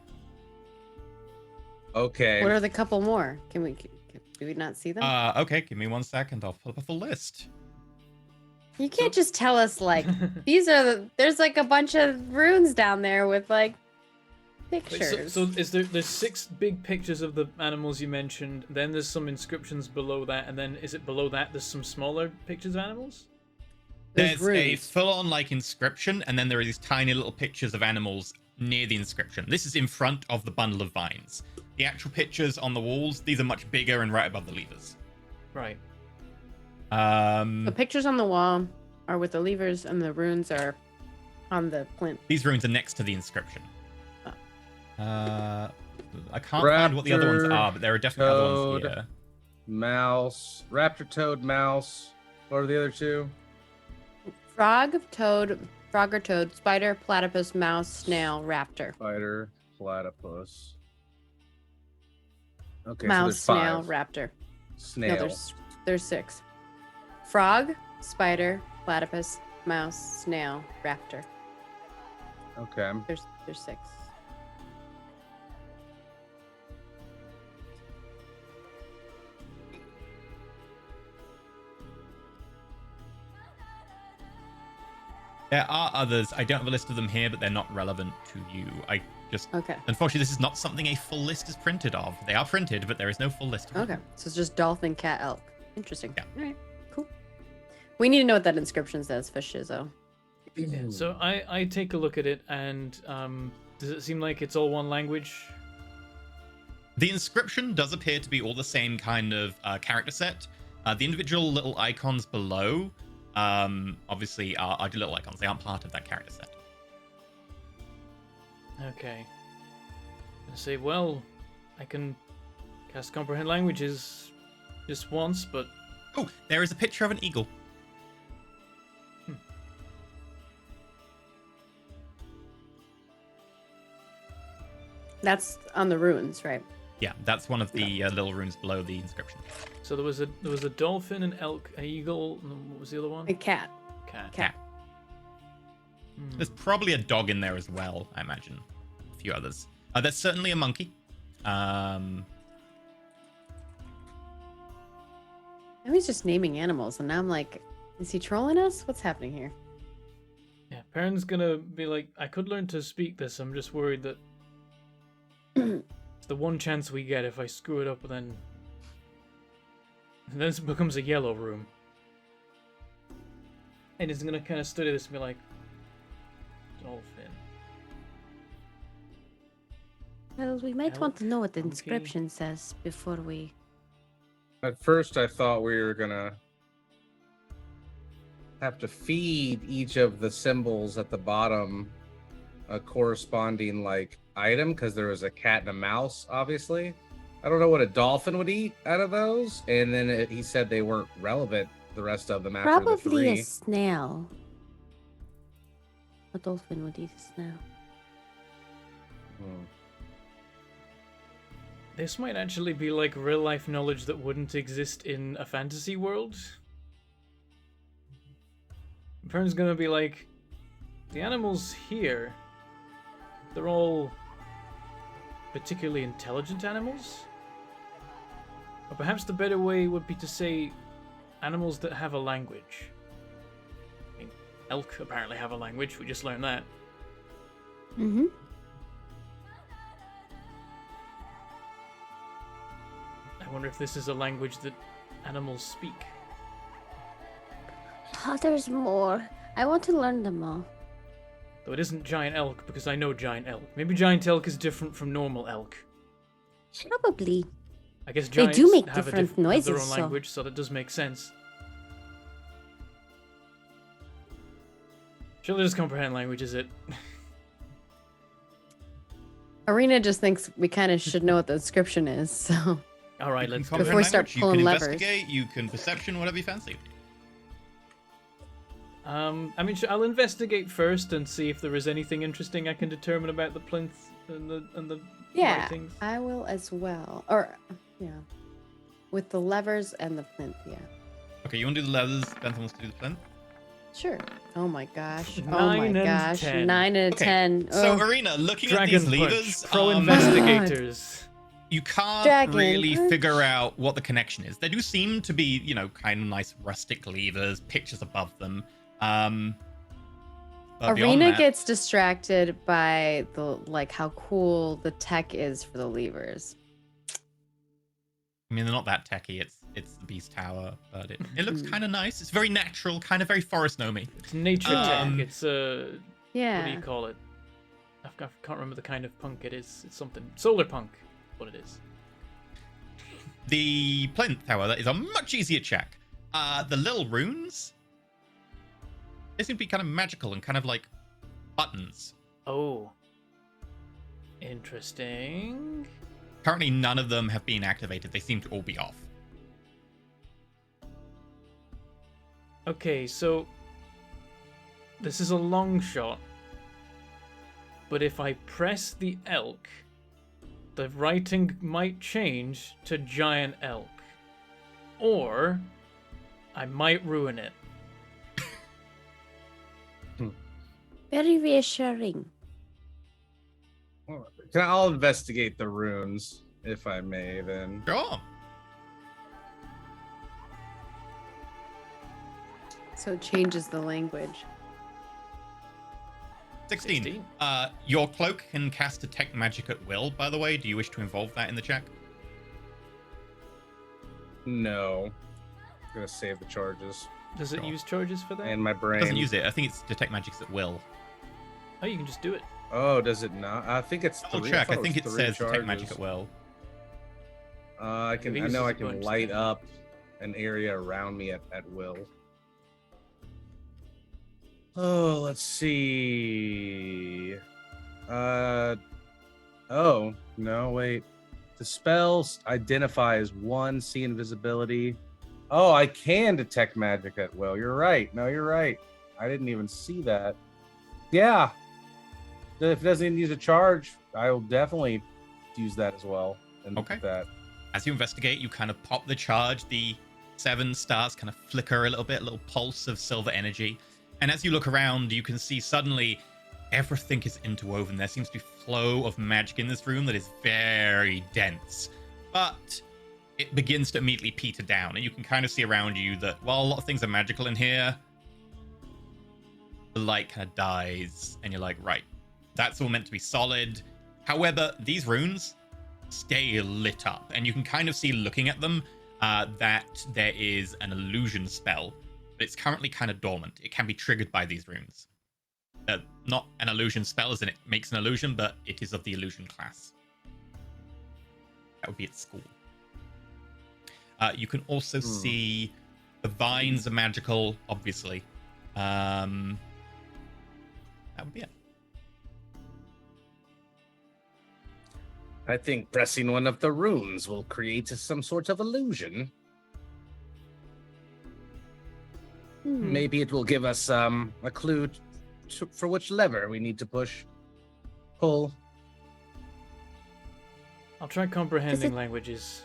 Okay. What are the couple more? Do we not see them? Okay, give me 1 second. I'll pull up a full list. You can't just tell us like there's like a bunch of runes down there with like Wait, pictures. so is there's 6 big pictures of the animals you mentioned, then there's some inscriptions below that, and then is it below that there's some smaller pictures of animals? There's There's a runes. full-on like inscription, and then there are these tiny little pictures of animals near the inscription. This is in front of the bundle of vines. The actual pictures on the walls, these are much bigger and right above the levers. Right. The pictures on the wall are with the levers, and the runes are on the plinth. These runes are next to the inscription. Oh. I can't find what the other ones Raptor, are, but there are definitely other ones toad. here. Mouse, raptor, toad, mouse. What are the other two? Frog or toad, spider, platypus, mouse, snail, raptor. Spider, platypus. Okay, Mouse, so there's snail, 5. raptor. Snail. No, there's 6. Frog, spider, platypus, mouse, snail, raptor. Okay. There's 6. There are others. I don't have a list of them here, but they're not relevant to you. I just Okay. Unfortunately, this is not something a full list is printed of. They are printed, but there is no full list of Okay. them. So it's just dolphin, cat, elk. Interesting. Yeah. All right. Cool. We need to know what that inscription says for Shizzo. Yeah, so I take a look at it, and does it seem like it's all one language? The inscription does appear to be all the same kind of character set. The individual little icons below, obviously, are little icons. They aren't part of that character set. Okay. I say, well, I can cast comprehend languages just once, but Oh, there is a picture of an eagle. That's on the runes, right? Yeah, that's one of the little runes below the inscription. so there was a dolphin, an elk, an eagle, and what was the other one? A cat. Cat. Cat. Hmm. There's probably a dog in there as well, I imagine. A few others. There's certainly a monkey. Now he's just naming animals, and now I'm like, is he trolling us? What's happening here? Yeah, Perrin's gonna be like, I could learn to speak this. I'm just worried that it's the one chance we get. If I screw it up, then it becomes a yellow room. And he's gonna kind of study this and be like, dolphin. Well, we might want to know what the Elk, inscription says before we. At first, I thought we were gonna have to feed each of the symbols at the bottom a corresponding like item because there was a cat and a mouse. Obviously, I don't know what a dolphin would eat out of those, and then he said they weren't relevant. The rest of them after the Probably 3. a snail. A dolphin would eat a snail. Hmm. This might actually be like real life knowledge that wouldn't exist in a fantasy world. Perrin's gonna be like, the animals here, they're all particularly intelligent animals? Or perhaps the better way would be to say animals that have a language. I mean, elk apparently have a language, we just learned that. Mm-hmm. I wonder if this is a language that animals speak. Oh, there's more. I want to learn them all. Though it isn't giant elk, because I know giant elk. Maybe giant elk is different from normal elk. Probably. I guess They giants do make have different have their noises, own so- language, so that does make sense. Surely just comprehend language, is it? Arena just thinks we kind of should know what the inscription is, so. All right, You can let's comprehend Before we start language, you pulling can levers. investigate, you can perception, whatever you fancy. I mean, I'll investigate first and see if there is anything interesting I can determine about the plinth and the Yeah, writings. I will as well. Or, yeah. With the levers and the plinth, yeah. Okay, you want to do the levers, Bentham wants to do the plinth. Sure. Oh my gosh. Oh 9 my and gosh. 10. 9 and Okay, 10. So, Ugh. Arena, looking at Dragon these punch, levers, pro God. investigators. you can't Dragon really punch. figure out what the connection is. They do seem to be, kind of nice rustic levers, pictures above them. But beyond Arena that, gets distracted by how cool the tech is for the levers. I mean, they're not that techy. It's the Beast Tower, but it looks kind of nice. It's very natural, kind of very Forest Nomi. It's nature tech. It's what do Yeah. you call it? I can't remember the kind of punk it is. It's something solar punk. What it is. The plinth, however, is a much easier check. The little runes, they seem to be kind of magical and kind of like buttons. Oh. Interesting. Currently, none of them have been activated. They seem to all be off. Okay, so this is a long shot, but if I press the elk, the writing might change to giant elk, or I might ruin it. Very reassuring. I'll investigate the runes, if I may, then. Sure. So it changes the language. 16. 16. Your cloak can cast detect magic at will, by the way. Do you wish to involve that in the check? No. I'm gonna save the charges Does it Sure. use charges for that? and my It brain. doesn't use it. I think it's detect magics at will. Oh, you can just do it. Oh, does it not? I think it's Double three. check. I thought think it was three says detect magic charges. at will. I Maybe can. I it know I uses a can bunch light then. up an area around me at will. Oh, let's see. Oh no, wait. The spells identify as one. See invisibility. Oh, I can detect magic at will. You're right. No, you're right. I didn't even see that. Yeah. If it doesn't even use a charge, I will definitely use that as well. And look Okay. at that. As you investigate, you kind of pop the charge. The 7 stars kind of flicker a little bit, a little pulse of silver energy. And as you look around, you can see suddenly everything is interwoven. There seems to be a flow of magic in this room that is very dense. But it begins to immediately peter down. And you can kind of see around you that while a lot of things are magical in here, the light kind of dies. And you're like, right, that's all meant to be solid. However, these runes stay lit up. And you can kind of see looking at them that there is an illusion spell. But it's currently kind of dormant. It can be triggered by these runes. Not an illusion spell as in it makes an illusion, but it is of the illusion class. That would be at school. You can also see the vines are magical, obviously. That would be it. I think pressing one of the runes will create some sort of illusion. Maybe it will give us a clue for which lever we need to pull. I'll try comprehending it- languages.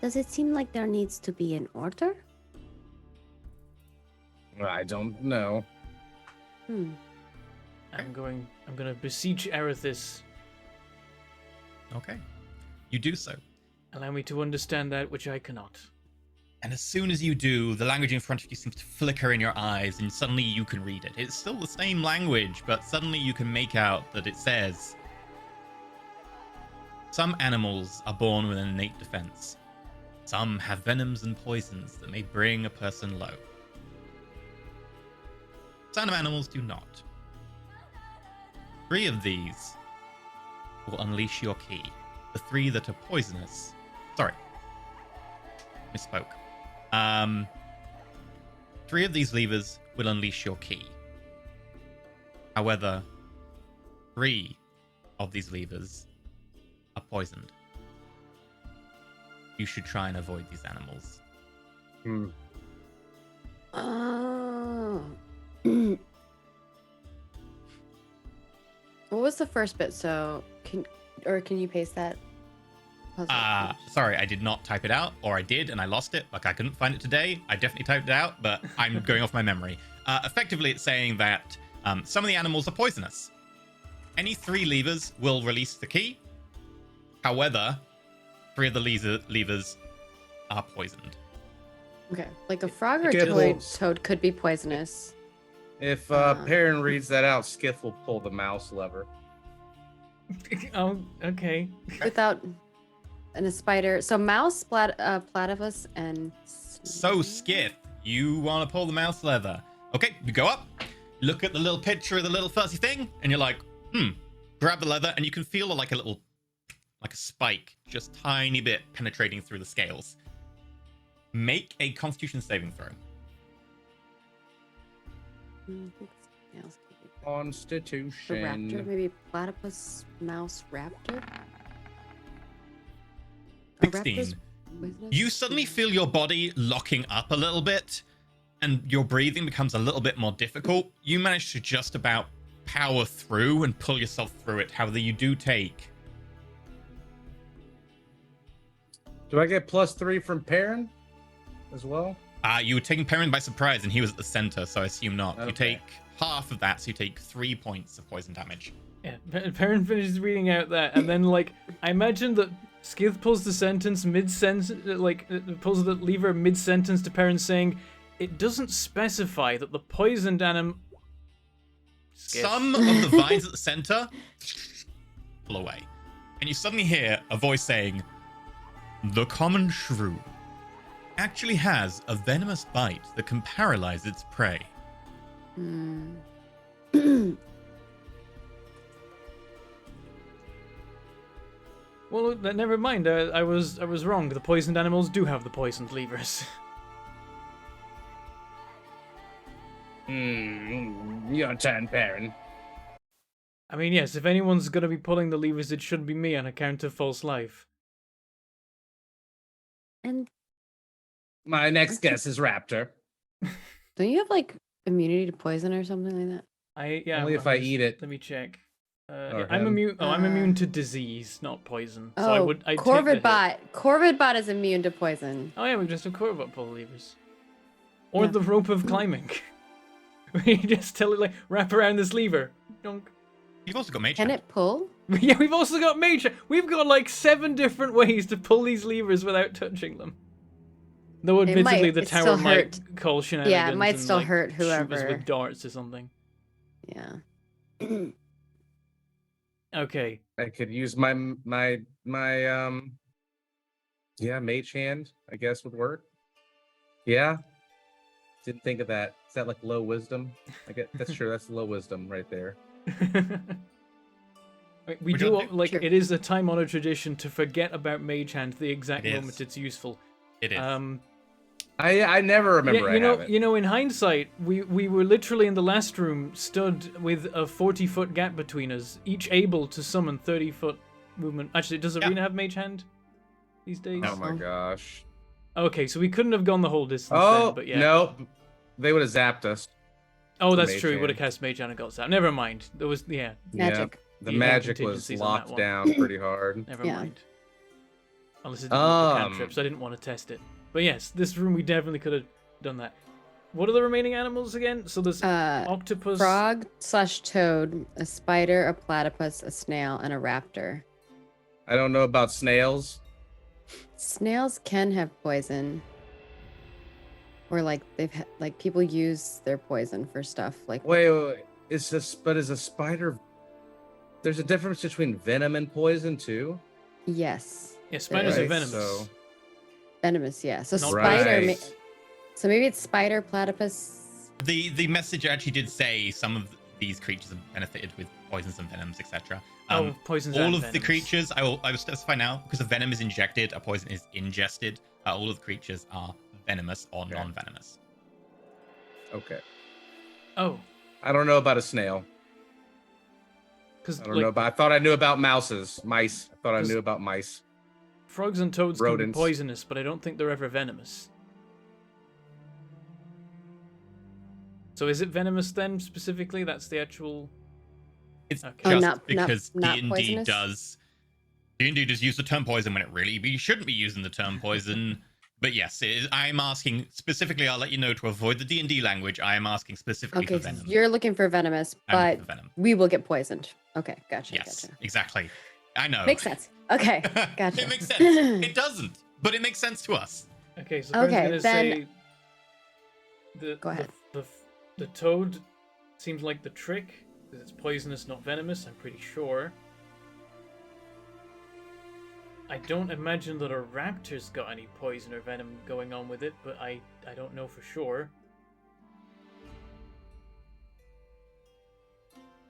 Does it seem like there needs to be an order? I don't know. I'm gonna beseech Erithis. Okay. You do so. Allow me to understand that which I cannot. And as soon as you do, the language in front of you seems to flicker in your eyes, and suddenly you can read it. It's still the same language, but suddenly you can make out that it says, some animals are born with an innate defense. Some have venoms and poisons that may bring a person low. Some animals do not. 3 of these will unleash your key. The 3 that are poisonous. Sorry. Misspoke. 3 of these levers will unleash your key. However, 3 of these levers are poisoned. You should try and avoid these animals. Oh. What was the first bit? So can you paste that? puzzle? Sorry, I did not type it out, or I did and I lost it. Like I couldn't find it today. I definitely typed it out, but I'm going off my memory. Effectively, it's saying that some of the animals are poisonous. Any 3 levers will release the key. However, 3 of the levers are poisoned. Okay, like a frog or Get a wolves. toad could be poisonous. If Ah. Perrin reads that out, Skiff will pull the mouse lever. Oh, okay. Without and a spider. So mouse, platypus, and So, Skiff, you want to pull the mouse lever. Okay, you go up, look at the little picture of the little fuzzy thing, and you're like, grab the leather, and you can feel like a spike, just tiny bit penetrating through the scales. Make a Constitution saving throw. Snails. The Constitution. raptor, maybe platypus, mouse, raptor. 16. You suddenly feel your body locking up a little bit, and your breathing becomes a little bit more difficult. You manage to just about power through and pull yourself through it. However, you do take. Do I get +3 from Perrin as well? You were taking Perrin by surprise, and he was at the center, so I assume not. You Okay. take half of that, so you take 3 points of poison damage. Yeah, Perrin finishes reading out that, and then, like, I imagine that Skith pulls the sentence mid-sentence, pulls the lever mid-sentence to Perrin saying, it doesn't specify that the poisoned animal... Some of the vines at the center pull away, and you suddenly hear a voice saying, the common shrew actually has a venomous bite that can paralyze its prey. Well, never mind. I was wrong. The poisoned animals do have the poisoned levers. Your turn, Perrin. I mean, yes. If anyone's gonna be pulling the levers, it should be me on account of false life. And My next guess is Raptor. Don't you have like immunity to poison or something like that? Only if I eat it. Let me check. Or I'm him. immune. Oh, I'm immune to disease, not poison. So I Oh, would. I'd take the Corvid hit. bot. Corvid bot is immune to poison. Oh yeah, we just have Corvid pull the levers. Or Yeah. the rope of climbing. We just tell it like wrap around this lever. Dunk. You've also got Mage Can Hand. it pull? Yeah, we've also got Mage. We've got like 7 different ways to pull these levers without touching them. Though It admittedly, might- the it tower still might hurt. call shenanigans. Yeah, it might and, still like, hurt shoot us whoever. with darts or something. Yeah. Okay. I could use my mage hand, I guess would work. Yeah. Didn't think of that. Is that like low wisdom? I get that's true, that's low wisdom right there. We Would do you like like Sure. it is a time-honored tradition to forget about Mage Hand the exact It is. moment it's useful. It is. I never remember Yeah, I have it. you know, in hindsight, we were literally in the last room, stood with a 40-foot gap between us, each able to summon 30-foot movement. Actually, does Arena have Mage Hand these days? Oh my gosh. Okay, so we couldn't have gone the whole distance Oh then, but yeah. no. They would have zapped us. Oh, that's Mage true. We would have Hand. cast Mage Hand and got zapped. Never mind. There was, yeah, Magic. The You had magic was contingencies on that locked one. down pretty hard. never Yeah. mind. Unless it didn't work with Um, cantrips, I didn't want to test it. But yes, this room we definitely could have done that. What are the remaining animals again? So there's octopus. Frog/toad, a spider, a platypus, a snail, and a raptor. I don't know about snails. Snails can have poison. Or like like people use their poison for stuff like Wait. Is a spider? There's a difference between venom and poison too. yes. Yeah, spiders are Right, venomous. so- Venomous, yeah. So Not spider Right. so maybe it's spider, platypus. The message actually did say some of these creatures have benefited with poisons and venoms, etc. Oh, poisons all and of the venoms. creatures, I will specify now, because a venom is injected, a poison is ingested. All of the creatures are venomous or Okay. non-venomous. Okay. Oh, I don't know about a snail. because I don't know, but I thought I knew about mouses, mice. I thought I Does- knew about mice. frogs and toads can Rodents. be poisonous, but I don't think they're ever venomous. So is it venomous then specifically? That's the actual. It's Okay. Oh, just not because poisonous? D&D does use the term poison when it really shouldn't be using the term poison. But yes, I'm asking specifically. I'll let you know to avoid the D&D language. I am asking specifically Okay, for venom. you're looking for venomous, I'm but looking for venom. we will get poisoned. Okay, gotcha. Yes, Gotcha. exactly. I know. Makes sense. Okay, gotcha. It makes sense. It doesn't, but it makes sense to us. Okay, so Brent's Okay, gonna then- say. Go ahead. The toad seems like the trick, because it's poisonous, not venomous, I'm pretty sure. I don't imagine that a raptor's got any poison or venom going on with it, but I don't know for sure.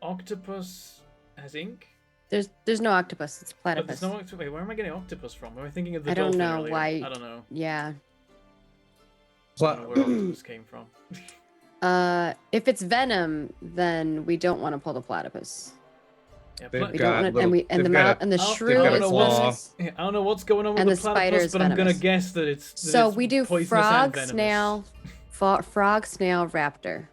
Octopus has ink? There's no octopus. It's But platypus. there's no octopus. Wait, where am I getting octopus from? Am I thinking of the I don't dolphin know earlier? why. I don't know. Yeah. I don't know where octopus came from. If it's venom, then we don't want to pull the platypus. Yeah, They've We got don't want to, little- and we and the they've got mouth a- and the Oh, shrew got a is claw. venomous. Yeah, I don't know what's going on with And the the platypus, spider's but I'm gonna venomous. guess that it's So we do poisonous and frog, venomous. snail, frog, snail, raptor.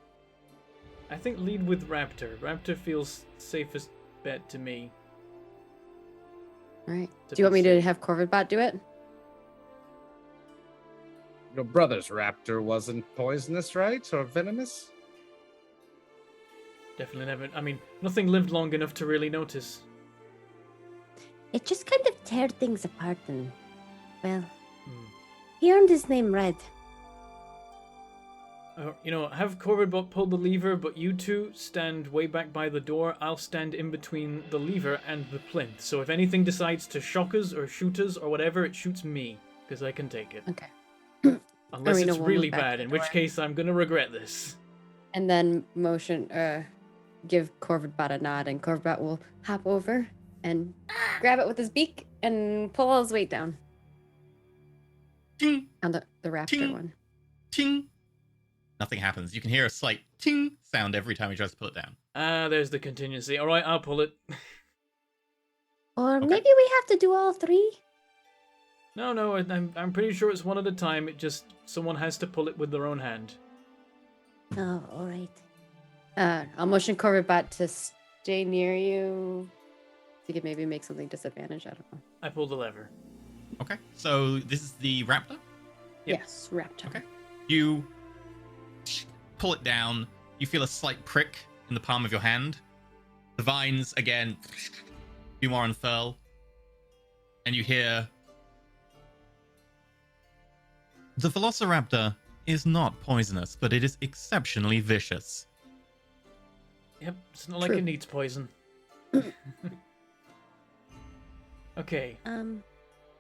I think lead with raptor. Raptor feels safest bet to me. All right. To Do you want be me to safe. have Corvid do it? Your brother's raptor wasn't poisonous, right? Or venomous? Definitely never. I mean, nothing lived long enough to really notice. It just kind of tear things apart and, well, Hmm. he earned his name red. You know, have Corbett pull the lever, but you two stand way back by the door. I'll stand in between the lever and the plinth. So if anything decides to shock us or shoot us or whatever, it shoots me, because I can take it. Okay. Unless Arena it's will really move back to bad, the in which door. case I'm gonna regret this. And then give Corvid a nod, and Corvid will hop over and grab it with his beak and pull all his weight down Ting, on the raptor Ting. one. ting. Nothing happens. You can hear a slight ting sound every time he tries to pull it down. Ah, there's the contingency. All right, I'll pull it. Or Okay. maybe we have to do all three. No, I'm pretty sure it's one at a time. It just someone has to pull it with their own hand. Oh, all right. I'll motion Corvid to stay near you. He could maybe make something disadvantage. I don't know. I pull the lever. Okay, so this is the raptor. Yep. Yes, raptor. Okay. You pull it down. You feel a slight prick in the palm of your hand. The vines, again, a few more unfurl. And you hear... The Velociraptor is not poisonous, but it is exceptionally vicious. Yep, it's not like True. it needs poison. Okay,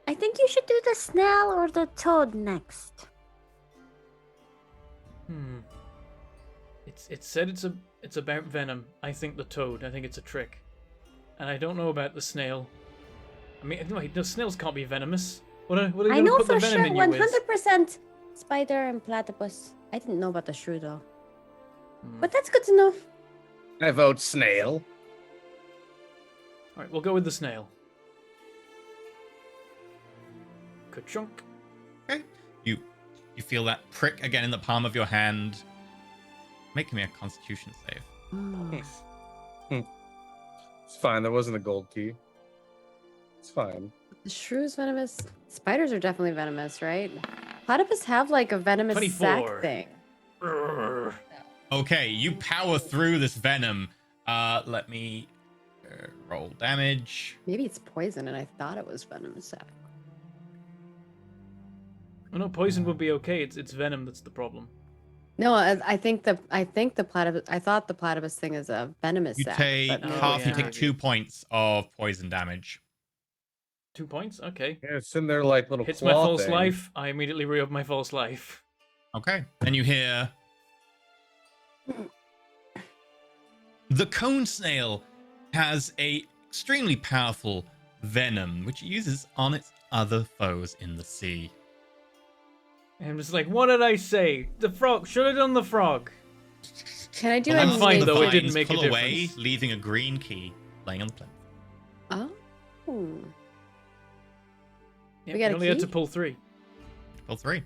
I think you should do the snail or the toad next. It said it's about venom. I think the toad. I think it's a trick, and I don't know about the snail. I mean, wait, the snails can't be venomous. What are they I gonna know put the for venom sure in you with? 100% spider and platypus. I didn't know about the shrew though. Hmm. But that's good to know. I vote snail. All right, we'll go with the snail. Ka-chunk. Okay. You feel that prick again in the palm of your hand. Make me a constitution save. It's fine. There wasn't a gold key. It's fine. The shrew's venomous. Spiders are definitely venomous, right? Platypus have like a venomous 24. sac thing. Urgh. Okay, you power through this venom. Let me roll damage. Maybe it's poison, and I thought it was venomous sac. Oh no, poison would be okay. It's venom that's the problem. No, I think the platypus. I thought the platypus thing is a venomous You sac. take but maybe half. yeah. You take 2 points of poison damage. 2 points. Okay. Yeah, it's in there like little Hits my claw false thing. life. I immediately re-up my false life. Okay, and you hear the cone snail has a extremely powerful venom which it uses on its other foes in the sea. And I'm just like, what did I say? The frog. Should have done the frog. Can I do I'm a fine, the though, it vines didn't make a pull away, difference. leaving a green key laying on the plinth. Oh, Yeah, We got a only had key? to pull 3. Pull 3.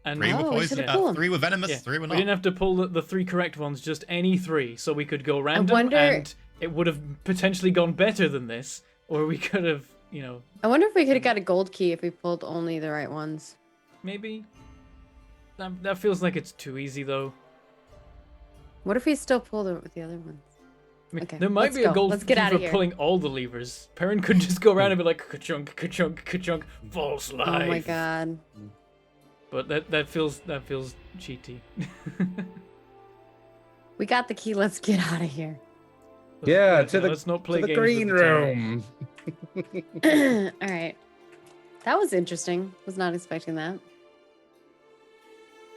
And 3 were Oh, we poison. should've pulled 'em. 3 were venomous. yeah, 3 were we not. didn't have to pull the 3 correct ones, just any 3. So we could go random, wonder- and it would have potentially gone better than this. Or we could have, you know, I wonder if we could have got a gold key if we pulled only the right ones. maybe. That feels like it's too easy, though. What if we still pulled it with the other ones? I mean, Okay, there might let's be a go. gold Let's get key outta for here. pulling all the levers. Perrin could just go around and be like, ka-chunk, ka-chunk, ka-chunk, false life. Oh my god. But that feels cheaty. We got the key. Let's get out of here. Yeah, to the let's not play to the games with green the tower. room. All right. That was interesting. Was not expecting that.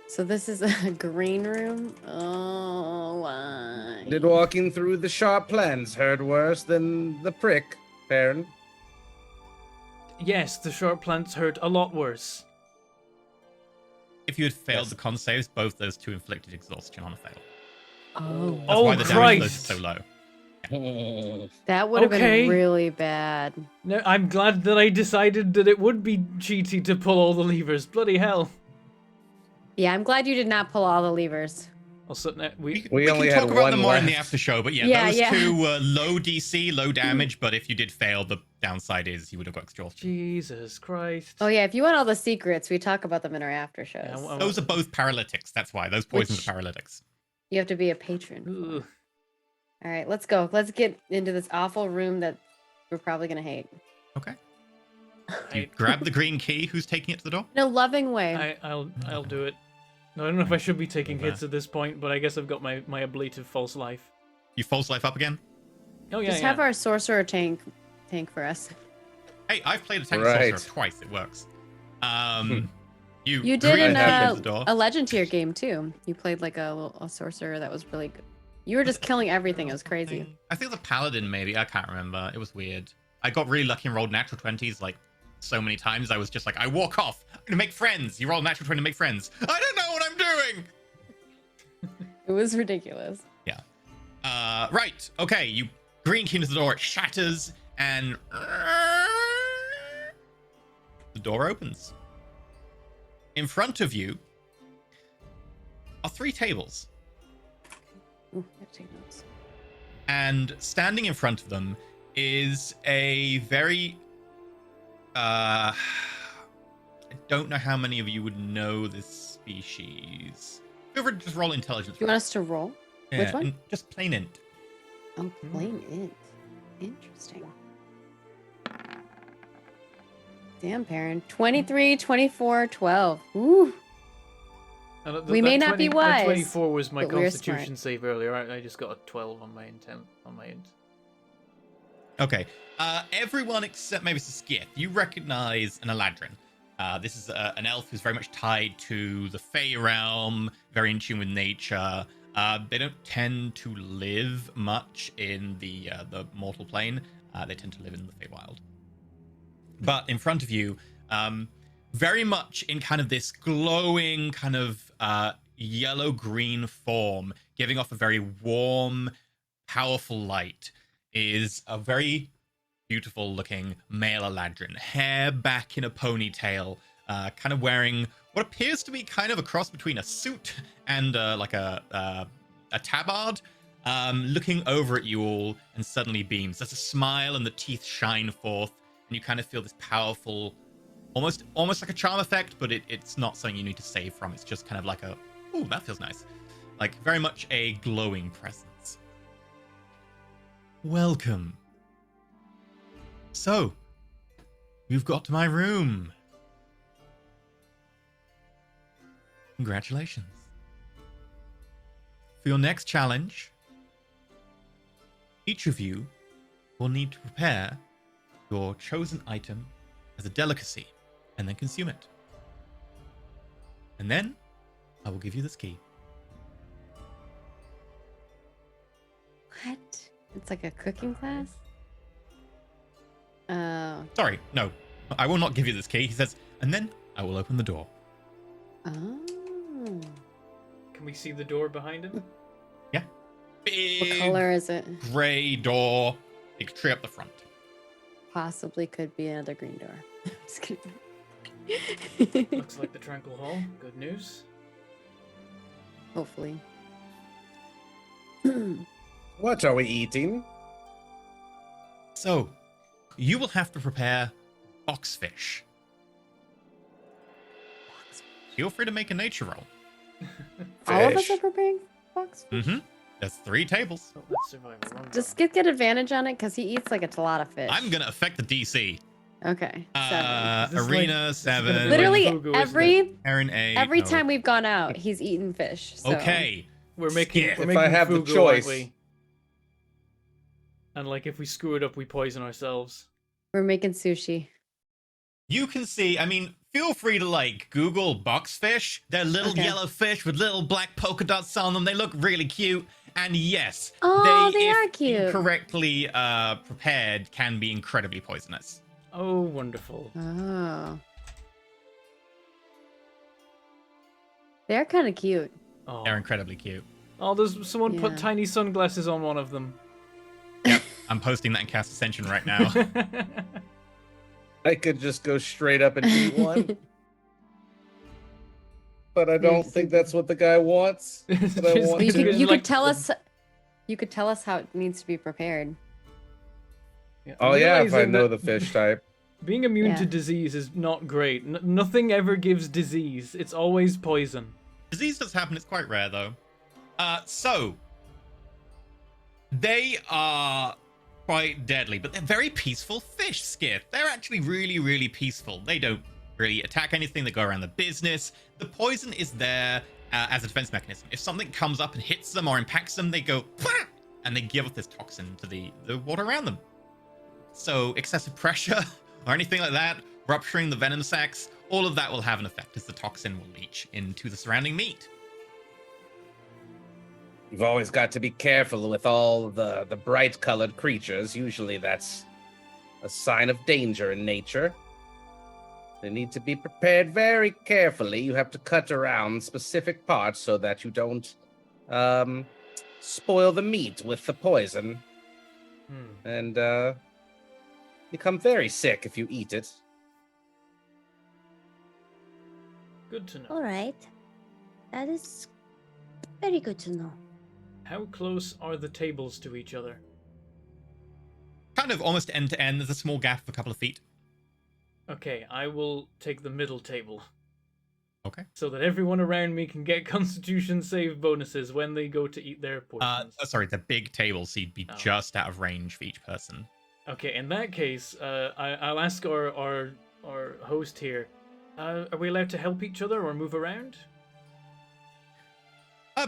So this is a green room. Oh, why? Did walking through the sharp plans hurt worse than the prick, Baron? Yes, the sharp plants hurt a lot worse. If you had failed Yes. the con saves, both those two inflicted exhaustion on a fail. Oh, That's Oh, why the damage load is Christ. so low. that would have Okay. been really bad. No, I'm glad that I decided that it would be cheaty to pull all the levers. Bloody hell. Yeah, I'm glad you did not pull all the levers. Also, We We only can had talk about them one more in the left. after show, but yeah, Yeah, those yeah. two were low DC, low damage, but if you did fail, the downside is you would have got exhaustion. Jesus Christ. Oh yeah, if you want all the secrets, we talk about them in our after shows. Yeah, I Those are both paralytics, that's why. Those poisons Which- are paralytics. You have to be a patron. Ugh. All right, let's go. Let's get into this awful room that we're probably gonna hate. Okay. You I, grab the green key, who's taking it to the door? In a loving way. I'll do it. No, I don't know if I should be taking Okay. hits at this point, but I guess I've got my ablative false life. You false life up again? Oh yeah, Just yeah. have our sorcerer tank for us. Hey, I've played a tank Right. sorcerer twice, it works. Hmm. You did green in key have to the door. a legend tier game too. You played like a sorcerer that was really good. You were just killing everything. It was crazy. I think the paladin maybe, I can't remember. It was weird. I got really lucky and rolled natural 20s like so many times. I was just like, I walk off. I'm gonna make friends. You roll a natural 20 to make friends. I don't know what I'm doing. It was ridiculous. Yeah. Right. Okay. You green key into the door. It shatters and the door opens. In front of you are 3 tables, Ooh, I have to take notes. and standing in front of them is a very I don't know how many of you would know this species. Feel free to just roll intelligence. Do you want us to roll? Which one? Just plain int. Oh, plain int. Interesting. Damn, Perrin. 23, 24, 12. Ooh. And We may not be wise, 24 was my but we're constitution smart. save earlier. I just got a 12 on my intent on my int. Okay. Everyone except maybe Skith, you recognize an Eladrin. This is an elf who's very much tied to the Fey realm, very in tune with nature. They don't tend to live much in the mortal plane. They tend to live in the Feywild. But in front of you, very much in kind of this glowing kind of yellow-green form, giving off a very warm, powerful light, is a very beautiful-looking male Eladrin, hair back in a ponytail, kind of wearing what appears to be kind of a cross between a suit and like a tabard, looking over at you all and suddenly beams. There's a smile and the teeth shine forth, and you kind of feel this powerful, almost like a charm effect, but it's not something you need to save from. It's just kind of like a, ooh, that feels nice. Like very much a glowing presence. Welcome. So, you've got to my room. Congratulations. For your next challenge, each of you will need to prepare your chosen item as a delicacy and then consume it. And then I will give you this key. What? It's like a cooking class? Sorry, no. I will not give you this key. He says, and then I will open the door. Oh. Can we see the door behind him? Yeah. What Big color is it? gray door. Big tree up the front. Possibly could be another green door. Just kidding. Looks like the Tranquil Hall. Good news. Hopefully. What are we eating? So, you will have to prepare boxfish. Feel free to make a nature roll. All of us Fish. are preparing box? Mm-hmm. There's 3 tables. Oh, let's survive a long Does Skid get advantage on it? Because he eats like a lot of fish. I'm gonna affect the DC. Okay. 7. This is Arena this is gonna be 7. like Literally Fugu, isn't every Aaron 8. every no. time we've gone out, he's eaten fish. So. Okay. We're making Skip. we're If making I have the fugu, choice. aren't we? And like if we screw it up, we poison ourselves. We're making sushi. You can see, I mean, feel free to like Google boxfish. They're little Okay. yellow fish with little black polka dots on them. They look really cute. And yes, Oh, they if are cute. incorrectly prepared, can be incredibly poisonous. Oh, wonderful. Oh. They're kind of cute. Oh, They're incredibly cute. oh, there's someone put Yeah. tiny sunglasses on one of them. Yep, I'm posting that in Cast Ascension right now. I could just go straight up and eat one, but I don't think that's what the guy wants. But I want You to. could Like- tell us. You could tell us how it needs to be prepared. Yeah, Oh yeah, if I realizing know that the fish type. being immune to Yeah. disease is not great. Nothing ever gives disease. It's always poison. Disease does happen, it's quite rare though. So they are quite deadly, but they're very peaceful fish, Skip. They're actually really, really peaceful. They don't really attack anything, they go around the business. The poison is there as a defense mechanism. If something comes up and hits them or impacts them, they go, "Pah!" and they give off this toxin to the water around them. So excessive pressure or anything like that, rupturing the venom sacs, all of that will have an effect as the toxin will leach into the surrounding meat. You've always got to be careful with all the bright colored creatures. Usually that's a sign of danger in nature. They need to be prepared very carefully. You have to cut around specific parts so that you don't spoil the meat with the poison. And become very sick if you eat it. Good to know. All right. That is very good to know. How close are the tables to each other? Kind of almost end to end. There's a small gap of a couple of feet. Okay, I will take the middle table. Okay. So that everyone around me can get Constitution save bonuses when they go to eat their portions. Sorry, the big table, so you'd be Oh. just out of range for each person. Okay, in that case, I'll ask our host here. Are we allowed to help each other or move around?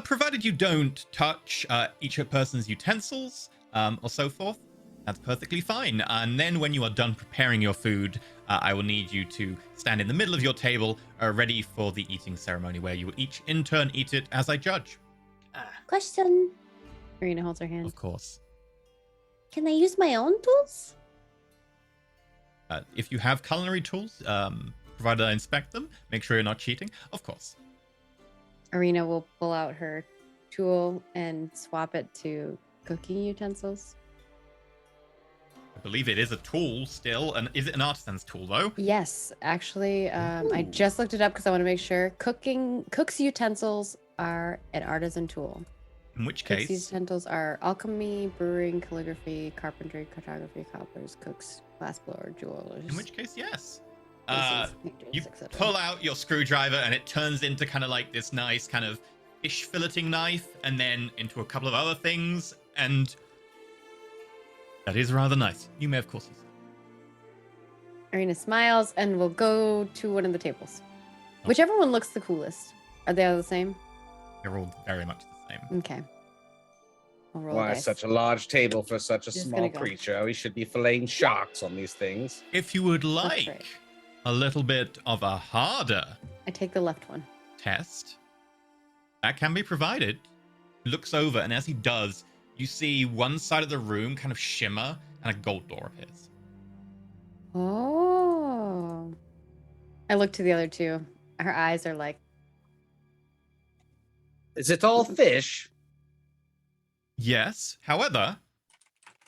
Provided you don't touch each person's utensils or so forth, that's perfectly fine. And then when you are done preparing your food, I will need you to stand in the middle of your table, ready for the eating ceremony, where you will each in turn eat it as I judge. Question. Arena holds her hand. Of course. Can I use my own tools? If you have culinary tools, provided I inspect them, make sure you're not cheating, of course. Arena will pull out her tool and swap it to cooking utensils. I believe it is a tool still. And is it an artisan's tool, though? Yes, actually, I Ooh. just looked it up because I want to make sure. Cook's utensils are an artisan tool. In which Cook's case, utensils are alchemy, brewing, calligraphy, carpentry, cartography, cobblers, cooks, glassblower, jewelers. in which case, yes. masons, painters, You etc. pull out your screwdriver and it turns into kind of like this nice kind of fish filleting knife, and then into a couple of other things, and that is rather nice. You may, of course, use it. Arena smiles and will go to one of the tables. Whichever one looks the coolest. Are they all the same? They're all very much the same. Okay. I'll roll Why dice. such a large table for such a Just small gonna go. creature? We should be filleting sharks on these things. If you would like right. a little bit of a harder I take the left one. test, that can be provided. He looks over, and as he does, you see one side of the room kind of shimmer, and a gold door appears. Oh. I look to the other two. Her eyes are like, Is it all fish? Yes, however,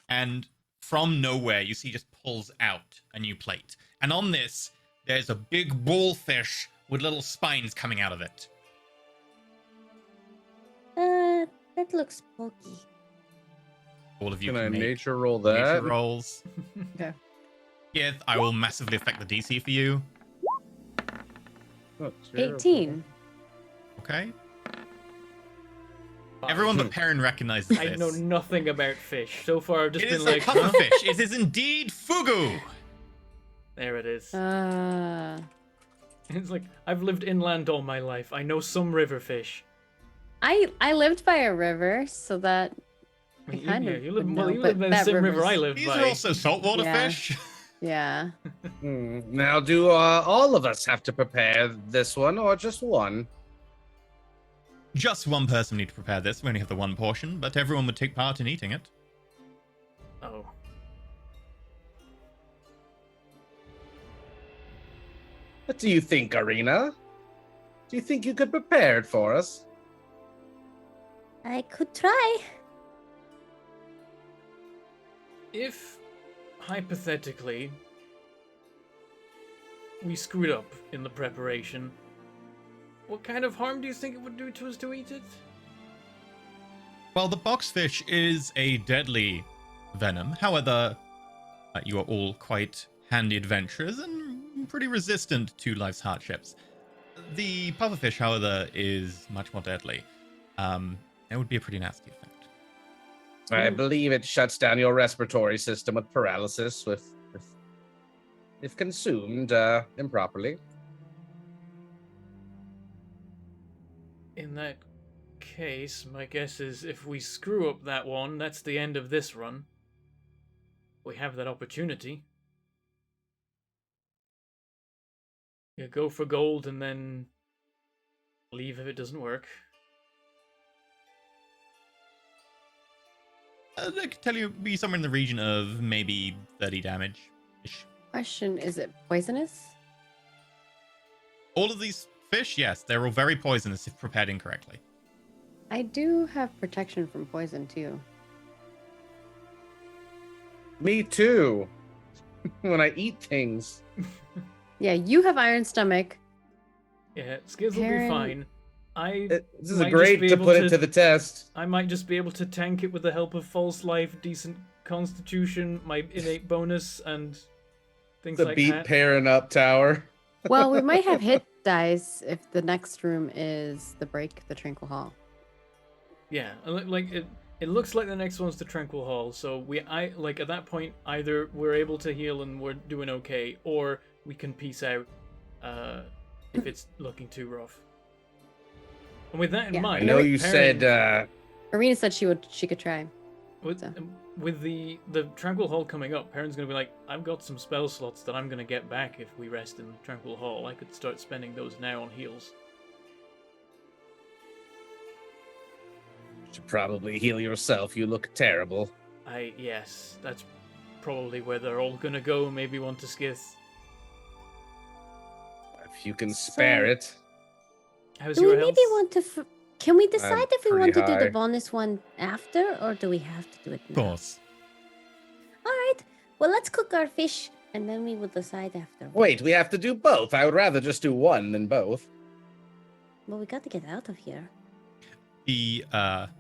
and from nowhere, you see just pulls out a new plate. And on this, there's a big bullfish with little spines coming out of it. That looks pokey. All of you Can I can make nature roll nature that? rolls. Okay. Yes, I will massively affect the DC for you. Not terrible. 18. Okay? Fine. Everyone but Perrin recognizes this. I know nothing about fish. So far, I've just It been is like, a puffer huh? fish. It is indeed Fugu. There it is. Uh, It's like, I've lived inland all my life. I know some river fish. I lived by a river, so that I I mean, kind yeah, of you would live well. know, You but live by the that same river I river's- live These by. are also saltwater Yeah. fish. Yeah. Now, do all of us have to prepare this one, or just one? Just one person need to prepare this. We only have the one portion, but everyone would take part in eating it. Oh, What do you think, Arena? Do you think you could prepare it for us? I could try. if hypothetically we screwed up in the preparation, what kind of harm do you think it would do to us to eat it? Well, the boxfish is a deadly venom. However, you are all quite handy adventurers and pretty resistant to life's hardships. The pufferfish, however, is much more deadly. It would be a pretty nasty effect. I believe it shuts down your respiratory system with paralysis if consumed improperly. In that case, my guess is if we screw up that one, that's the end of this run. We have that opportunity. Yeah, go for gold and then leave if it doesn't work. I could tell you be somewhere in the region of maybe 30 damage-ish. Question: is it poisonous? All of these fish, yes, they're all very poisonous if prepared incorrectly. I do have protection from poison too. Me too. When I eat things. Yeah, you have iron stomach. Yeah, skills will be Karen- fine. This is might great just be to able put it to the test. I might just be able to tank it with the help of false life, decent constitution, my innate bonus, and things The like beat that. pairing up tower. Well, we might have hit dice if the next room is the break, the Tranquil Hall. Yeah, like it looks like the next one's the Tranquil Hall. So like at that point either we're able to heal and we're doing okay, or we can peace out if it's looking too rough. And with that in Yeah. I mind, know you Perrin- said Arena said she could try. With, So. with the Tranquil Hall coming up, Perrin's gonna be like, I've got some spell slots that I'm gonna get back if we rest in Tranquil Hall. I could start spending those now on heals. you should probably heal yourself. You look terrible. Yes, that's probably where they're all gonna go. Maybe one to Skith. If you can spare So- it. How's Do we your maybe health? want to? Can we decide if we pretty want to do high. the bonus one after, or do we have to do it Of now? course. All right. Well, let's cook our fish, and then we will decide after. Wait, we have to do both. I would rather just do one than both. Well, we got to get out of here. The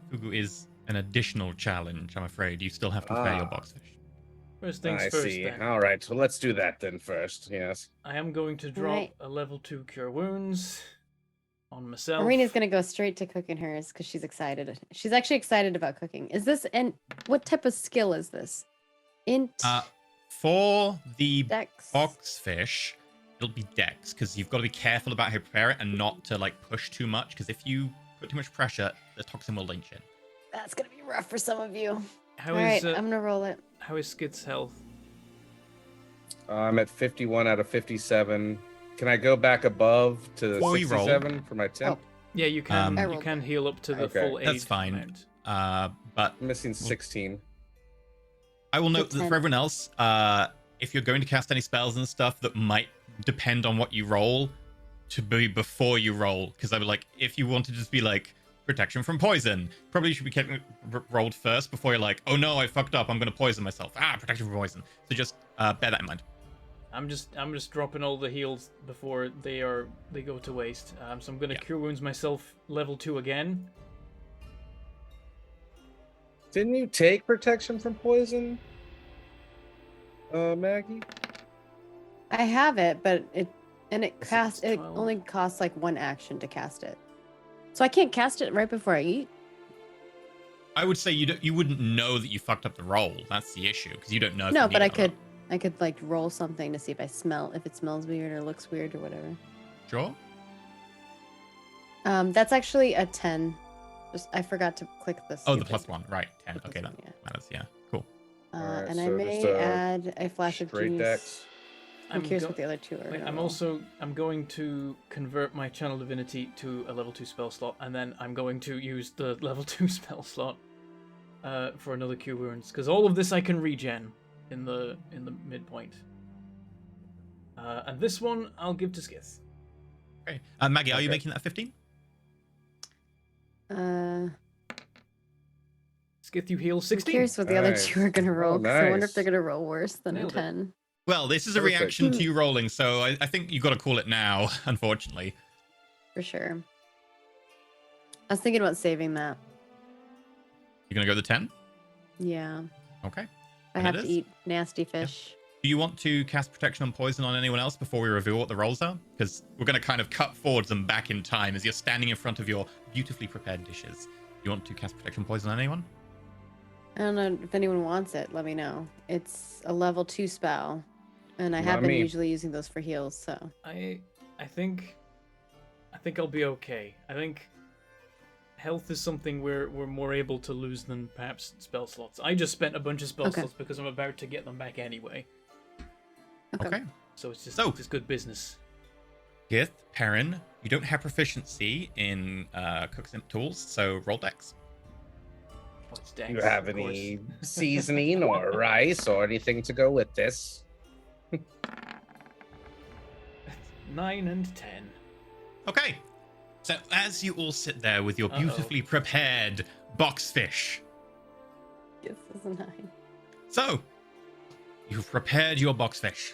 Fugu is an additional challenge, I'm afraid. You still have to prepare your Ah. boxfish. First things I first, see. then. All right, so let's do that then first. Yes. I am going to drop Right. a level 2 Cure Wounds on myself. Arena's gonna go straight to cooking hers because she's excited. She's actually excited about cooking. Is this and what type of skill is this? Int For the Dex. boxfish, it'll be dex, because you've got to be careful about how you prepare it and not to like push too much, because if you put too much pressure, the toxin will lynch in. That's gonna be rough for some of you. How All is right, I'm gonna roll it. how is Skid's health? I'm at 51 out of 57. Can I go back above to Before you roll. 67 for my temp? Yeah, you can I you rolled can heal up to the Okay. full 8 That's fine. amount. But I'm missing 16. I will note The that 10. for everyone else, if you're going to cast any spells and stuff that might depend on what you roll, to be before you roll, because I would like, if you want to just be like, protection from poison, probably should be kept rolled first before you're like, oh no, I fucked up, I'm going to poison myself. Protection from poison. So just bear that in mind. I'm just dropping all the heals before they go to waste. So I'm gonna Yeah. Cure Wounds myself level 2 again. Didn't you take protection from poison, Maggie? I have it, but it This casts is it 12. only costs like one action to cast it. So I can't cast it right before I eat. I would say you wouldn't know that you fucked up the roll. That's the issue, because you don't know. If No, you but need I it or not. could like roll something to see if it smells weird or looks weird or whatever. Sure. That's actually a 10. Just I forgot to click this. Oh, the +1, right? 10. The Okay, +1, that yeah. matters. Yeah, cool. Alright, And I so may just, add a flash of straight genius. decks. I'm curious what the other two are. Wait, gonna roll. I'm going to convert my channel divinity to a level 2 spell slot, and then I'm going to use the level 2 spell slot for another Cure Wounds, because all of this I can regen in the midpoint. And this one I'll give to Skith. Okay. Maggie, are you Okay. making that 15? Skith, you heal I'm 16. curious what the other two are gonna Nice. roll. Oh, 'Cause I wonder if nice. they're gonna roll worse than Nailed a it. 10. Well, this is a Perfect. reaction to you rolling, so I think you got to call it now, unfortunately. For sure. I was thinking about saving that. You're going to go the 10? Yeah. Okay. I And have it to is? eat nasty fish. Do you want to cast protection on poison on anyone else before we reveal what the rolls are? Because we're going to kind of cut forwards and back in time as you're standing in front of your beautifully prepared dishes. Do you want to cast protection poison on anyone? I don't know if anyone wants it. Let me know. It's a level 2 spell, and I Not have been me. usually using those for heals. So I think I'll be okay. I think health is something we're more able to lose than perhaps spell slots. I just spent a bunch of spell Okay. slots because I'm about to get them back anyway. Okay. So it's just So- it's good business. Gith, Perrin, you don't have proficiency in Cook's Imp tools, so roll dex. Oh, it's Do Dex, you have of course. any seasoning or rice or anything to go with this? 9 and 10. Okay. So as you all sit there with your beautifully prepared box fish, yes, this is 9. so you've prepared your box fish.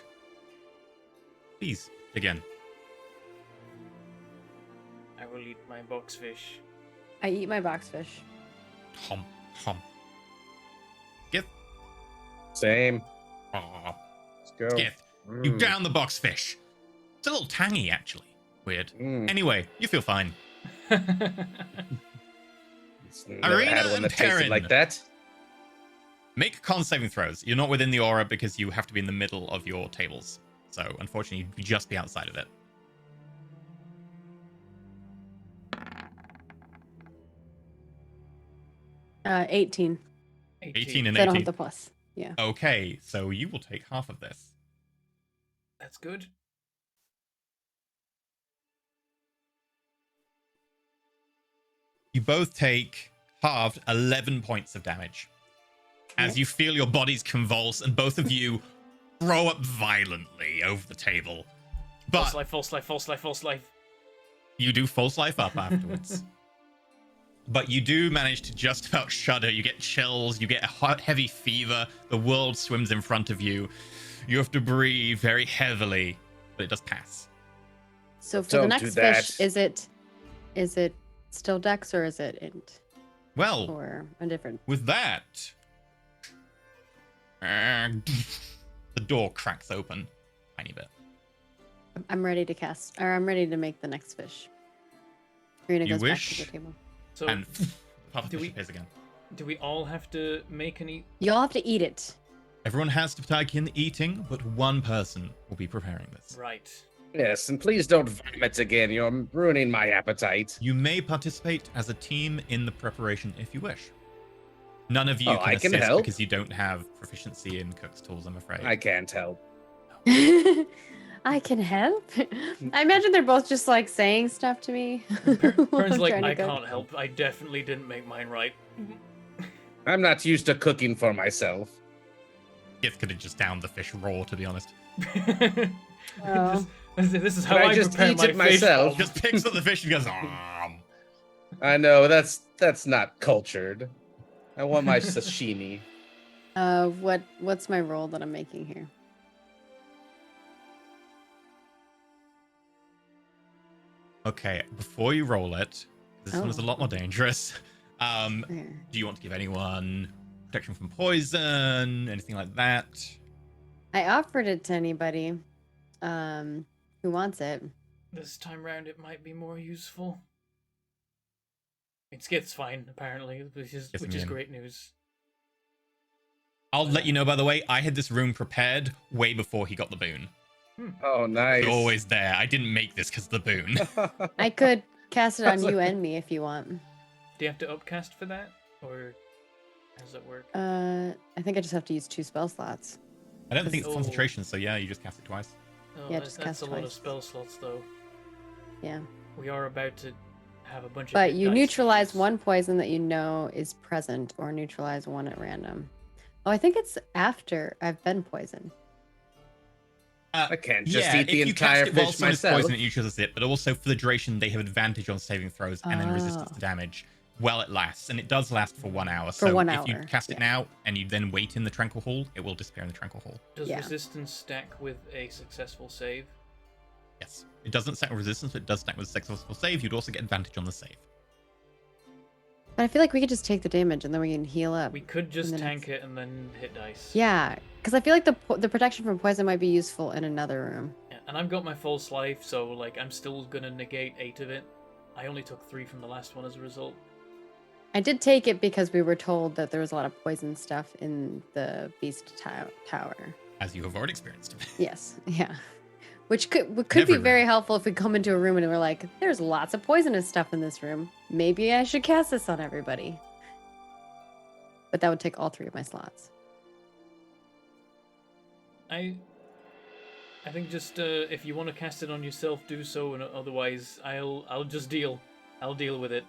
Please begin. I will eat my box fish. I eat my box fish. Hum, hum. Gith, Same. ah, Let's go. Gith, you Mm. down the box fish. It's a little tangy, actually. Weird. Mm. Anyway, you feel fine. It's never Arena had one and that tasted Perrin. like that. Make con saving throws. You're not within the aura because you have to be in the middle of your tables. So, unfortunately, you'd just be outside of it. Uh, 18. 18 and So I don't 18. have the plus. Yeah. Okay, so you will take half of this. That's good. You both take halved 11 points of damage as Okay. you feel your bodies convulse and both of you throw up violently over the table. False But life, false life, false life, false life. you do false life up afterwards. But you do manage to just about shudder. You get chills, you get a hot, heavy fever. The world swims in front of you. You have to breathe very heavily, but it does pass. So for the Don't do next that. fish, is it still Dex or is it int Well, or a different? with that, the door cracks open a tiny bit. I'm ready to cast, or I'm ready to make the next fish. Rena You goes wish? back to the table. So And puff do fish we- appears again. do we all have to make an eat? Y'all have to eat it. Everyone has to partake in the eating, but one person will be preparing this. Right. Yes, and please don't vomit again. You're ruining my appetite. You may participate as a team in the preparation if you wish. None of you Oh, can I can assist help. because you don't have proficiency in cook's tools, I'm afraid. I can't help. I can help. I imagine they're both just like saying stuff to me. Pern's while I'm like, trying to I cook. can't help. I definitely didn't make mine right. I'm not used to cooking for myself. Gith could have just downed the fish raw, to be honest. Oh. This is how Could I I just prepare eat my it myself? fish. Just picks up the fish and goes, "Om." I know that's not cultured. I want my sashimi. What's my roll that I'm making here? Okay, before you roll it, this one is a Oh. lot more dangerous. Okay. Do you want to give anyone protection from poison, anything like that? I offered it to anybody who wants it. This time round, it might be more useful. It's Skith's fine, apparently, which is Immune. great news. I'll let you know, by the way, I had this room prepared way before he got the boon. Oh, nice. It's always there. I didn't make this because of the boon. I could cast it on That's you like- and me if you want. Do you have to upcast for that, or how does that work? I think I just have to use 2 spell slots. I don't think it's Oh. concentration, so yeah, you just cast it twice. Oh, Yeah, that's, just that's cast a lot of twice. spell slots, though. Yeah. We are about to have a bunch of. But hit you dice neutralize use. 1 poison that you know is present, or neutralize 1 at random. Oh, I think it's after I've been poisoned. I can't just Yeah, eat the if you entire cast it while fish someone is myself. poisoned, it neutralizes it, but also for the duration, they have advantage on saving throws and then resistance Oh. to damage while it lasts, and it does last for 1 hour. For so 1 if you hour, cast it yeah. now and you then wait in the Tranquil Hall, it will disappear in the Tranquil Hall. Does Yeah. resistance stack with a successful save? Yes, it doesn't stack with resistance, but it does stack with successful save. You'd also get advantage on the save. But I feel like we could just take the damage and then we can heal up. We could just the tank next- it and then hit dice. Yeah, because I feel like the protection from poison might be useful in another room. Yeah, and I've got my false life, so like I'm still gonna negate 8 of it. I only took 3 from the last one as a result. I did take it because we were told that there was a lot of poison stuff in the beast tower. As you have already experienced. Yes, yeah. Which could every be very room. helpful if we come into a room and we're like, there's lots of poisonous stuff in this room. Maybe I should cast this on everybody. But that would take all 3 of my slots. I think just if you want to cast it on yourself, do so, and otherwise I'll just deal. I'll deal with it.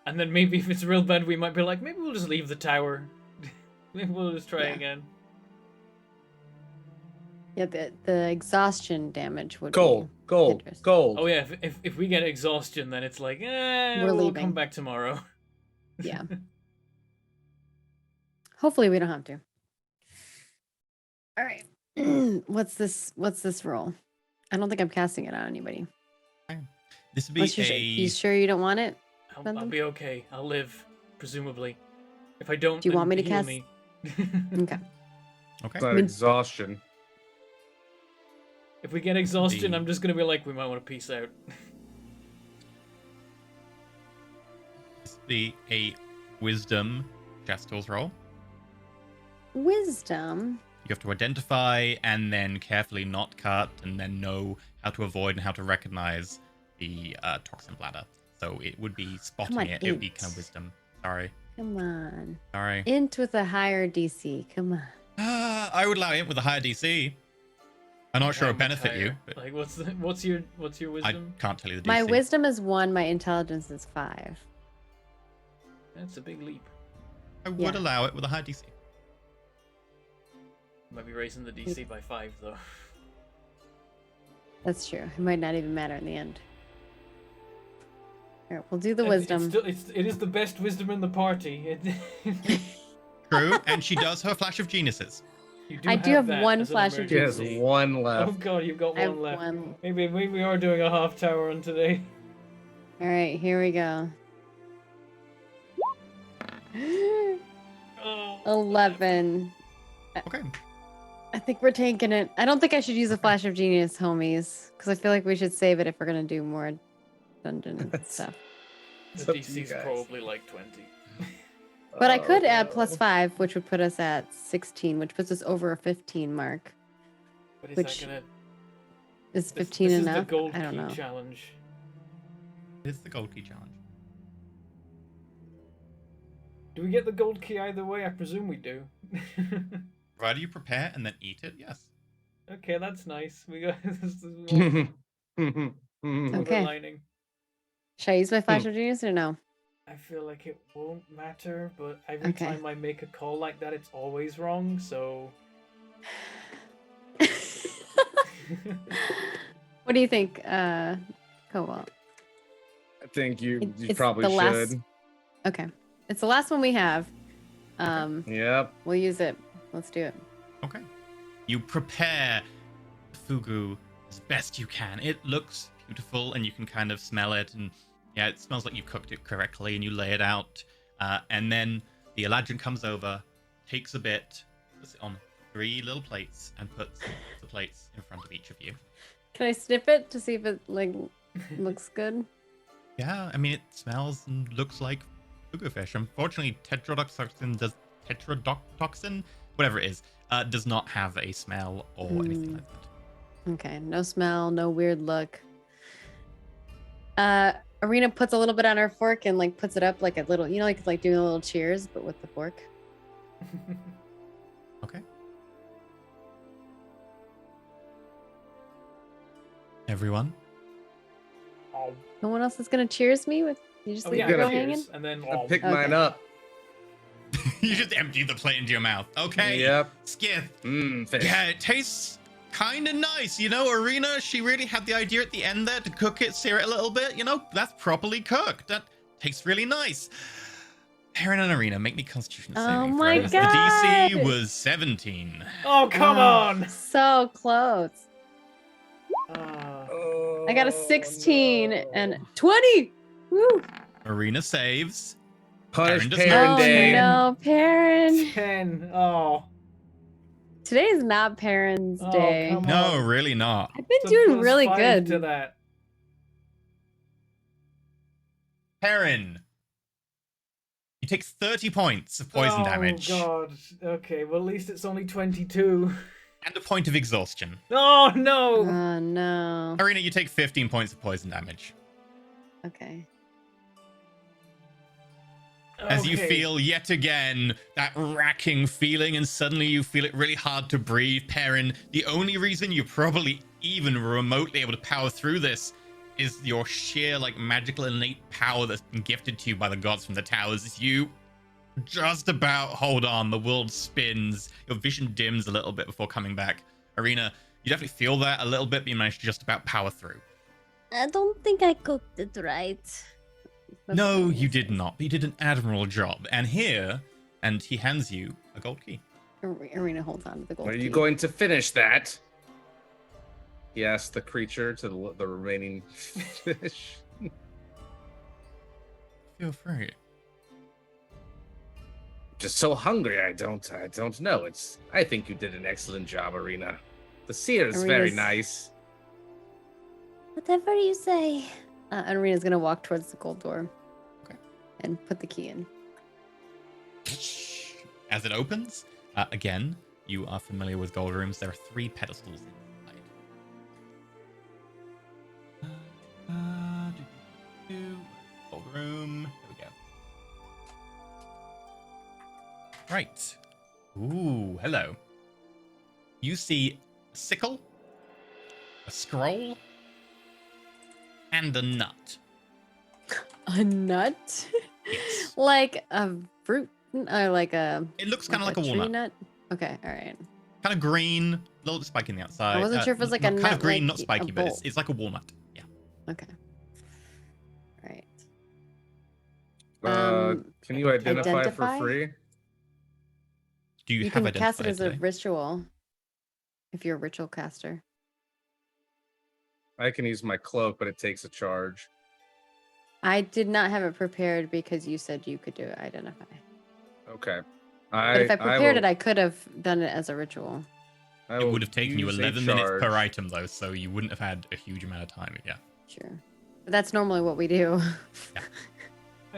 And then maybe if it's real bad, we might be like, maybe we'll just leave the tower. Maybe we'll just try Yeah. again. Yeah, the exhaustion damage would Gold, be gold, interesting. gold. Oh yeah, if we get exhaustion, then it's like, We're we'll leaving. come back tomorrow. Yeah. Hopefully we don't have to. All right. What's this roll? I don't think I'm casting it on anybody. This would be Unless you sure you don't want it? I'll Something? be okay. I'll live, presumably. If I don't, Do you then want me to heal cast- me. Okay. Okay. It's not exhaustion. If we get exhaustion, The- I'm just gonna be like, we might want to peace out. This would be a wisdom Jastor's roll. Wisdom. You have to identify and then carefully not cut and then know how to avoid and how to recognize the toxin bladder. So it would be spotting on, it. It would be 8. kind of wisdom. Sorry. Come on. Sorry. Int with a higher DC. Come on. I would allow it with a higher DC. I'm not sure How it'll much benefit you, higher? but Like, what's your I wisdom? can't tell you the DC. My wisdom is 1, my intelligence is 5. That's a big leap. I would Yeah. allow it with a higher DC. Might be raising the DC by 5 though. That's true. It might not even matter in the end. All right, we'll do the It's wisdom. still, it is the best wisdom in the party. True, and she does her flash of geniuses. You I do have that 1 as an flash of She has emergency. one Oh left. god, you've got I have one left. 1. Maybe we are doing a half tower run today. All right, here we go. Oh, 11. Okay. I think we're tanking it. I don't think I should use a flash of genius, homies, because I feel like we should save it if we're gonna do more dungeon stuff. It's the up to you DC's guys. probably like 20. But I could Oh, add no. +5, which would put us at 16, which puts us over a 15 mark. But is Which that gonna? Is This, 15 this is enough? the gold I don't key know. challenge. It's the gold key challenge. Do we get the gold key either way? I presume we do. Provided you prepare and then eat it, yes. Okay, that's nice. We got this is one silver Okay. lining. Should I use my flash of genius or no? I feel like it won't matter, but every Okay. time I make a call like that, it's always wrong. So What do you think, Cobalt? I think you It's probably the should. last- Okay. It's the last one we have. Yep. We'll use it. Let's do it. Okay. You prepare fugu as best you can. It looks beautiful and you can kind of smell it, and yeah, it smells like you cooked it correctly, and you lay it out. And then the Eladrin comes over, takes a bit, puts it on 3 little plates, and puts the plates in front of each of you. Can I sniff it to see if it like looks good? Yeah, I mean, it smells and looks like fugu fish. Unfortunately, tetrodotoxin, whatever it is, does not have a smell or anything like that. Okay. No smell, no weird look. Arena puts a little bit on her fork and like puts it up like a little, you know, like doing a little cheers, but with the fork. Okay. Everyone. Oh, No one else is gonna cheers me with. You just oh leave yeah, the girl cheers. hanging. And then I pick mine Okay. up. You just empty the plate into your mouth. Okay. Yep. Skith. Fish. Yeah, it tastes kind of nice. You know, Arena, she really had the idea at the end there to cook it, sear it a little bit. You know, that's properly cooked. That tastes really nice. Perrin and Arena, make me Constitution Oh saving my throws. God. The DC was 17. Oh, come on! So close. Ah. I got a 16 and 20. Woo! Arena saves. Punish Perrin does Perrin not. Oh Day. no, Perrin. 10. Oh. Today is not Perrin's Oh, day. come on. No, really not. I've been It's a doing +5 really to good. that. Perrin. You take 30 points of poison damage. Oh god. Okay, well at least it's only 22. And a point of exhaustion. Oh no! Oh no. Arena, you take 15 points of poison damage. Okay. As you Okay. feel yet again that racking feeling, and suddenly you feel it really hard to breathe, Perrin. The only reason you're probably even remotely able to power through this is your sheer, like, magical innate power that's been gifted to you by the gods from the towers. As you just about hold on, the world spins, your vision dims a little bit before coming back. Arena, you definitely feel that a little bit, but you manage to just about power through. I don't think I cooked it right. No, you did not. But you did an admirable job. And here, and he hands you a gold key. Arena holds on to the gold Are key. you going to finish that? He asked the creature to the remaining fish. Feel free. Just so hungry. I don't know. I think you did an excellent job, Arena. The seer is very Arena's- nice. Whatever you say. And Arena's gonna walk towards the gold door. Okay. And put the key in. As it opens, again, you are familiar with gold rooms. There are 3 pedestals inside. Gold room. There we go. Right. Ooh, hello. You see a sickle, a scroll, and a nut. A nut? Yes. Like a fruit? Like a. It looks kind of like a tree walnut. nut? Okay, alright. Kind of green, a little spiky on the outside. I wasn't sure if it was like a kind nut, of green, like not spiky, a but bolt. it's like a walnut. Yeah. Okay. Alright. Can you identify identify? for free? Do you, You have can cast it identified as a today? ritual. If you're a ritual caster. I can use my cloak, but it takes a charge. I did not have it prepared because you said you could do it, identify. Okay. But if I prepared will- it, I could have done it as a ritual. I It will would have taken you use a 11 minutes per charge. item, though, so you wouldn't have had a huge amount of time. Yeah. Sure. But that's normally what we do.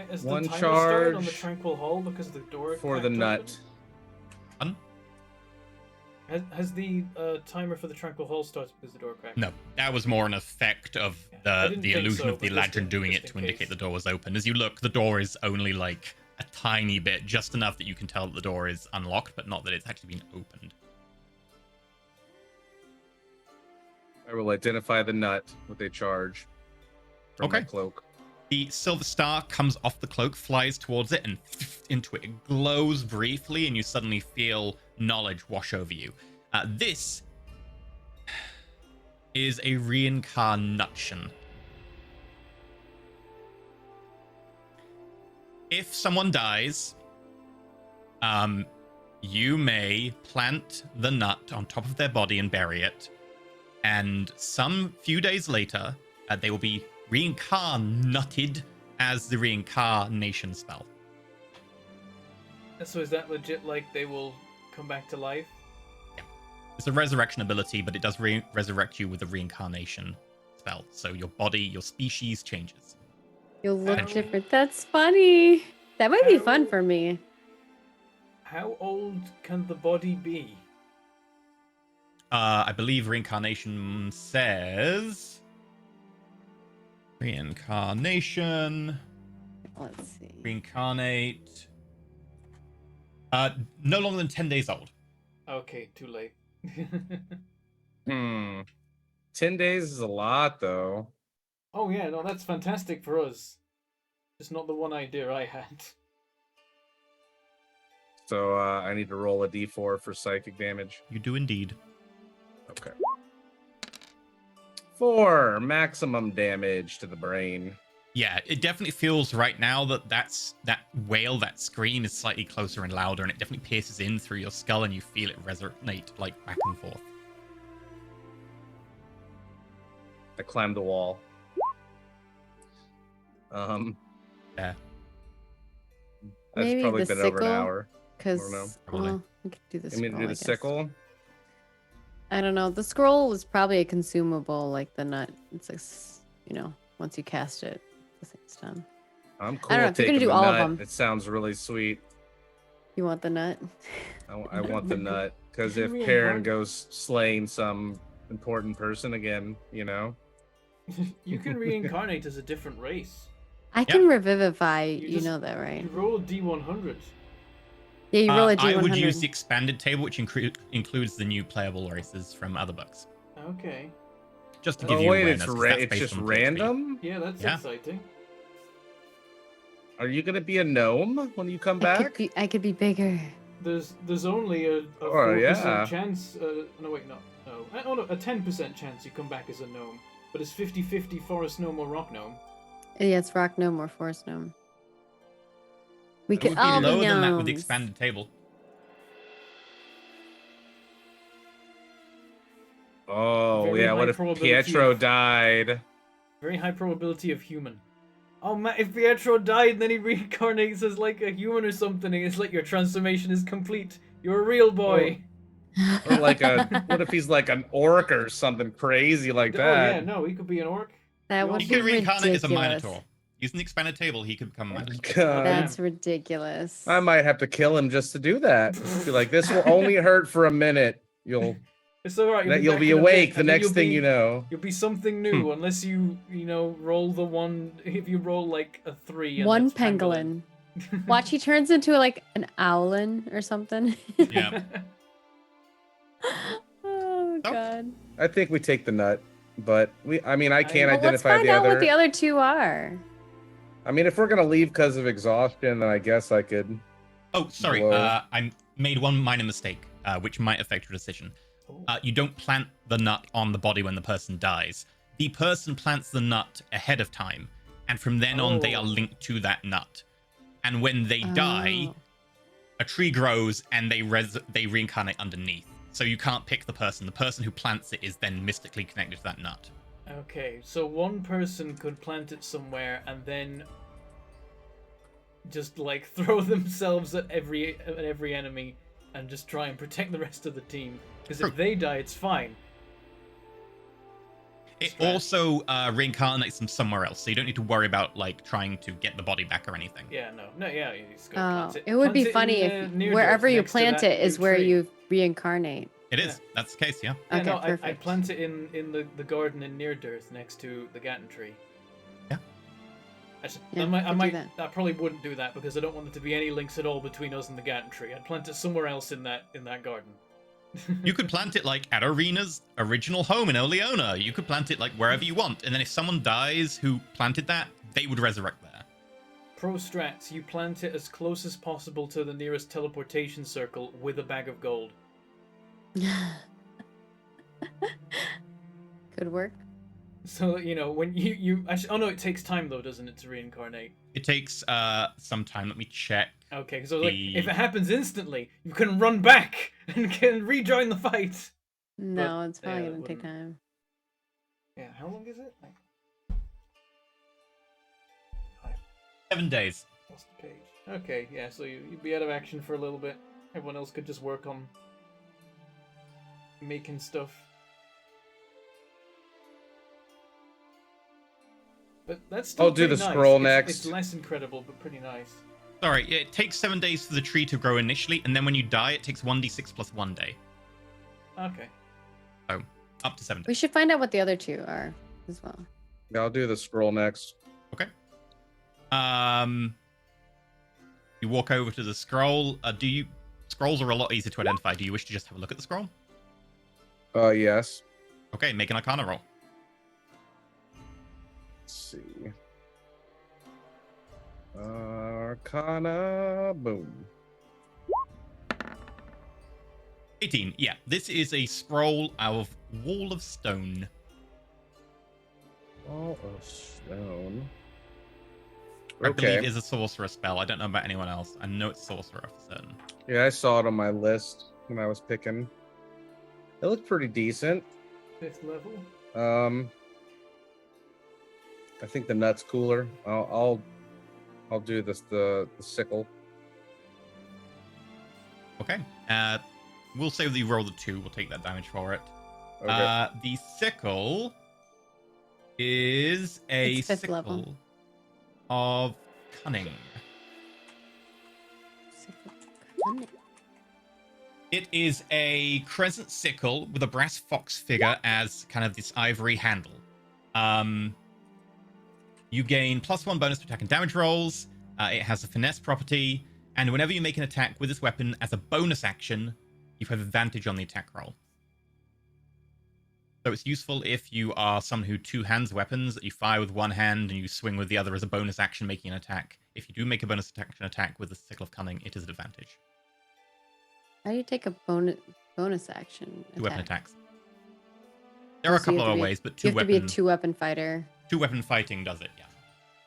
Has One the timer started on the charge Tranquil Hall because the door for the cracked nut. Fun? open? Has the timer for the Tranquil Hall started because the door cracked? No, that was more an effect of I the didn't the think illusion so, of the but just lantern in- doing just it to in indicate case. the door was open. As you look, the door is only like a tiny bit, just enough that you can tell that the door is unlocked, but not that it's actually been opened. I will identify the nut with a charge from my Okay. cloak. The silver star comes off the cloak, flies towards it, and into it. It glows briefly, and you suddenly feel knowledge wash over you. This is a reincarnation. If someone dies, you may plant the nut on top of their body and bury it, and some few days later, they will be reincarnated as the reincarnation spell. So is that legit? Like they will come back to life? It's a resurrection ability, but it does resurrect you with a reincarnation spell. So your body, your species changes. You'll look How- different. That's funny. That might be fun How- for me. How old can the body be? I believe reincarnation says Reincarnation. Let's see. Reincarnate. No longer than 10 days old. Okay, too late. 10 days is a lot, though. Oh yeah, no, that's fantastic for us. Just not the one idea I had. So I need to roll a d4 for psychic damage. You do indeed. Okay. 4 maximum damage to the brain. Yeah, it definitely feels right now that that wail, that scream is slightly closer and louder, and it definitely pierces in through your skull, and you feel it resonate like back and forth. I climbed the wall. Yeah. That's Maybe probably the been over an sickle? hour. Because Probably. well, we could do the You mean scroll. to do I the guess. sickle? I don't know. The scroll was probably a consumable, like the nut. It's like, once you cast it, the thing's done. I'm cool I don't know, with if you're gonna taking do the all of nut. them. It sounds really sweet. You want the nut? I want the nut. Because if Reincarn- Perrin goes slaying some important person again, You can reincarnate as a different race. I can revivify. You You just- know that, right? You roll a D100. Yeah, you roll a I D100. would use the expanded table, which includes the new playable races from other books. Okay. Just to give Oh you wait, awareness, it's 'cause that's it's based just on PHP. random? Yeah, that's Yeah. exciting. Are you gonna be a gnome when you come I back? I could be bigger. There's only a Oh, 4% yeah. chance. No, wait, no. Oh, no, a 10% chance you come back as a gnome. But it's 50-50 forest gnome or rock gnome. Yeah, it's rock gnome or forest gnome. We It could would be all be lower gnomes. than that with the expanded table. Oh Very yeah, high what if probability Pietro of- died? Very high probability of human. Oh man, if Pietro died and then he reincarnates as like a human or something, and it's like your transformation is complete. You're a real boy. Or like what if he's like an orc or something crazy like Oh yeah, that? no, he could be an orc. That He would He be could reincarnate as a ridiculous. Minotaur. Using the expanded table, he could become a Minotaur. God. That's ridiculous. I might have to kill him just to do that. Be like, this will only hurt for a minute. You'll It's alright. you'll back be in a bit, awake the and then next thing you know. You'll be something new unless you roll the one. If you roll like a 3. And One that's pangolin. pangolin. Watch, he turns into like an owlin or something. Yeah. Oh god. I think we take the nut, but I can't Well, let's identify find the out other. what the other two are. I mean, if we're gonna leave because of exhaustion, then I guess I could. Oh, sorry. Whoa. I made one minor mistake, which might affect your decision. You don't plant the nut on the body when the person dies. The person plants the nut ahead of time, and from then on, they are Oh. linked to that nut. And when they die, Oh. a tree grows and they reincarnate underneath. So you can't pick the person. The person who plants it is then mystically connected to that nut. Okay, so one person could plant it somewhere and then just like throw themselves at every enemy and just try and protect the rest of the team. Because if True. they die, it's fine. It Strat. also reincarnates them somewhere else, so you don't need to worry about like trying to get the body back or anything. Yeah, no, yeah, you just go Oh, plant it. it would be Plant funny in, if near wherever Earth you next to plant that it is new where tree. you reincarnate. It is. That's the case, yeah. Yeah, Okay, no, I perfect. plant it in the garden in near Dearth next to the Gatton tree. Yeah. Actually, Yeah, I could do that. probably wouldn't do that because I don't want there to be any links at all between us and the Gatton tree. I'd plant it somewhere else in that garden. You could plant it like at Arena's original home in Oleona. You could plant it like wherever you want, and then if someone dies who planted that, they would resurrect there. Pro strats, you plant it as close as possible to the nearest teleportation circle with a bag of gold. Could work. So when you actually, oh no, it takes time though, doesn't it, to reincarnate? It takes some time. Let me check. Okay, because like The- if it happens instantly, you can run back and can rejoin the fight. No, it's yeah, probably that gonna take wouldn't- time. Yeah, how long is it? Like, 7 days. lost the page. Okay, yeah, so you'd be out of action for a little bit. Everyone else could just work on making stuff. But that's still I'll do pretty the nice. scroll It's next. less incredible, but pretty nice. Sorry, it takes 7 days for the tree to grow initially, and then when you die, it takes 1d6 plus 1 day. Okay. So, up to 7 We days. should find out what the other two are as well. Yeah, I'll do the scroll next. Okay. You walk over to the scroll. Scrolls are a lot easier to identify. Do you wish to just have a look at the scroll? Yes. Okay, make an Arcana roll. Let's see. Arcana, boom. 18. Yeah, this is a scroll of Wall of Stone. Wall of stone. I Okay. believe is a sorcerer spell. I don't know about anyone else. I know it's sorcerer for certain. Yeah, I saw it on my list when I was picking. It looked pretty decent. 5th level. I think the nut's cooler. I'll do this the sickle. Okay. We'll say that you roll the 2. We'll take that damage for it. Okay. The sickle is a It's 5th sickle level. of cunning. It is a crescent sickle with a brass fox figure as kind of this ivory handle. You gain +1 bonus to attack and damage rolls. It has a finesse property, and whenever you make an attack with this weapon as a bonus action, you have advantage on the attack roll. So it's useful if you are someone who two-hands weapons, that you fire with one hand and you swing with the other as a bonus action making an attack. If you do make a bonus attack with the Sickle of Cunning, it is an advantage. How do you take a bonus action? Two weapon attacks. There are a So you couple have to other be a- ways, but You have to be a 2-weapon fighter. two-weapon fighting does it, yeah.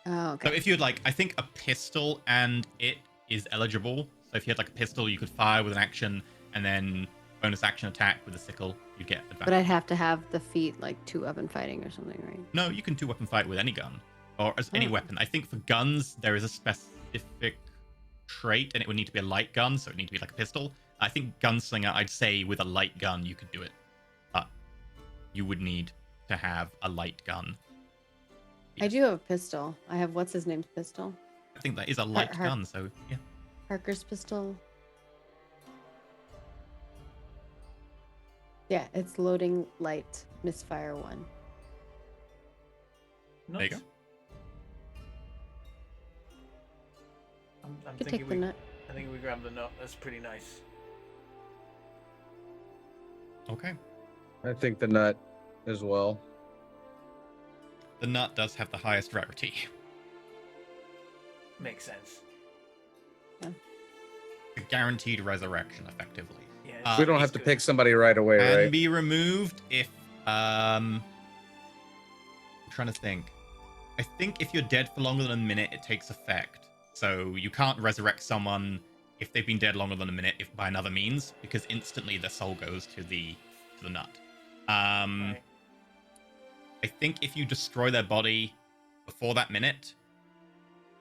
Oh, okay. So if you had I think a pistol and it is eligible. So if you had a pistol, you could fire with an action and then bonus action attack with a sickle, you get advantage. But I'd have to have the feat 2-weapon fighting or something, right? No, you can two-weapon fight with any gun or as any Oh. weapon. I think for guns there is a specific trait, and it would need to be a light gun, so it would need to be like a pistol. I think gunslinger, I'd say with a light gun you could do it, but you would need to have a light gun. I do have a pistol. I have what's his name's pistol? I think that is a light Har- gun, so yeah. Parker's pistol. Yeah, it's loading light misfire 1. Nuts. There you go. I'm You could thinking take the we, nut. I think we grab the nut. That's pretty nice. Okay. I think the nut as well. The nut does have the highest rarity. Makes sense. A guaranteed resurrection, effectively. Yeah. We don't it's have to good. pick somebody right away, Can right? be removed if I'm trying to think. I think if you're dead for longer than a minute, it takes effect. So you can't resurrect someone if they've been dead longer than a minute, if by another means, because instantly their soul goes to the nut. Right. I think if you destroy their body before that minute,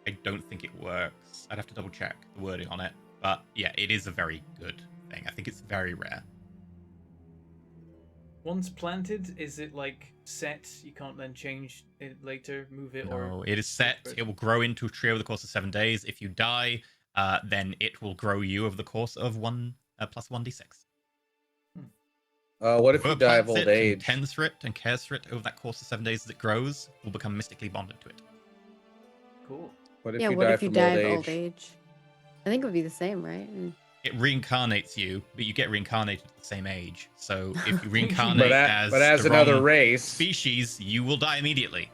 I don't think it works. I'd have to double check the wording on it. But yeah, it is a very good thing. I think it's very rare. Once planted, is it set? You can't then change it later, move it, or No, it is set. It will grow into a tree over the course of 7 days. If you die, then it will grow you over the course of plus 1d6. What if you Whoever die of plants old it and age? tends for it and cares for it over that course of 7 days as it grows will become mystically bonded to it. cool. What if Yeah, you what die if you from die old of age? old age? I think it would be the same, right? It reincarnates you, but you get reincarnated at the same age. So if you But reincarnate But as the another wrong race, species, you will die immediately.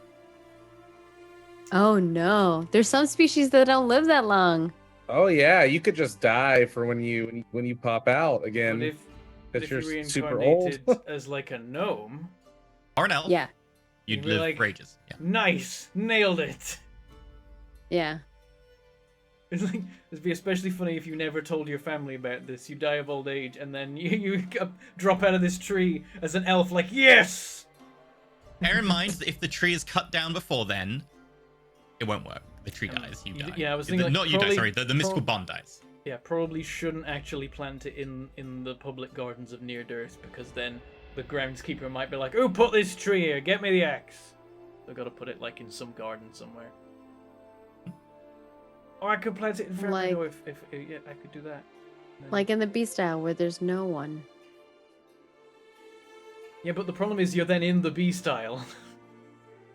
Oh no. There's some species that don't live that long. oh yeah, you could just die for when you pop out But again. if Because you you're super old. reincarnated as a gnome, Or an elf, Yeah. you'd You'd be live like- for ages. Yeah. nice, nailed it. Yeah. It'd be especially funny if you never told your family about this. You die of old age, and then you drop out of this tree as an elf, yes. Bear in mind that if the tree is cut down before then, it won't work. The tree dies, you die. Yeah, I was thinking, Not you die, probably- sorry. The mystical bond dies. Yeah, probably shouldn't actually plant it in the public gardens of Near Dearth, because then the groundskeeper might be like, "Oh, put this tree here. Get me the axe." I've got to put it in some garden somewhere. Or I could plant it in front. Like- if yeah, I could do that. Then- Like in the B style where there's no one. Yeah, but the problem is you're then in the B style.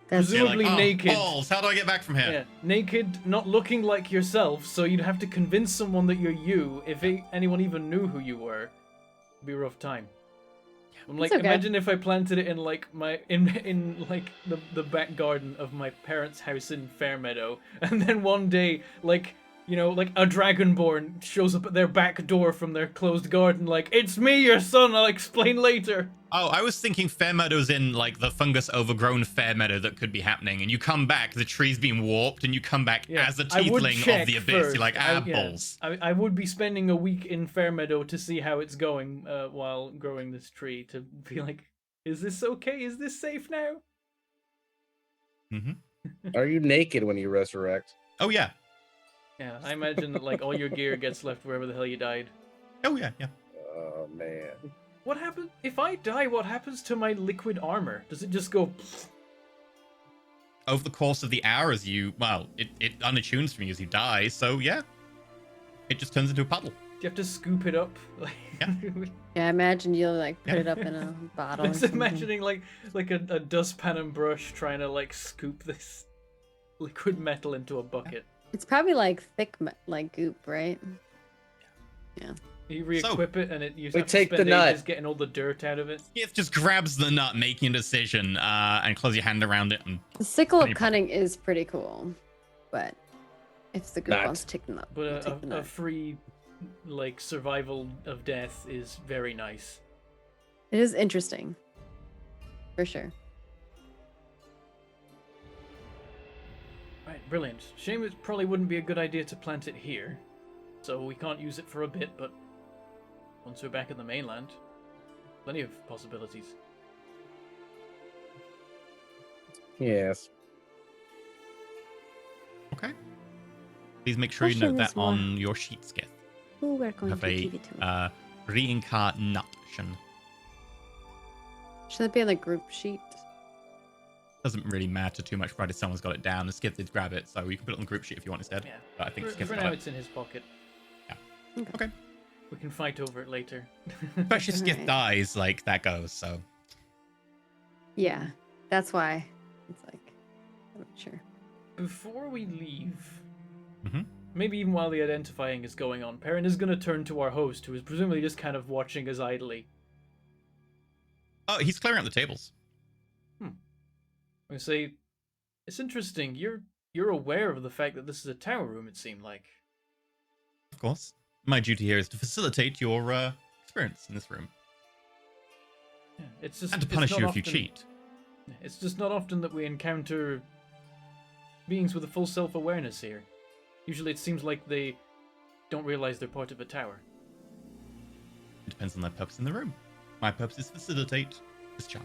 That's You're like, presumably oh, naked. balls, how do I get back from here? Yeah, naked, not looking like yourself, so you'd have to convince someone that you're you. If anyone even knew who you were, it'd be a rough time. I'm like, It's okay. imagine if I planted it in like in like the back garden of my parents' house in Fairmeadow, and then one day, like, you know, like a dragonborn shows up at their back door from their closed garden, like, it's me, your son. I'll explain later. Oh, I was thinking Fairmeadow's in like the fungus overgrown Fairmeadow that could be happening, and you come back, the tree's been warped, and you come back Yeah, as a I would tiefling check of the abyss. first. You're like, balls. I would be spending a week in Fairmeadow to see how it's going while growing this tree, to be like, is this okay? Is this safe now? Mm-hmm. Are you naked when you resurrect? Oh yeah. Yeah, I imagine that like all your gear gets left wherever the hell you died. Oh yeah, yeah. Oh man. What happens if I die? What happens to my liquid armor? Does it just go? Over the course of the hours, it unattunes from you as you die. So yeah, it just turns into a puddle. Do you have to scoop it up? Like, Yeah. Yeah, I imagine you'll like put it up in a bottle. I'm or just something. imagining like a dustpan and brush trying to like scoop this liquid metal into a bucket. It's probably like thick, like goop, right? Yeah. You re-equip it, and you We have to take spend the nut. ages getting all the dirt out of it. It just grabs the nut, making a decision, and close your hand around it. And The sickle Honey of cunning is pretty cool, but if the group Nut. wants to take the nut, But we'll take the a nut. free, like, survival of death is very nice. It is interesting, for sure. Right, brilliant. Shame it probably wouldn't be a good idea to plant it here, so we can't use it for a bit, but once we're back in the mainland, plenty of possibilities. Yes. okay. Please make sure you Question note is that more- on your sheet, Skith. Who we're going Have to a give it to? reincarnation. Should that be on the group sheet? Doesn't really matter too much, provided someone's got it down. And Skith did grab it, so you can put it on the group sheet if you want instead. Yeah. But I think For Skith's now, got it. it's in his pocket. Okay. We can fight over it later. Especially if Skith Alright. dies, like, that goes, so. Yeah, that's why. It's like, I'm not sure. Before we leave, Mhm. maybe even while the identifying is going on, Perrin is going to turn to our host, who is presumably just kind of watching us idly. Oh, he's clearing out the tables. I say, it's interesting. You're aware of the fact that this is a tower room. It seemed like. Of course. My duty here is to facilitate your experience in this room. Yeah, it's just And to it's punish not you if you often- cheat. It's just not often that we encounter beings with a full self-awareness here. Usually, it seems like they don't realize they're part of a tower. It depends on their purpose in the room. My purpose is facilitate discharge.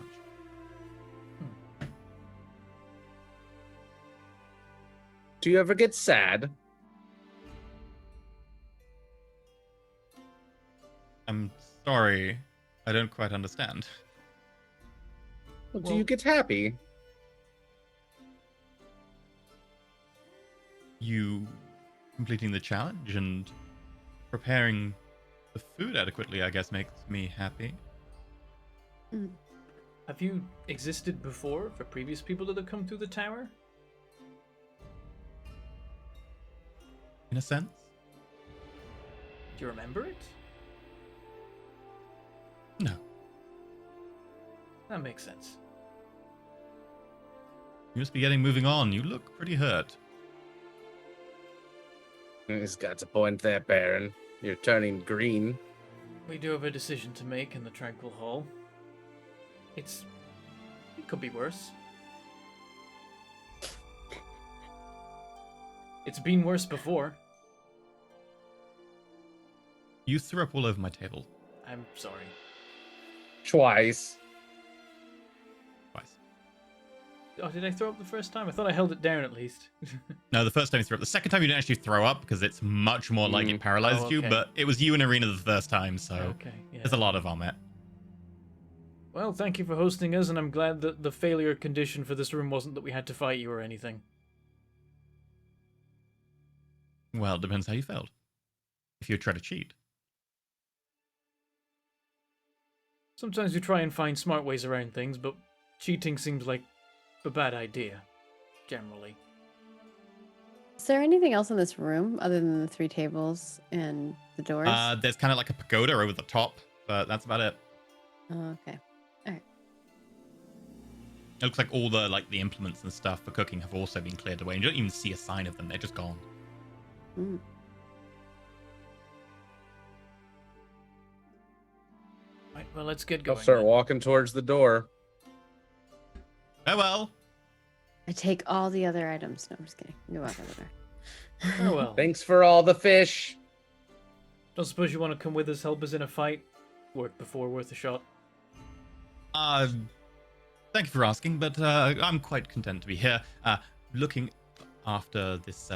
Do you ever get sad? I'm sorry. I don't quite understand. Well, do Well- you get happy? You completing the challenge and preparing the food adequately, I guess, makes me happy. Have you existed before for previous people that have come through the tower? In a sense. Do you remember it? No. That makes sense. You must be getting moving on. You look pretty hurt. He's got a point there, Baron. You're turning green. We do have a decision to make in the Tranquil Hall. It could be worse. It's been worse before. You threw up all over my table I'm sorry. Twice. twice. Oh, did I throw up the first time? I thought I held it down at least. No, the first time you threw up. The second time you didn't actually throw up because it's much more like it paralyzed Oh, you, okay. but it was you in arena the first time, so Okay, yeah. there's a lot of vomit. Well, thank you for hosting us, and I'm glad that the failure condition for this room wasn't that we had to fight you or anything. Well, it depends how you felt. If you try to cheat. Sometimes we try and find smart ways around things, but cheating seems like a bad idea, generally. Is there anything else in this room other than the 3 tables and the doors? There's kind of like a pagoda over the top, but that's about it. Oh, okay. All right. It looks like all the implements and stuff for cooking have also been cleared away. And you don't even see a sign of them; they're just gone. Mm. Right, well, let's get I'll going. start then. walking towards the door. Farewell. I take all the other items. No, I'm just kidding. You walk over there. Farewell. Thanks for all the fish. Don't suppose you want to come with us, help us in a fight? Worth before, worth a shot. Thank you for asking, but I'm quite content to be here, looking after this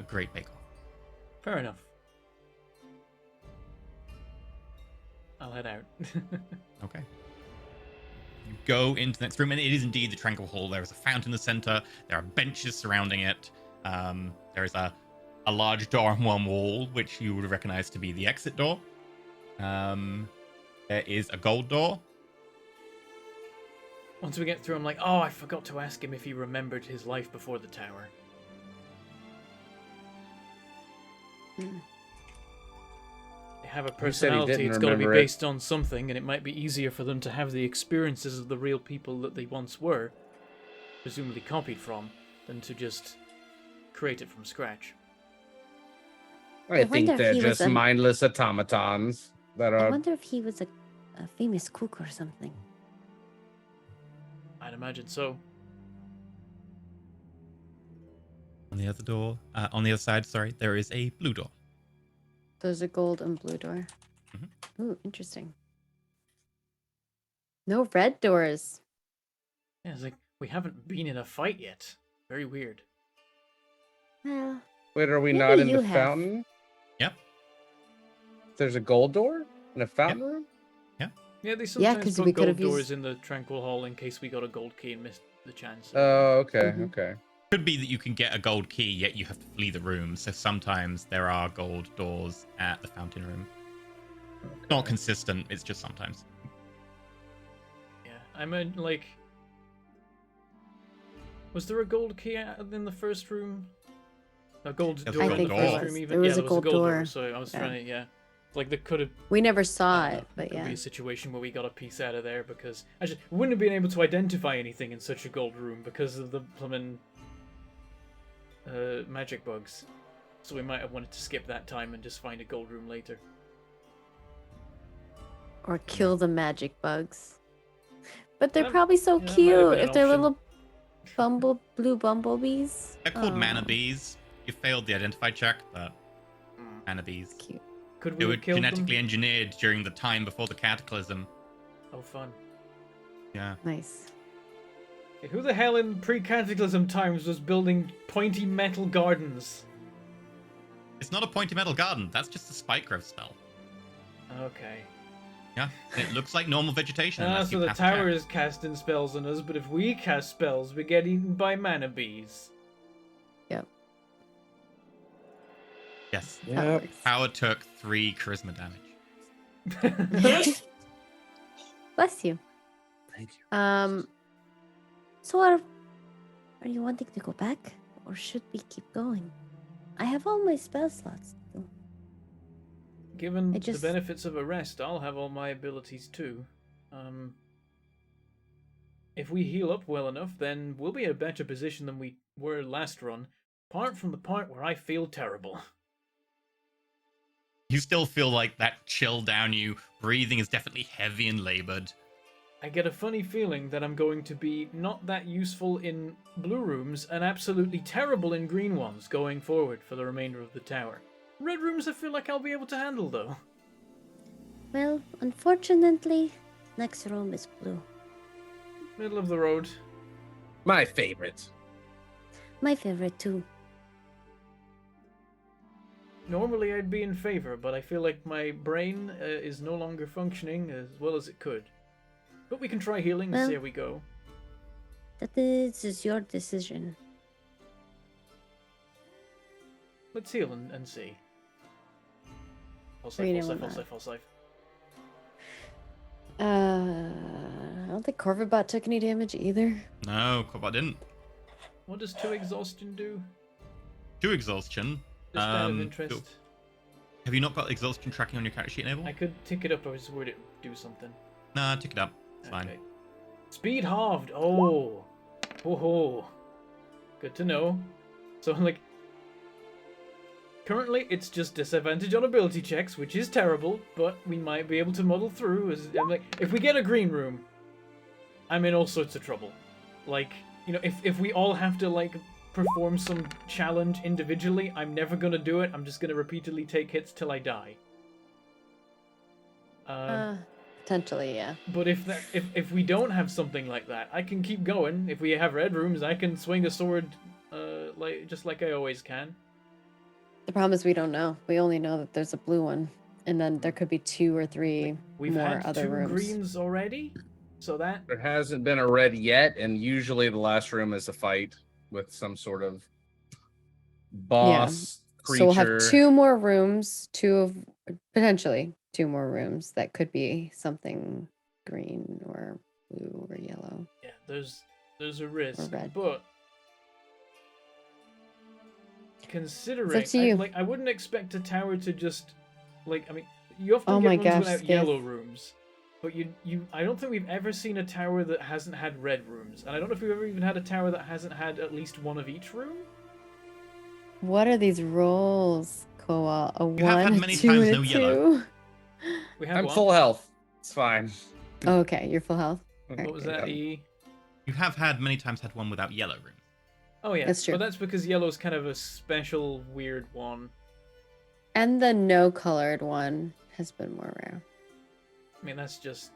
great bake-off. Fair enough. I'll head out. Okay. You go into the next room, and it is indeed the Tranquil Hall. There is a fountain in the center. There are benches surrounding it. There is a large door on one wall, which you would recognize to be the exit door. There is a gold door. Once we get through, I'm like, oh, I forgot to ask him if he remembered his life before the tower. Hmm. They have a He said he personality, didn't it's got to be remember it. based on something, and it might be easier for them to have the experiences of the real people that they once were, presumably copied from, than to just create it from scratch. I think wonder if they're he was just an- mindless automatons that I are. wonder if he was a famous cook or something. I'd imagine so. On the other door, on the other side, sorry, there is a blue door. There's a gold and blue door. Mhm. Ooh, interesting. No red doors. Yeah, it's like, we haven't been in a fight yet. Very weird. Well, Wait, are we maybe not in you the have. fountain? Yep. There's a gold door in a fountain room? Yeah, they sometimes 'cause put we could gold have doors used- in the Tranquil Hall in case we got a gold key and missed the chance. Oh, okay, Mhm. okay. Could be that you can get a gold key, yet you have to flee the room. So sometimes there are gold doors at the fountain room. Not consistent. It's just sometimes. Yeah, I meant, like... Was there a gold key in the first room? A gold There's a door gold in the door. first There room was. even? There was yeah, a there was gold a gold door. door. So I was Yeah. trying to, yeah. Like, there could have... We never saw it, but could yeah. be a situation where we got a piece out of there because... Actually, we wouldn't have been able to identify anything in such a gold room because of the plumbing magic bugs. So we might have wanted to skip that time and just find a gold room later. Or kill the magic bugs. But they're That- probably so yeah, that might have been cute an if they're option. little blue bumblebees. They're called Aw, mana bees. You failed the identify check, but mana bees. Cute. Could They we were have killed genetically them? engineered during the time before the cataclysm. Oh, fun. Yeah. Nice. Hey, who the hell in pre-cataclysm times was building pointy metal gardens? It's not a pointy metal garden. That's just a spike growth spell. Okay. Yeah. And it looks like normal vegetation. unless So you the pass a check. tower is casting spells on us, but if we cast spells, we get eaten by mana bees. Yep. Yes. That Yep. works. Power took 3 charisma damage. Bless you. Thank you. so are you wanting to go back, or should we keep going? I have all my spell slots. still. Given I just- the benefits of a rest, I'll have all my abilities too. If we heal up well enough, then we'll be in a better position than we were last run. Apart from the part where I feel terrible. You still feel like that chill down you. Breathing is definitely heavy and labored. I get a funny feeling that I'm going to be not that useful in blue rooms and absolutely terrible in green ones going forward for the remainder of the tower. Red rooms I feel like I'll be able to handle though. Well, unfortunately, next room is blue. Middle of the road. My favorite. My favorite too. Normally I'd be in favor, but I feel like my brain is no longer functioning as well as it could. But we can try healing and Well- see how we go. That is your decision. Let's heal and see. False Read life, it false life, one false life, false life. don't think Corvibot took any damage either. No, Cobalt didn't. What does 2 exhaustion do? 2 exhaustion. Just out of Cool. interest. Have you not got exhaustion tracking on your character sheet, Enable? I could tick it up. I was worried it would do something. Nah, tick it up. It's fine. Okay. Speed halved. Oh. Oh. Good to know. So, like, currently it's just disadvantage on ability checks, which is terrible, but we might be able to muddle through. Like, if we get a green room, I'm in all sorts of trouble. Like, you know, if we all have to, like, perform some challenge individually, I'm never gonna do it. I'm just gonna repeatedly take hits till I die. Potentially, yeah. But if we don't have something like that, I can keep going. If we have red rooms, I can swing a sword, just like I always can. The problem is we don't know. We only know that there's a blue one, and then there could be 2 or 3 We've more had other 2 rooms. greens already, so that There hasn't been a red yet, and usually the last room is a fight with some sort of boss creature. So we'll have 2 more rooms, potentially 2 more rooms that could be something green or blue or yellow. yeah, there's a risk, red. but considering to you. I wouldn't expect a tower to just I mean, you often Oh get my ones gosh, without Skiff. yellow rooms. But I don't think we've ever seen a tower that hasn't had red rooms, and I don't know if we've ever even had a tower that hasn't had at least one of each room. What are these rolls, Koa? A You have 1, had a many 2, times and no a yellow. 2? We had I'm one. full health. It's fine. Oh, okay, you're full health. What was that? E. You have had many times had one without yellow rooms. Oh yeah, That's true. But that's because yellow's kind of a special, weird one. And the no colored one has been more rare. I mean, that's just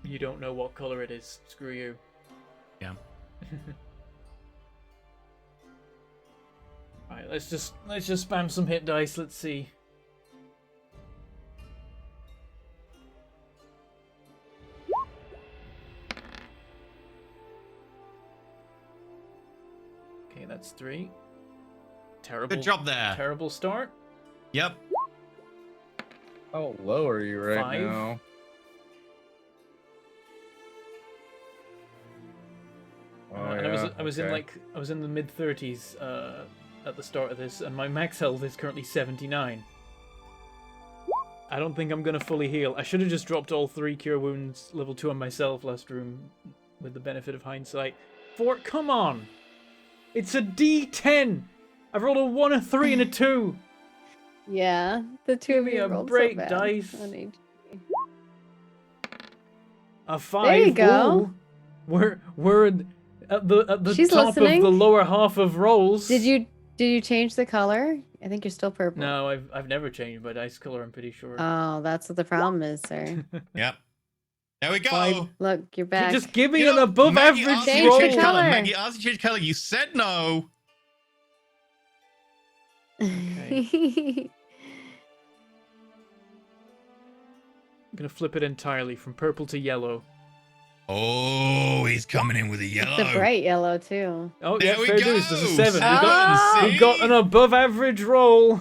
you don't know what color it is. Screw you. Yeah. Alright, let's just spam some hit dice. Let's see. Okay, that's 3. Terrible. Good job there. Terrible start. Yep. How low are you right 5. now? Oh, And I was okay. in the mid 30s at the start of this, and my max health is currently 79. I don't think I'm gonna fully heal. I should have just dropped all 3 cure wounds level 2 on myself last room, with the benefit of hindsight. 4, come on! It's a D10. I've rolled a 1, a 3, and a 2. Yeah, the 2 Give of me you a rolled break, so bad dice. on HP. A 5. There you go. Ooh. We're at the She's top listening. of the lower half of rolls. Did you change the color? I think you're still purple. No, I've never changed my dice color. I'm pretty sure. Oh, that's what the problem is, sir. Yep. There we go. 5. Look, you're back. Just give me You an know, above Maggie average asked you Change to roll. the change colour. color. Maggie asked you to change colour. You said no. Okay. I'm gonna flip it entirely from purple to yellow. Oh, he's coming in with a yellow. It's a bright yellow too. Oh There yeah, we fair go. dues. There's a 7. Ah! We got an above average roll.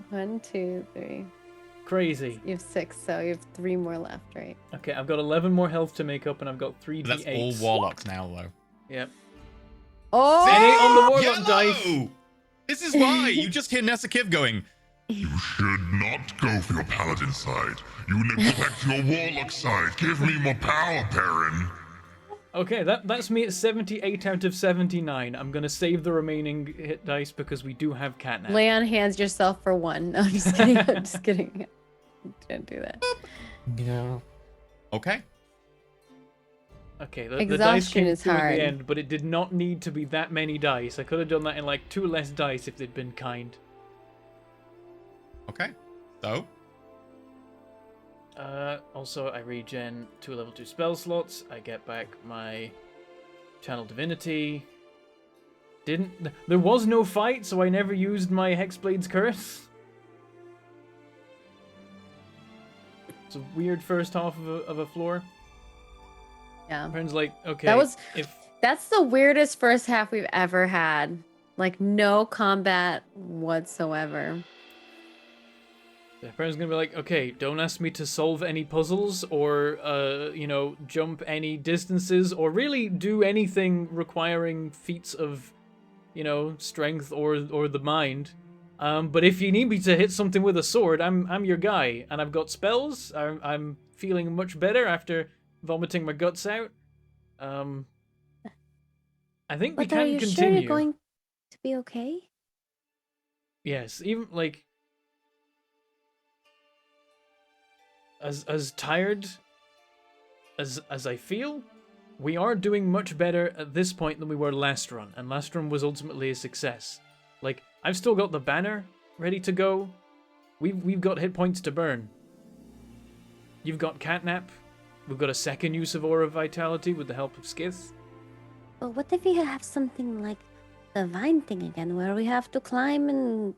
1, 2, 3. Crazy. You have 6, so you have 3 more left, right? Okay, I've got 11 more health to make up, and I've got 3 That's d8s. all warlocks now, though. Yep. Oh! See? on the warlock Yellow! dice. This is why you just hear Nessa Kiv going. You should not go for your paladin side. You neglect your warlock side. Give me more power, Perrin. Okay, that's me at 78 out of 79. I'm gonna save the remaining hit dice because we do have catnap. Lay on hands yourself for 1. No, I'm just kidding. I'm just kidding. Don't do that. Yeah. Okay. Okay, the dice Exhaustion came is through hard. in the end, but it did not need to be that many dice. I could have done that in like 2 less dice if they'd been kind. Okay. So, Also, I regen 2 level 2 spell slots. I get back my Channel Divinity. There was no fight, so I never used my Hexblade's Curse. It's a weird first half of a floor. Yeah. Friends like, okay, if That's the weirdest first half we've ever had. Like no combat whatsoever. The parent's gonna be like, okay, don't ask me to solve any puzzles or, jump any distances or really do anything requiring feats of, strength or the mind. But if you need me to hit something with a sword, I'm your guy, and I've got spells. I'm feeling much better after vomiting my guts out. I think we But are can you sure continue. you're going to be okay? Yes, even like as tired as I feel, we are doing much better at this point than we were last run, and last run was ultimately a success. Like, I've still got the banner ready to go. We've got hit points to burn. You've got catnap. We've got a second use of Aura of Vitality with the help of Skith. But what if we have something like the vine thing again, where we have to climb and...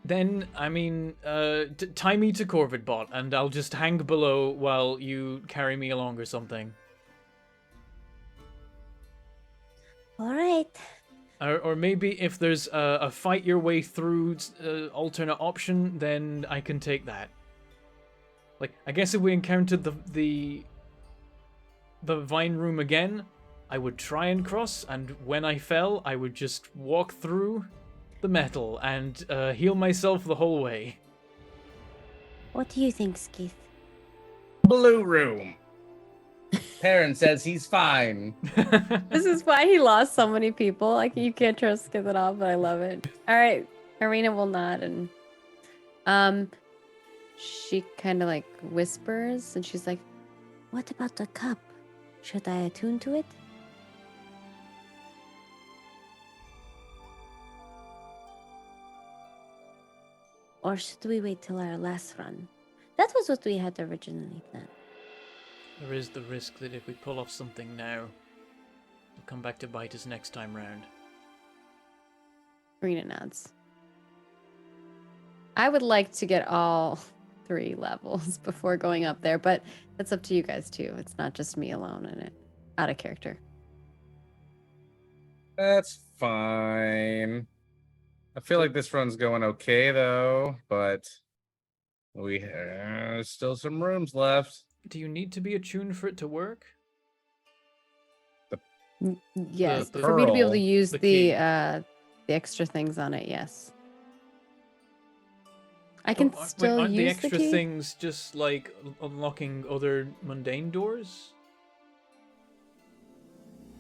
Then, I mean, tie me to Corvid Bot, and I'll just hang below while you carry me along or something. Alright. Or maybe if there's a fight your way through alternate option, then I can take that. Like, I guess if we encountered the vine room again, I would try and cross, and when I fell, I would just walk through the metal and heal myself the whole way. What do you think, Skeeth? Blue room. Perrin says he's fine. This is why he lost so many people. Like, you can't trust Skith at all, but I love it. All right, Arena will nod, and she kind of like whispers, and she's like, What about the cup? Should I attune to it? Or should we wait till our last run? That was what we had originally planned. There is the risk that if we pull off something now, it'll come back to bite us next time round. Arena nods. I would like to get all 3 levels before going up there, but that's up to you guys too. It's not just me alone in it. Out of character. That's fine. I feel like this run's going okay though, but we have still some rooms left. Do you need to be attuned for it to work? Yes, the for me to be able to pearl, use the key. the extra things on it, yes. I can Oh, still aren't the use extra the key. things just like unlocking other mundane doors?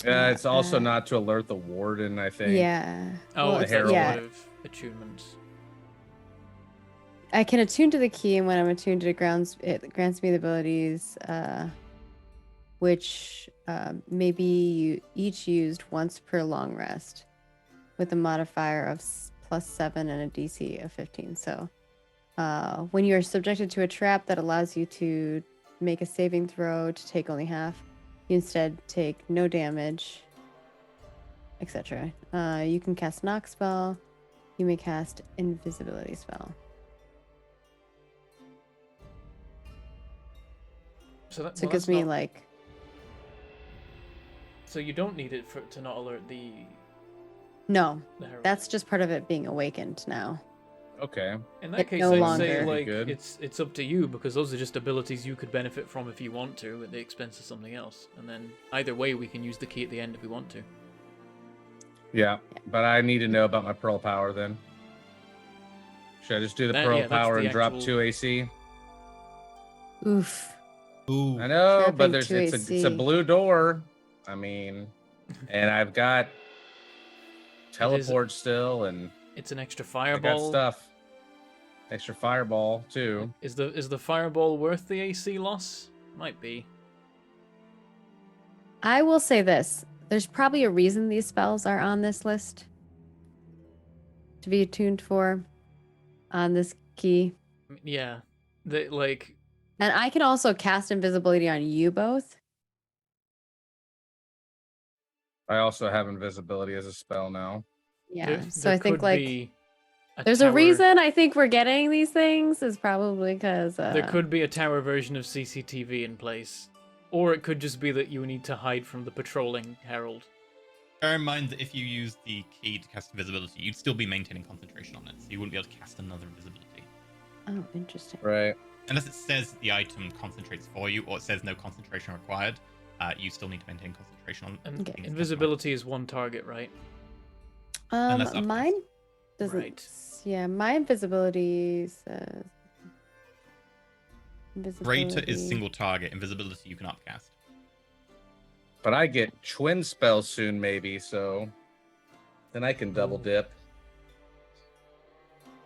It's also Uh, not to alert the warden, I think. Yeah. Oh, Well, that's Herald. yeah. part of attunements. I can attune to the key, and when I'm attuned to it grants me the abilities, which may be each used once per long rest, with a modifier of +7 and a DC of 15. So, when you are subjected to a trap that allows you to make a saving throw to take only half, you instead take no damage, etc. You can cast knock spell. You may cast invisibility spell. So So it gives me like... So you don't need it to not alert the No, herald. that's just part of it being awakened now. Okay. In that it case, no I'd say longer- like Good. it's up to you, because those are just abilities you could benefit from if you want to at the expense of something else. And then either way, we can use the key at the end if we want to. Yeah, but I need to know about my pearl power then. Should I just do the pearl Yeah, that's power the and drop actual- 2 AC? Oof. Ooh. I know, Dropping but 2 it's a AC. blue door. I mean, and I've got teleport still, and It's an extra I got fireball. stuff. Extra fireball too. Is the fireball worth the AC loss? Might be. I will say this. There's probably a reason these spells are on this list to be attuned for on this key. Yeah. Like And I can also cast invisibility on you both. I also have invisibility as a spell now. Yeah. there, So there I think could like be there's tower, a reason I think we're getting these things is probably because There could be a tower version of CCTV in place. Or it could just be that you need to hide from the patrolling herald. Bear in mind that if you use the key to cast invisibility, you'd still be maintaining concentration on it, so you wouldn't be able to cast another invisibility. Oh, interesting. Right. Unless it says the item concentrates for you, or it says no concentration required, you still need to maintain concentration on. And Okay. invisibility is one target, right? Unless upcast. Mine doesn't. Right. Yeah, my invisibility says. Greater is single target. Invisibility you can upcast. But I get twin spells soon, maybe, so then I can double Ooh. dip.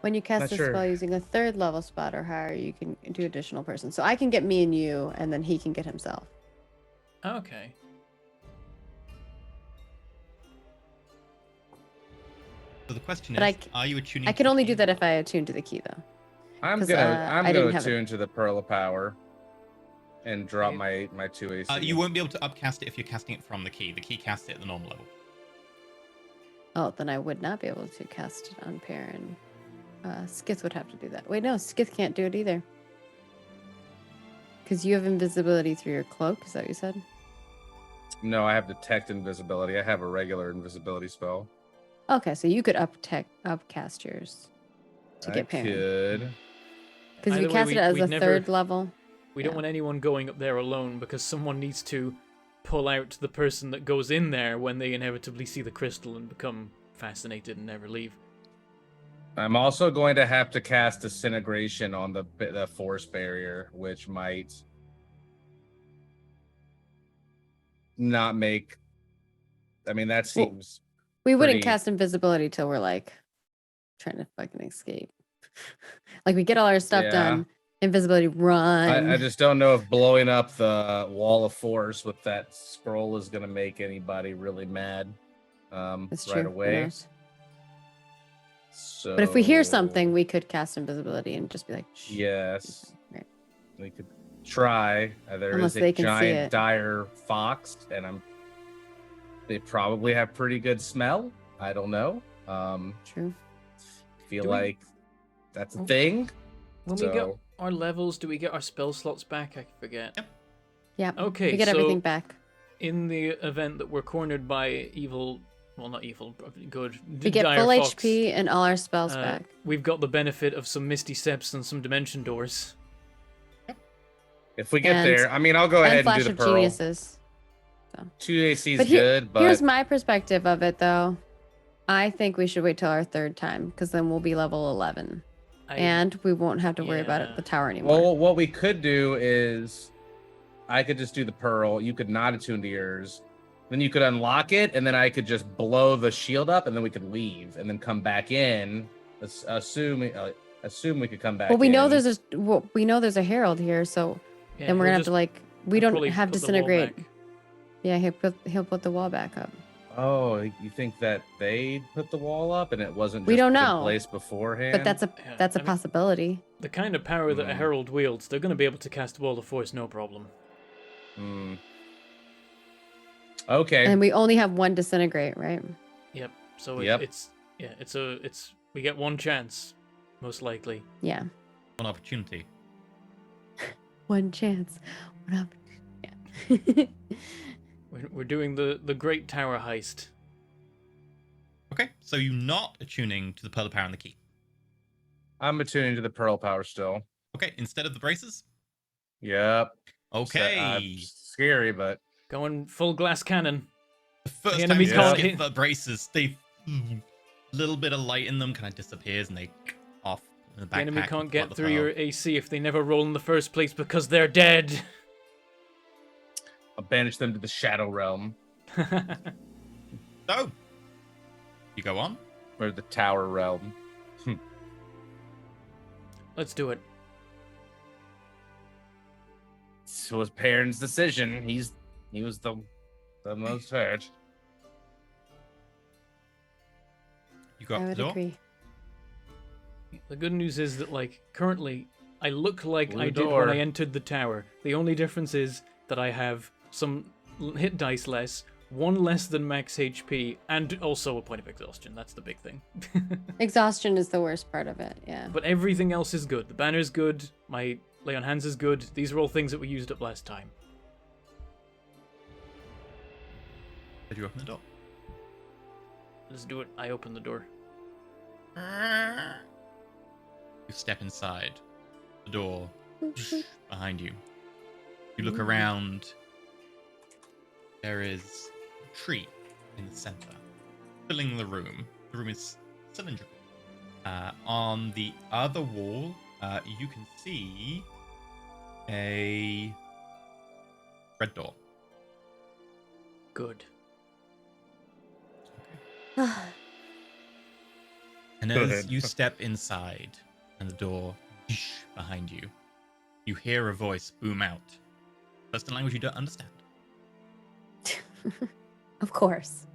When you cast Not a sure. spell using a 3rd level spot or higher, you can do additional person. So I can get me and you, and then he can get himself. Okay. So the question But is, are you attuning? I can only do that if I attune to the key, though. I'm 'Cause, gonna I didn't have it. attune to the Pearl of Power and drop Okay. my 2 AC. You won't be able to upcast it if you're casting it from the key. The key casts it at the normal level. Oh, then I would not be able to cast it on Perrin. Skith would have to do that. Wait, no, Skith can't do it either. Because you have invisibility through your cloak, is that what you said? No, I have detect invisibility. I have a regular invisibility spell. Okay, so you could upcast yours to get Perrin. Could. Because if Either you way, cast it as we'd a never- 3rd level. We don't Yeah. want anyone going up there alone because someone needs to pull out the person that goes in there when they inevitably see the crystal and become fascinated and never leave. I'm also going to have to cast Disintegration on the force barrier, which might not make. I mean, that Well, seems. We wouldn't pretty- cast invisibility till we're like trying to fucking escape. Like we get all our stuff Yeah. done, invisibility run. I just don't know if blowing up the wall of force with that scroll is going to make anybody really mad That's right true. Who away. knows? So, But if we hear something, we could cast invisibility and just be like, shh. yes, Right. we could try. There Unless is a they can see giant it. dire fox, and they probably have pretty good smell. I don't know. True. Feel Do we- like that's a Oh. thing. When we get So- our levels, do we get our spell slots back? I forget. Yep. Yeah. Okay, We get so everything back. in the event that we're cornered by evil, well, not evil, but good, We get dire full fox, HP and all our spells back. we've got the benefit of some misty steps and some dimension doors. If we get And- there, I mean, I'll go And ahead and Flash do the of pearl. Geniuses. 2 AC is But good, but here's my perspective of it, though. I think we should wait till our 3rd time, because then we'll be level 11. And we won't have to worry about yeah. the tower anymore. well, what we could do is I could just do the pearl. You could not attune to yours. Then you could unlock it, and then I could just blow the shield up, and then we could leave, and then come back in. Assume we could come back. Well, we know in. there's a herald here, so Yeah, then we're he'll gonna have just to like we don't probably have put the wall disintegrate. back. Yeah, he'll put the wall back up. Oh, you think that they put the wall up and it wasn't just We don't put know. in place beforehand? But that's a Yeah, that's a I mean- possibility. The kind of power that a Hmm. herald wields, they're going to be able to cast Wall of Force, no problem. Okay. And we only have one disintegrate, right? Yep. So Yep. it's we get one chance, most likely. Yeah, One opportunity. one chance. One up. Yeah. We're doing the Great Tower heist. Okay, so you're not attuning to the Pearl of Power and the key. I'm attuning to the pearl power still. Okay, instead of the braces. Yep. Okay. Scary, but Going full glass cannon. The first The time enemy you can't skip hit- the braces, they little bit of light in them kind of disappears and they off in the backpack. The enemy and can't pull out get the through pearl. your AC if they never roll in the first place because they're dead. I'll banish them to the shadow realm So, you go on. or the tower realm. Let's do it. It was Perrin's decision. He was the most hurt. You go I up the would door. agree. The good news is that, like, currently, I look like Blue I did door. when I entered the tower. The only difference is that I have some hit dice less, one less than max HP, and also a point of exhaustion. That's the big thing. Exhaustion is the worst part of it. Yeah. But everything else is good. The banner's good. My lay on hands is good. These are all things that we used up last time. Did you open the door? Let's do it. I open the door. You step inside. the door behind you. You look Mm. around. There is a tree in the center, filling the room. The room is cylindrical. On the other wall, you can see a red door. Good. And Go as ahead. you step inside and the door behind you, you hear a voice boom out. That's the language you don't understand. Of course.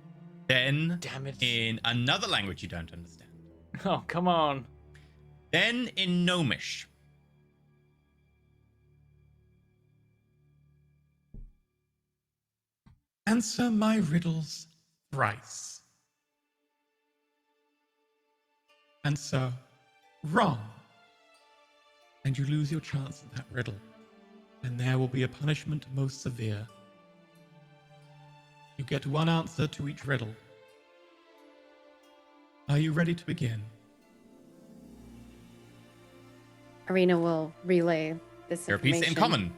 Then, Damn it. in another language you don't understand. Oh, come on. Then in Gnomish. Answer my riddles thrice. Answer wrong. And you lose your chance at that riddle. And there will be a punishment most severe. You get one answer to each riddle. Are you ready to begin? Arena will relay this It repeats information. it in common.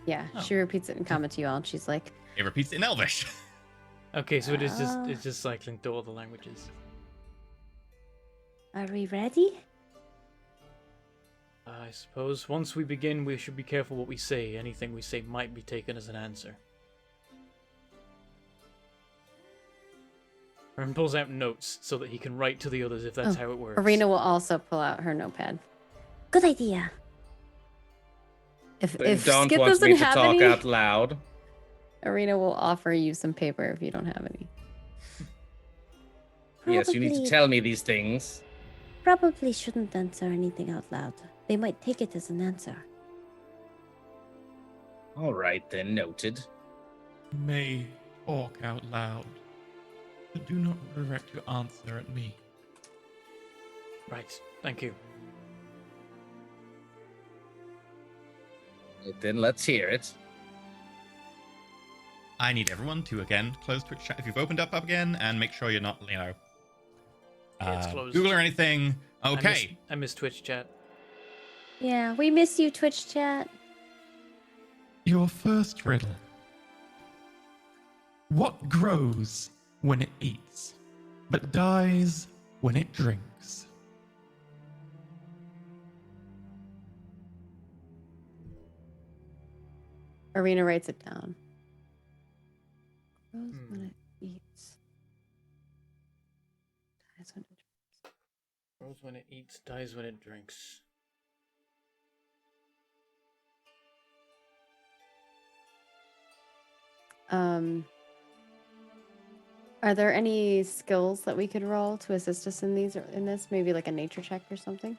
Yeah, Oh. she repeats it in common to you all, and she's like, It repeats it in Elvish. Okay, so it's just cycling through all the languages. Are we ready? I suppose once we begin, we should be careful what we say. Anything we say might be taken as an answer. And pulls out notes so that he can write to the others if that's Oh, how it works. Arena will also pull out her notepad. Good idea. If Don't Skip wants doesn't me to have talk any, out loud. Arena will offer you some paper if you don't have any. Yes, you need to Probably- tell me these things. Probably shouldn't answer anything out loud. They might take it as an answer. All right, then, noted. You may talk out loud, but do not direct your answer at me. Right, thank you. Then let's hear it. I need everyone to again close Twitch chat if you've opened up again, and make sure you're not, Yeah, it's closed. Google or anything. Okay. I miss Twitch chat. Yeah, we miss you, Twitch chat. Your first riddle. What grows when it eats, but dies when it drinks? Arena writes it down. Grows when it eats. Dies when it drinks. Grows when it eats, dies when it drinks. Are there any skills that we could roll to assist us in this? Maybe like a nature check or something?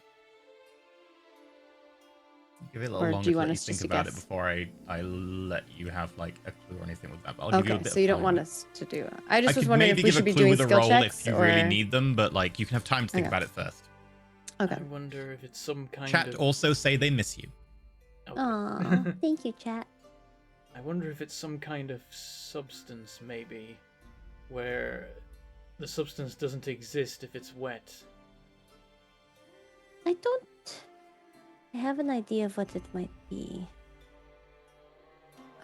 Give it a Or little do longer you to want let you us just think to about it guess? before I let you have like a clue or anything with that. But I'll give you a Okay, bit so you of don't want time. us to do it. I I just was could wondering maybe if we give should a be clue doing with a skill roll checks if you or... really need them, but like you can have time to think Okay. about it first. Okay. I wonder if it's some kind Chat of... also say they miss you. Okay. Aw, thank you, chat. I wonder if it's some kind of substance, maybe, where the substance doesn't exist if it's wet. I have an idea of what it might be.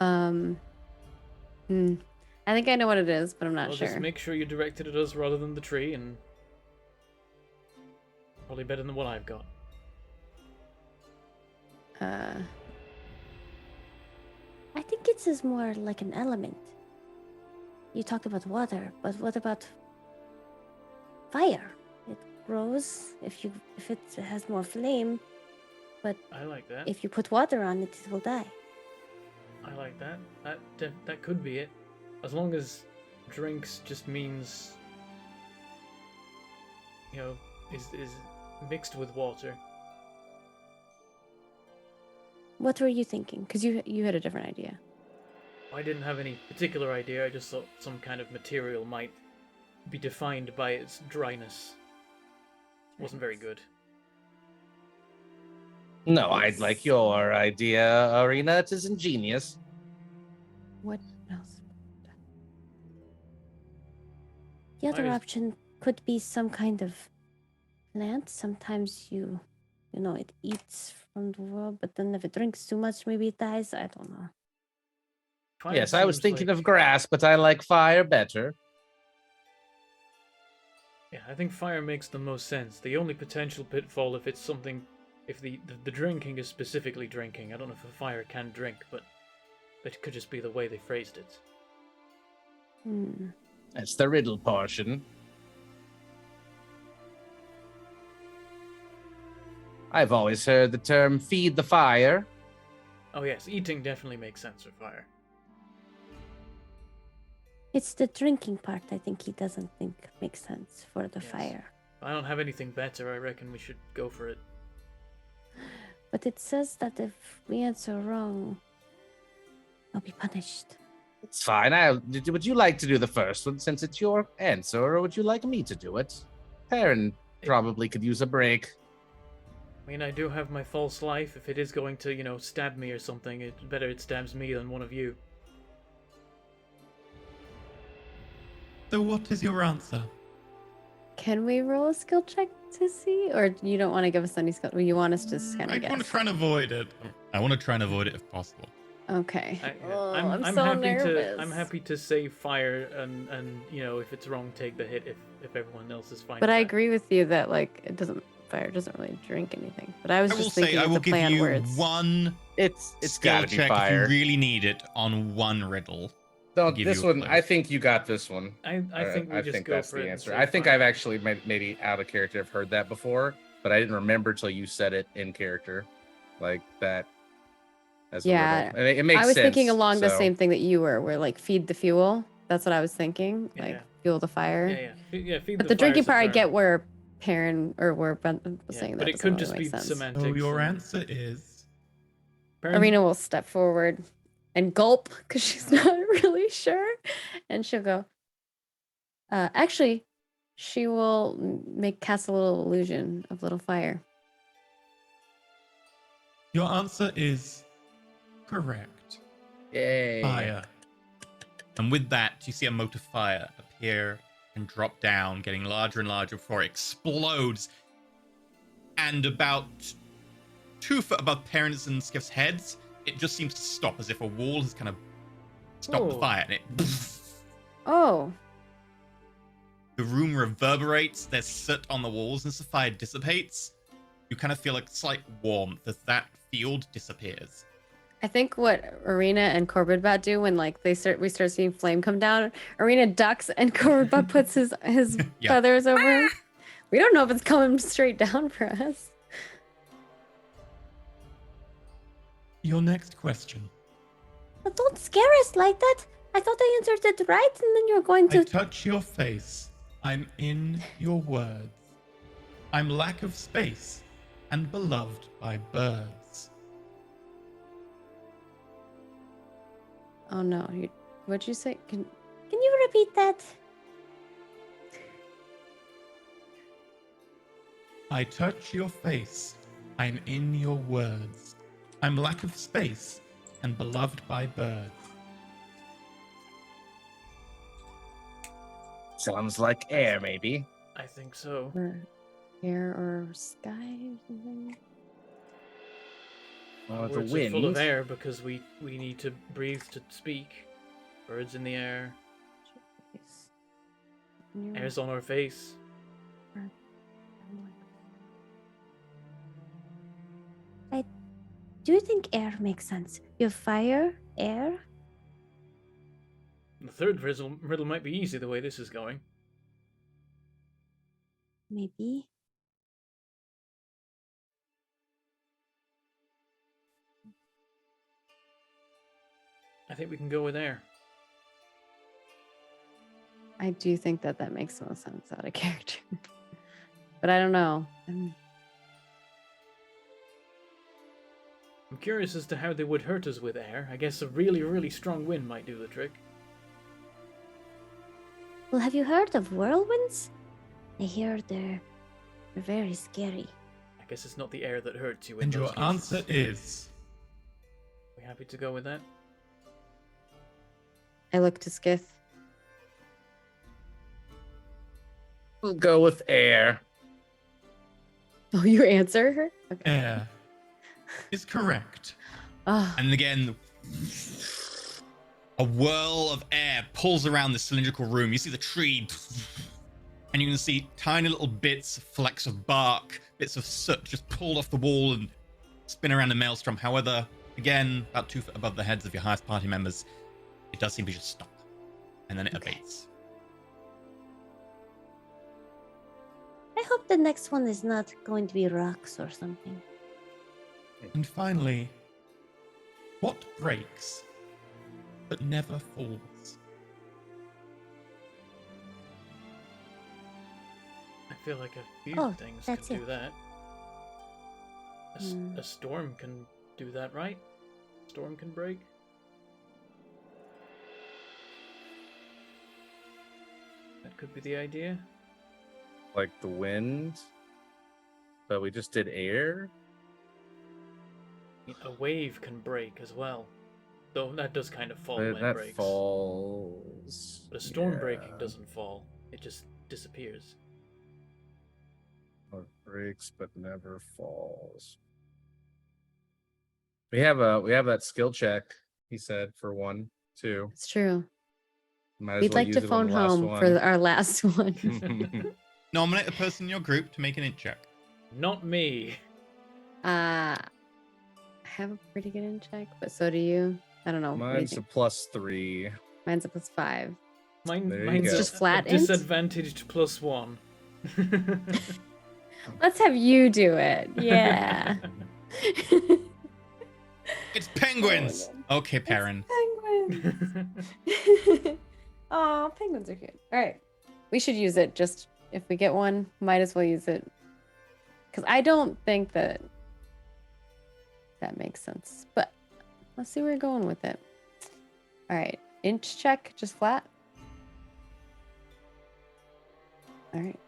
I think I know what it is, but I'm not Well, sure. just make sure you direct it at us rather than the tree, and probably better than what I've got. I think it's is more like an element. You talked about water, but what about fire? It grows if it has more flame, but I like that. if you put water on it, it will die. I like that. That could be it. As long as drinks just means, you know, is mixed with water. What were you thinking? Because you had a different idea. I didn't have any particular idea. I just thought some kind of material might be defined by its dryness. Wasn't very good. No, I'd like your idea, Arena. It is ingenious. What else? The other I was- option could be some kind of plant. Sometimes you it eats from the world, but then if it drinks too much, maybe it dies. I don't know. Fire Yes, I was seems thinking like- of grass, but I like fire better. Yeah, I think fire makes the most sense. The only potential pitfall if it's something, if the drinking is specifically drinking. I don't know if a fire can drink, but it could just be the way they phrased it. Hmm. That's the riddle portion. I've always heard the term feed the fire. Oh yes, eating definitely makes sense for fire. It's the drinking part I think he doesn't think makes sense for the Yes. fire. If I don't have anything better, I reckon we should go for it. But it says that if we answer wrong, I'll be punished. It's fine. Would you like to do the first one since it's your answer, or would you like me to do it? Perrin probably could use a break. I mean, I do have my false life. If it is going to, stab me or something, it's better it stabs me than one of you. So what is your answer? Can we roll a skill check to see? Or you don't want to give us any skill? You want us to just kind I of guess? want to try and avoid it. I want to try and avoid it if possible. Okay. I'm so happy nervous. I'm happy to say fire and if it's wrong, take the hit if everyone else is fine. But with I that. agree with you that fire doesn't really drink anything. But I was I will just say thinking I of will the give plan you words. one It's skill gotta be check if fire. you really need it on one riddle. No, give this you a one. clue. I think you got this one. I think we I just think go that's for the it and answer. say I think fire. I've actually maybe out of character have heard that before, but I didn't remember till you said it in character, like that. As a Yeah, riddle. And it makes I was sense. thinking along the so- same thing that you were, where like feed the fuel. That's what I was thinking. Yeah, Like yeah. fuel the fire. Yeah. Feed But the the drinking fire's a part, I term. get where Perrin or where Ben was Yeah, saying that. but it doesn't could really just make be sense. semantics. So your and- answer is Arena will step forward and gulp because she's not really sure, and she'll go. Actually, she will cast a little illusion of little fire. your answer is correct. Yay. Fire. And with that, you see a mote of fire appear and drop down, getting larger and larger before it explodes. And about 2 foot above Perrin's and Skiff's heads, it just seems to stop as if a wall has kind of stopped the Oh. fire. And it Oh, the room reverberates, there's soot on the walls, and as the fire dissipates, you kind of feel a slight warmth as that field disappears. I think what Arena and Corbett do when like we start seeing flame come down. Arena ducks and Corbett puts his Yeah. feathers over him. We don't know if it's coming straight down for us. Your next question. But don't scare us like that. I thought I answered it right, and then you're going I to. touch your face. I'm in your words. I'm lack of space and beloved by birds. Oh no! What'd you say? Can you repeat that? I touch your face. I'm in your words. I'm lack of space and beloved by birds. Sounds like air, maybe. I think so. Or air or sky or something? Or the Words are full of wind. air because we need to breathe to speak. Birds in the air. Air's on our face. Do you think air makes sense? You have fire, air. The third riddle might be easy the way this is going. Maybe. I think we can go with air. I do think that makes the most sense out of character, but I don't know. I'm curious as to how they would hurt us with air. I guess a really, really strong wind might do the trick. Well, have you heard of whirlwinds? I hear they're very scary. I guess it's not the air that hurts you. In And those your cases. answer is We happy to go with that? I look to Skith. We'll go with air. Oh, you answer her? Okay. Air is correct. Oh, And again, a whirl of air pulls around this cylindrical room. You see the tree, and you can see tiny little bits, flecks of bark, bits of soot just pulled off the wall and spin around the maelstrom. However, again, about 2 foot above the heads of your highest party members, it does seem to just stop. And then it abates. I hope the next one is not going to be rocks or something. And finally, what breaks but never falls? I feel like a few Oh, things that's can do it. that. Hmm. A storm can do that, right? Storm can break. That could be the idea. Like the wind, but we just did air. A wave can break as well. Though that does kind of fall when it That breaks. falls. But a storm Yeah. breaking doesn't fall. It just disappears. Or breaks but never falls. We have that skill check. He said for 1, 2. it's true. Might as We'd well like use to it on phone the last home for one. our last one. Nominate a person in your group to make an int check. Not me. I have a pretty good in check, but so do you. I don't know. What do you Mine's a think? +3. Mine's a +5. There you Mine's go. Just flat a int? disadvantaged +1. Let's have you do it. Yeah. It's penguins! Okay, Perrin. Penguins. Oh, penguins are cute. All right. We should use it just if we get one, might as well use it. Because I don't think that makes sense. But let's see where we're going with it. All right. Inch check, just flat. All right.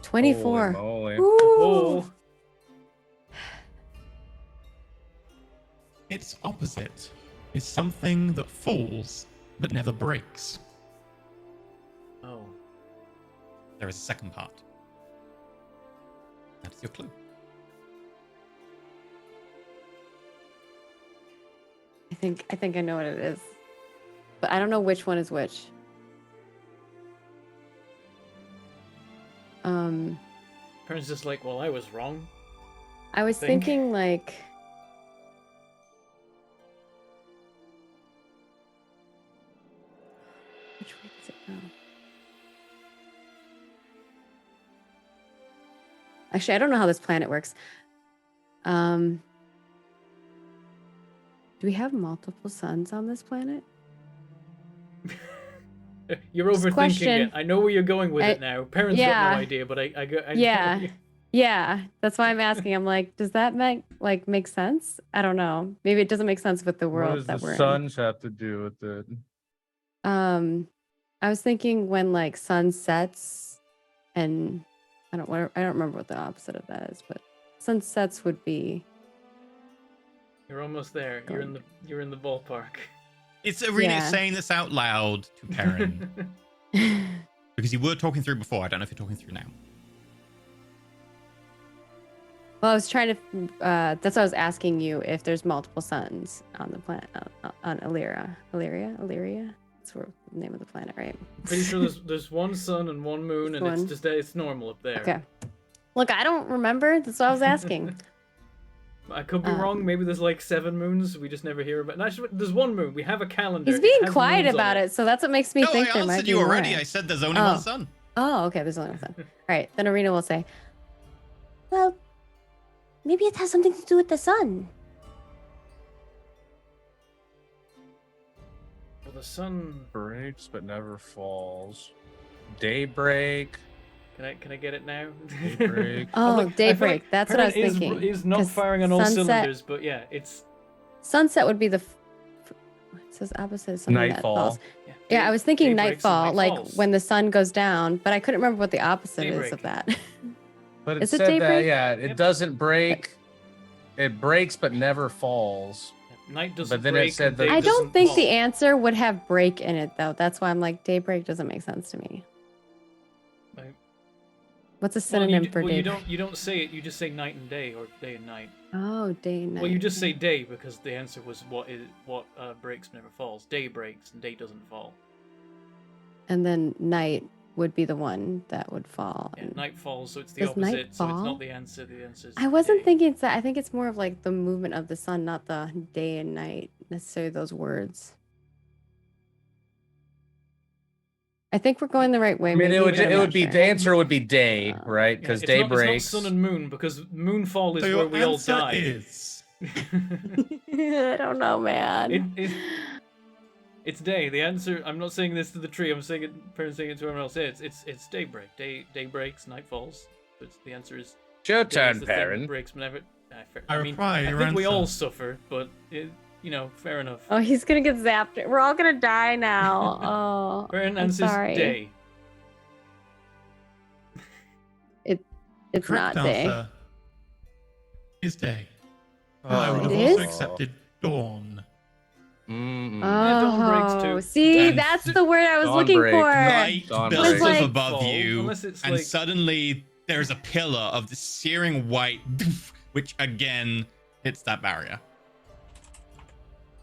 24. Holy moly. Ooh. Oh, Its opposite is something that falls but never breaks. oh. There is a second part. That's your clue. I think I know what it is. But I don't know which one is which. Perrin's just like, well, I was wrong. I was Think. thinking like which way does it go? Actually, I don't know how this planet works. Do we have multiple suns on this planet? You're Just overthinking question. it. I know where you're going with I- it now. Perrin's got yeah. no idea, but I know Yeah. where you- Yeah, that's why I'm asking. I'm like, does that make sense? I don't know. Maybe it doesn't make sense with the What world does that the we're suns have to do with it? in. I was thinking when like sun sets, and I don't remember what the opposite of that is, but sunsets would be. You're almost there. You're in the ballpark. It's Arena Yeah. saying this out loud to Perrin. Because you were talking through before. I don't know if you're talking through now. Well, I was trying to. That's why I was asking you if there's multiple suns on the planet on Illyria. Illyria. That's the name of the planet, right? Pretty sure there's one sun and one moon, and One. it's normal up there. Okay. Look, I don't remember. That's what I was asking. I could be wrong. Maybe there's like 7 moons. We just never hear about. No, actually, there's one moon. We have a calendar. He's It being has quiet moons on about it, so that's what makes me No, think I there might answered be you already. more. I said there's only Oh. one sun. Oh, okay. There's only one sun. All right, then Arena will say, Well, maybe it has something to do with the sun. Well, the sun. Breaks but never falls. Daybreak. Can I get it now? Daybreak. "Oh, I feel daybreak." That's what I was Perrin thinking. Is not 'Cause firing on all sunset- cylinders, but yeah, it's Sunset would be the. It says opposite. Something Nightfall. That falls. Yeah, I was thinking daybreaks and nightfall, like nightfalls. when the sun goes down, but I couldn't remember what the opposite is Daybreak. of that. But it Is it said that, daybreak? yeah, it Yep. doesn't break. It breaks but never falls. night doesn't But then it break. said and that- day I don't doesn't think fall. the answer would have break in it though. That's why I'm like daybreak doesn't make sense to me. What's a Well, synonym for day? you don't say it. You just say night and day or day and night. Oh, day and night. Well, you just say day because the answer was what breaks never falls. Day breaks and day doesn't fall. And then night would be the one that would fall. Yeah, night falls, so it's the Does night opposite. So it's fall? not the answer. The answer is I wasn't day. thinking it's that. I think it's more of like the movement of the sun, not the day and night, necessarily those words. I think we're going the right way. I mean, maybe, it would but I'm it not would be sure. the answer would be day, right? Yeah, Because it's day not, breaks. It's not sun and moon because moonfall is So where your we all answer die. is I don't know, man. It's day. The answer. I'm not saying this to the tree. I'm saying it. Saying it to everyone else. It's daybreak. Day breaks. Night falls. So the answer is. It's your day is turn, the thing that Perrin. breaks whenever. I require I your think we all answer. suffer, but fair enough. Oh, he's gonna get zapped. We're all gonna die now. Oh, Perrin I'm answers sorry. day. It's correct not day. answer is day. Oh, I would it have is? also accepted dawn. dawn breaks too. See, And that's the the word I was dawn looking break. for. Light Dawn builds break. up Like- above Fall, you, unless it's and like- suddenly there's a pillar of the searing white, which again hits that barrier.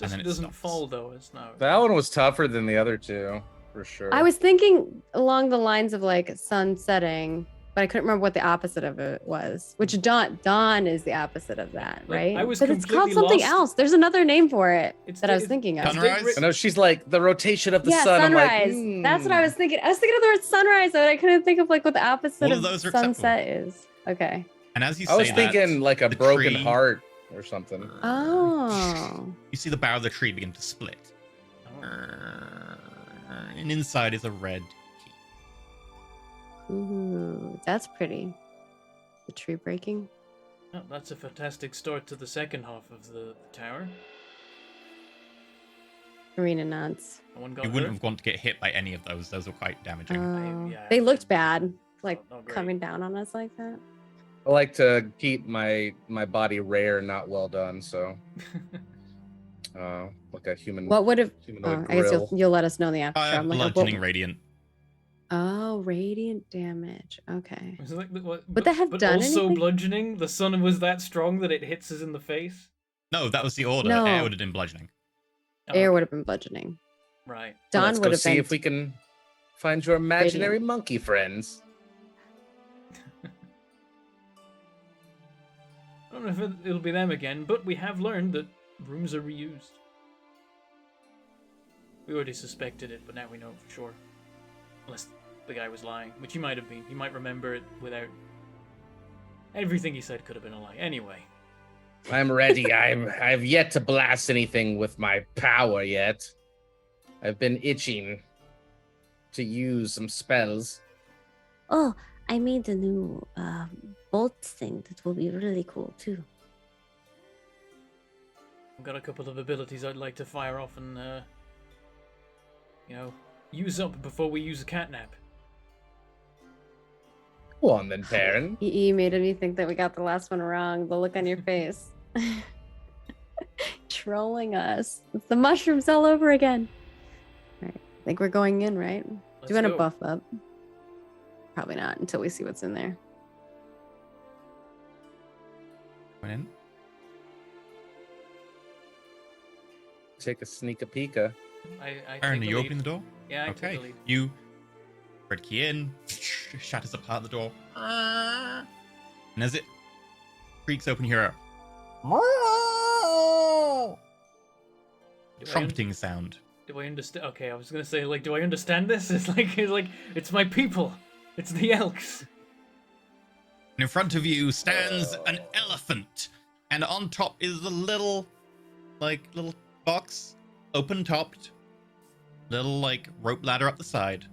And then it Doesn't stops. fall though. It's now. That one was tougher than the other two, for sure. I was thinking along the lines of like sun setting, but I couldn't remember what the opposite of it was. Which dawn is the opposite of that, Like, right? I was but it's called completely something lost. else. There's another name for it It's that I was it's- thinking of. it's Sunrise? daybreak- I know she's like the rotation of the Yeah, sun. sunrise. I'm like, That's what I was thinking. I was thinking of the word sunrise, but I couldn't think of like what the opposite All of of those are acceptable. sunset is. Okay. And as you I was say thinking that, like a the broken tree- heart or something. Oh. you see the bough of the tree begin to split. Oh. And inside is a red key. Ooh, that's pretty. The tree breaking. Oh, that's a fantastic start to the second half of the tower. Arena nods. No one got You wouldn't hurt. have want to get hit by any of those. Those were quite damaging. yeah, They looked bad, like not great. coming down on us like that. I like to keep my body rare, not well done. So, like a human. What would have? humanoid I guess grill. you'll let us know in the after. Fire, I'm like, bludgeoning, radiant. oh, radiant damage. Okay. Was it like what, Would that have but done also anything? bludgeoning? The sun was that strong that it hits us in the face? No, that was the order. No. Air would have been bludgeoning. Oh, Air okay. would have been bludgeoning. Right. Dawn Let's would go have see been. if we can find your imaginary monkey friends. I don't know if it'll be them again, but we have learned that rooms are reused. We already suspected it, but now we know for sure. Unless the guy was lying, which he might have been. He might remember it without... Everything he said could have been a lie. Anyway. I'm ready. I've yet to blast anything with my power yet. I've been itching to use some spells. Oh, I made a new bolt thing that will be really cool too. I've got a couple of abilities I'd like to fire off and, use up before we use a catnap. Go on then, Perrin. You made me think that we got the last one wrong. The look on your face. Trolling us. It's the mushrooms all over again. All right. I think we're going in, right? Do Let's you want to go. buff up? Probably not until we see what's in there. Went in. Take a sneak a peeka. I Aaron, are take the you lead. opening the door? Yeah, I take Okay. the lead. You red key in, shatters apart the door. And as it creaks open, you hear Do I a trumpeting sound. Do I understand? Okay, I was gonna say, like, do I understand this? It's my people. It's the Elks. And in front of you stands an elephant. And on top is a little box, open topped. Little, rope ladder up the side.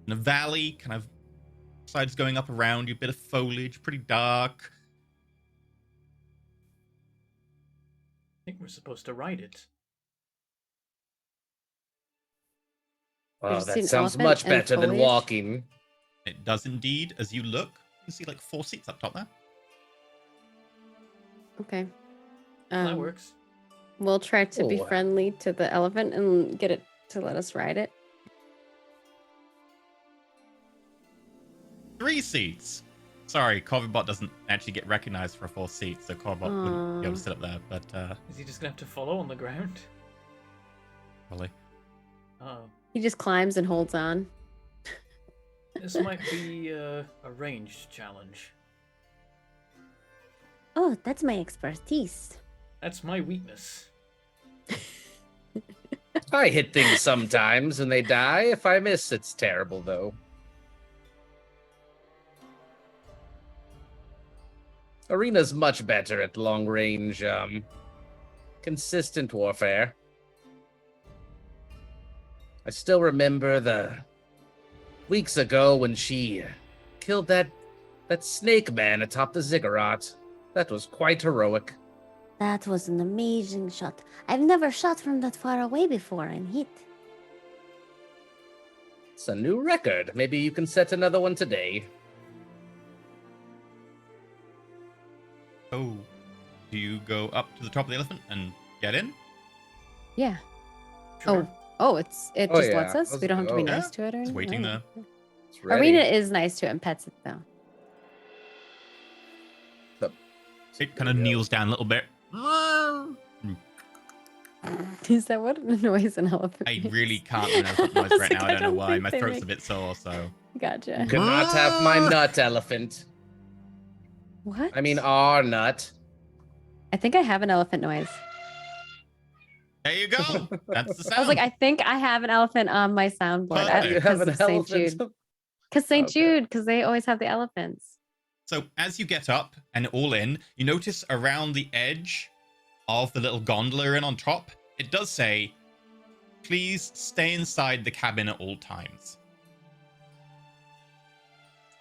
In a valley, kind of sides going up around you, bit of foliage, pretty dark. I think we're supposed to ride it. Oh, just see that an sounds elephant much and better than foliage? walking. It does indeed. As you look, you see 4 seats up top there. Okay. That works. We'll try to be Cool. friendly to the elephant and get it to let us ride it. 3 seats. Sorry, Corvibot doesn't actually get recognized for a 4 seat, so Corvibot wouldn't be able to sit up there, but Is he just gonna have to follow on the ground? probably. Oh, He just climbs and holds on. this might be a ranged challenge. Oh, that's my expertise. That's my weakness. I hit things sometimes and they die. If I miss, it's terrible though. Arena's much better at long range, consistent warfare. I still remember the weeks ago when she killed that snake man atop the ziggurat. That was quite heroic. That was an amazing shot. I've never shot from that far away before and hit. It's a new record. Maybe you can set another one today. Oh, do you go up to the top of the elephant and get in? Yeah. Sure. It Oh, just yeah. lets us. We don't have to be Oh. nice to it or It's anything. waiting Oh. there. It's ready. Arena is nice to it and pets it though. It kind of kneels down a little bit. Is that what noise an elephant I makes? really can't do an elephant noise was right like, now. I don't know why. think My they throat's make- a bit sore, so. Gotcha. You cannot have my nut, elephant. What? I mean, our nut. I think I have an elephant noise. There you go. That's the sound. I was like, I think I have an elephant on my soundboard. Perfect. You have an St. elephant. Jude. Because St. Okay. Jude, because they always have the elephants. So as you get up and all in, you notice around the edge of the little gondola in on top, it does say, please stay inside the cabin at all times.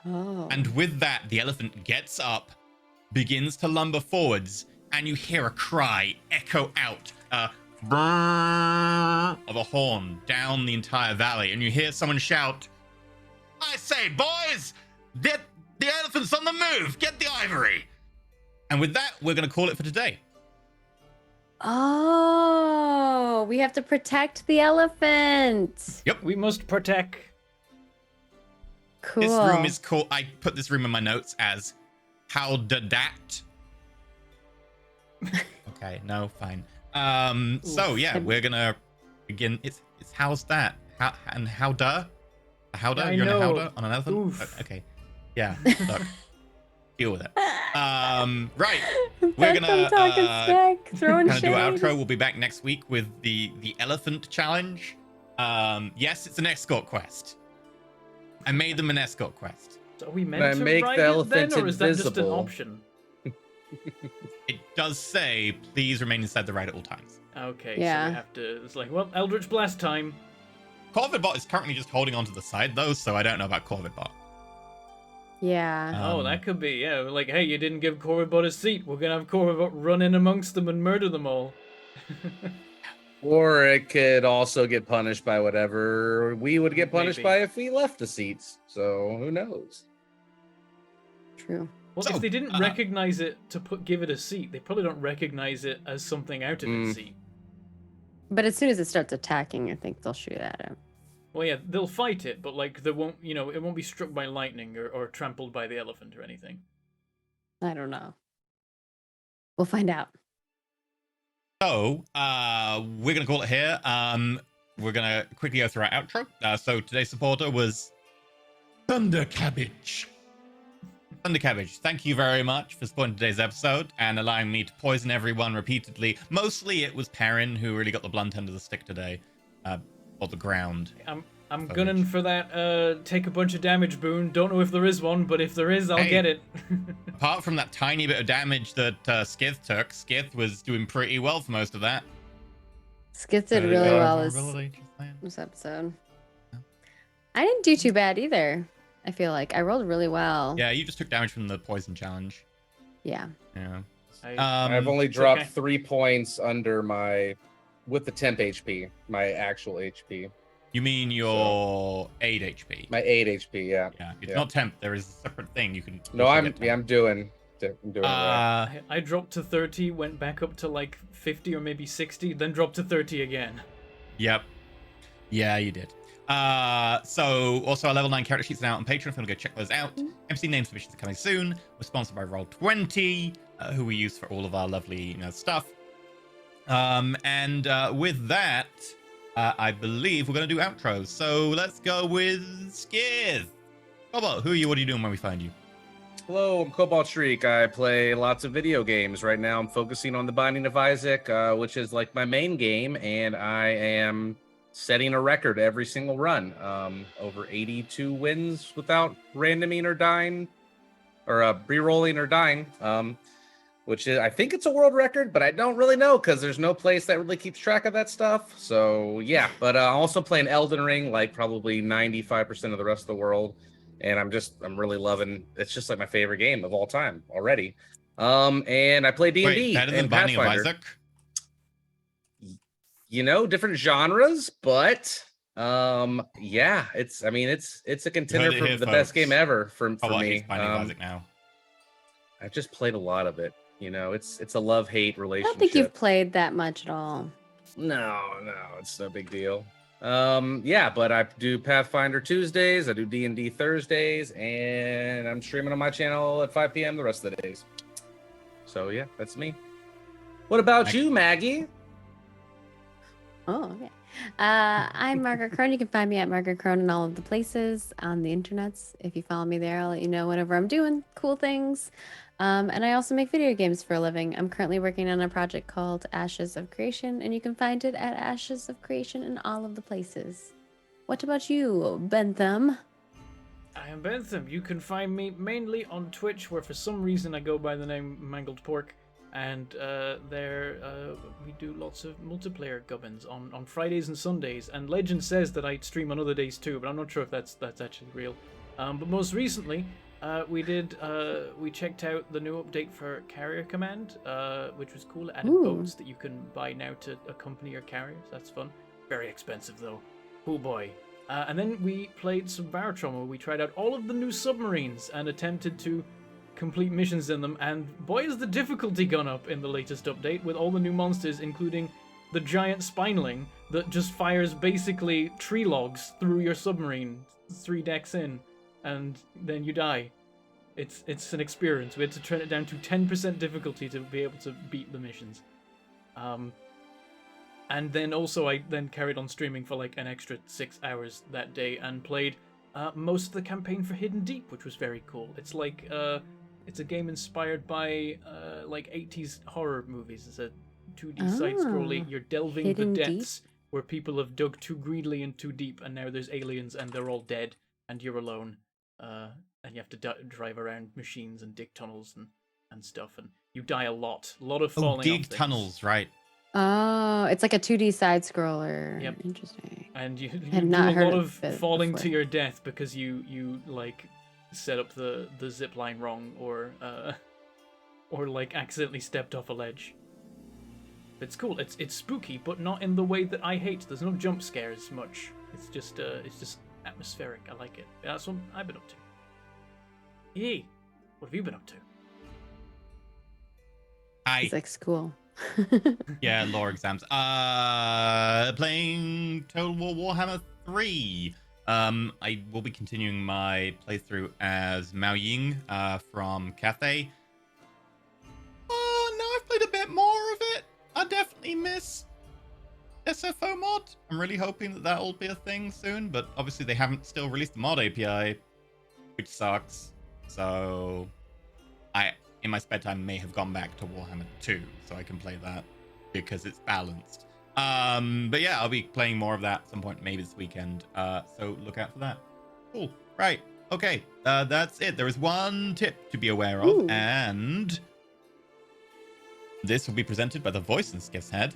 Oh. And with that, the elephant gets up, begins to lumber forwards, and you hear a cry echo out, brrrr of a horn down the entire valley, and you hear someone shout, I say, boys, the elephant's on the move, get the ivory. And with that, we're going to call it for today. Oh, we have to protect the elephant. We must protect. Cool. This room is called, I put this room in my notes as how did that? Okay, no, fine. So yeah, we're gonna begin. It's how's that? How and howda? A howda? I You're know. on a howda on an elephant? Oof. Okay. Yeah. Look. Deal with it. Right. We're Back gonna from talking smack, throwing kind of do shade. outro. We'll be back next week with the elephant challenge. Yes, it's an escort quest. I made them an escort quest. So are we I meant to make ride the it then, elephant or is that just an invisible? option? It does say, please remain inside the ride at all times. Okay, Yeah. so we have to. It's like, well, Eldritch Blast time. Corvidbot is currently just holding onto the side though, so I don't know about Corvidbot. Yeah. Oh, that could be, yeah. Like, hey, you didn't give Corvibot a seat. We're gonna have Corvibot run in amongst them and murder them all. Or it could also get punished by whatever we would get punished Maybe. by if we left the seats. So who knows? True. Well, So, if they didn't recognize it to give it a seat, they probably don't recognize it as something out of its seat. But as soon as it starts attacking, I think they'll shoot at it. Well, yeah, they'll fight it, but like they won't, it won't be struck by lightning or trampled by the elephant or anything. I don't know. We'll find out. So, we're going to call it here. We're going to quickly go through our outro. So today's supporter was Thunder Cabbage. Thunder Cabbage, thank you very much for supporting today's episode and allowing me to poison everyone repeatedly. Mostly it was Perrin who really got the blunt end of the stick today. Or the ground. I'm Foliage. gunning for that take a bunch of damage boon. Don't know if there is one, but if there is, I'll Hey. get it. Apart from that tiny bit of damage that Skith took, Skith was doing pretty well for most of that. Skith did really well Vulnerability, just saying. this episode. Yeah. I didn't do too bad either. I feel like I rolled really well. Yeah, you just took damage from the poison challenge. Yeah. Yeah. I've only it's dropped okay. 3 points under my with the temp HP, my actual HP, You mean your 8 HP? my 8 HP. Yeah. Yeah, it's Yeah. not temp. There is a separate thing you can. No, also I'm get temp. I'm doing it right. I dropped to 30, went back up to like 50 or maybe 60, then dropped to 30 again. Yep. Yeah, you did. So also our level 9 character sheets are out on Patreon if you want to go check those out. MC name submissions are coming soon. We're sponsored by Roll20, who we use for all of our lovely stuff. And with that, I believe we're going to do outros. So let's go with Skith. Cobalt, who are you? What are you doing when we find you? Hello, I'm Cobalt Shriek. I play lots of video games. Right now I'm focusing on The Binding of Isaac, which is like my main game, and I am setting a record every single run. Over 82 wins without randoming or dying, or re-rolling or dying. Which is, I think it's a world record, but I don't really know because there's no place that really keeps track of that stuff. So yeah, but I'm also playing Elden Ring like probably 95% of the rest of the world, and I'm really loving. It's just like my favorite game of all time already. And I play D&D Wait, better than and Binding of Pathfinder. Isaac? Different genres, but yeah, it's a contender Heard it for here, the best folks. game ever for Cobalt me. hates Binding of Isaac now. I've just played a lot of it. It's a love-hate I relationship. don't think you've played that much at all. No, it's no big deal. Yeah, but I do Pathfinder Tuesdays, I do D&D Thursdays, and I'm streaming on my channel at 5 p.m. the rest of the days. So yeah, that's me. What about you, Maggie? Oh, okay. I'm Margaret Crone. You can find me at Margaret Crone in all of the places on the internets. If you follow me there, I'll let you know whenever I'm doing cool things. And I also make video games for a living. I'm currently working on a project called Ashes of Creation, and you can find it at Ashes of Creation in all of the places. What about you, Bentham? I am Bentham. You can find me mainly on Twitch, where for some reason I go by the name Mangled Pork. And there we do lots of multiplayer gubbins on Fridays and Sundays. And legend says that I stream on other days too, but I'm not sure if that's actually real. But most recently, we checked out the new update for Carrier Command, which was cool. It added boats that you can buy now to accompany your carriers. That's fun. Very expensive though. Oh boy. And then we played some Barotrauma, where we tried out all of the new submarines and attempted to complete missions in them, and boy has the difficulty gone up in the latest update with all the new monsters, including the giant spineling that just fires basically tree logs through your submarine 3 decks in, and then you die. It's an experience. We had to turn it down to 10% difficulty to be able to beat the missions. And then also I then carried on streaming for like an extra 6 hours that day and played most of the campaign for Hidden Deep, which was very cool. It's like it's a game inspired by like 80s horror movies. It's a 2D side-scrolling. You're delving Hidden the Deep? depths where people have dug too greedily and too deep, and now there's aliens and they're all dead, and you're alone. And you have to drive around machines and dig tunnels and stuff, and you die a lot. A lot of falling off dig things. tunnels, right? Oh, it's like a 2D side scroller. Yep. Interesting. And you I've do not a heard lot of of it falling before. to your death because you like set up the zip line wrong or like accidentally stepped off a ledge. It's cool. It's spooky, but not in the way that I hate. There's no jump scares much. It's just atmospheric. I like it. That's what I've been up to. Yee, what have you been up to? It's like school. Yeah, lore exams. Playing Total War Warhammer 3. I will be continuing my playthrough as Mao Ying from Cathay. Now I've played a bit more of it. I definitely miss SFO mod. I'm really hoping that will be a thing soon, but obviously they haven't still released the mod API, which sucks. So I, in my spare time, may have gone back to Warhammer 2 so I can play that because it's balanced. But yeah, I'll be playing more of that at some point, maybe this weekend. So look out for that. Cool. Right. Okay. That's it. There is one tip to be aware of, Ooh. and this will be presented by the voice in Skiff's head.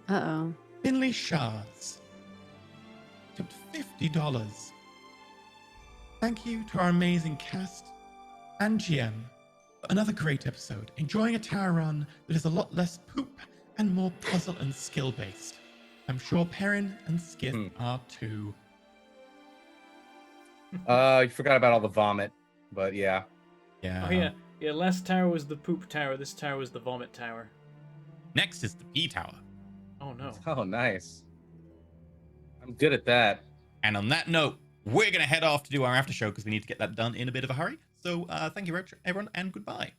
Uh-oh. Finley Shards tipped $50. Thank you to our amazing cast and GM for another great episode. Enjoying a tower run that is a lot less poop and more puzzle and skill based. I'm sure Perrin and Skiff are too. You forgot about all the vomit, but yeah. Yeah. Oh yeah. Last tower was the poop tower. This tower was the vomit tower. Next is the P Tower. Oh no. Oh, nice. I'm good at that. And on that note, we're going to head off to do our after show because we need to get that done in a bit of a hurry. So thank you, everyone, and goodbye.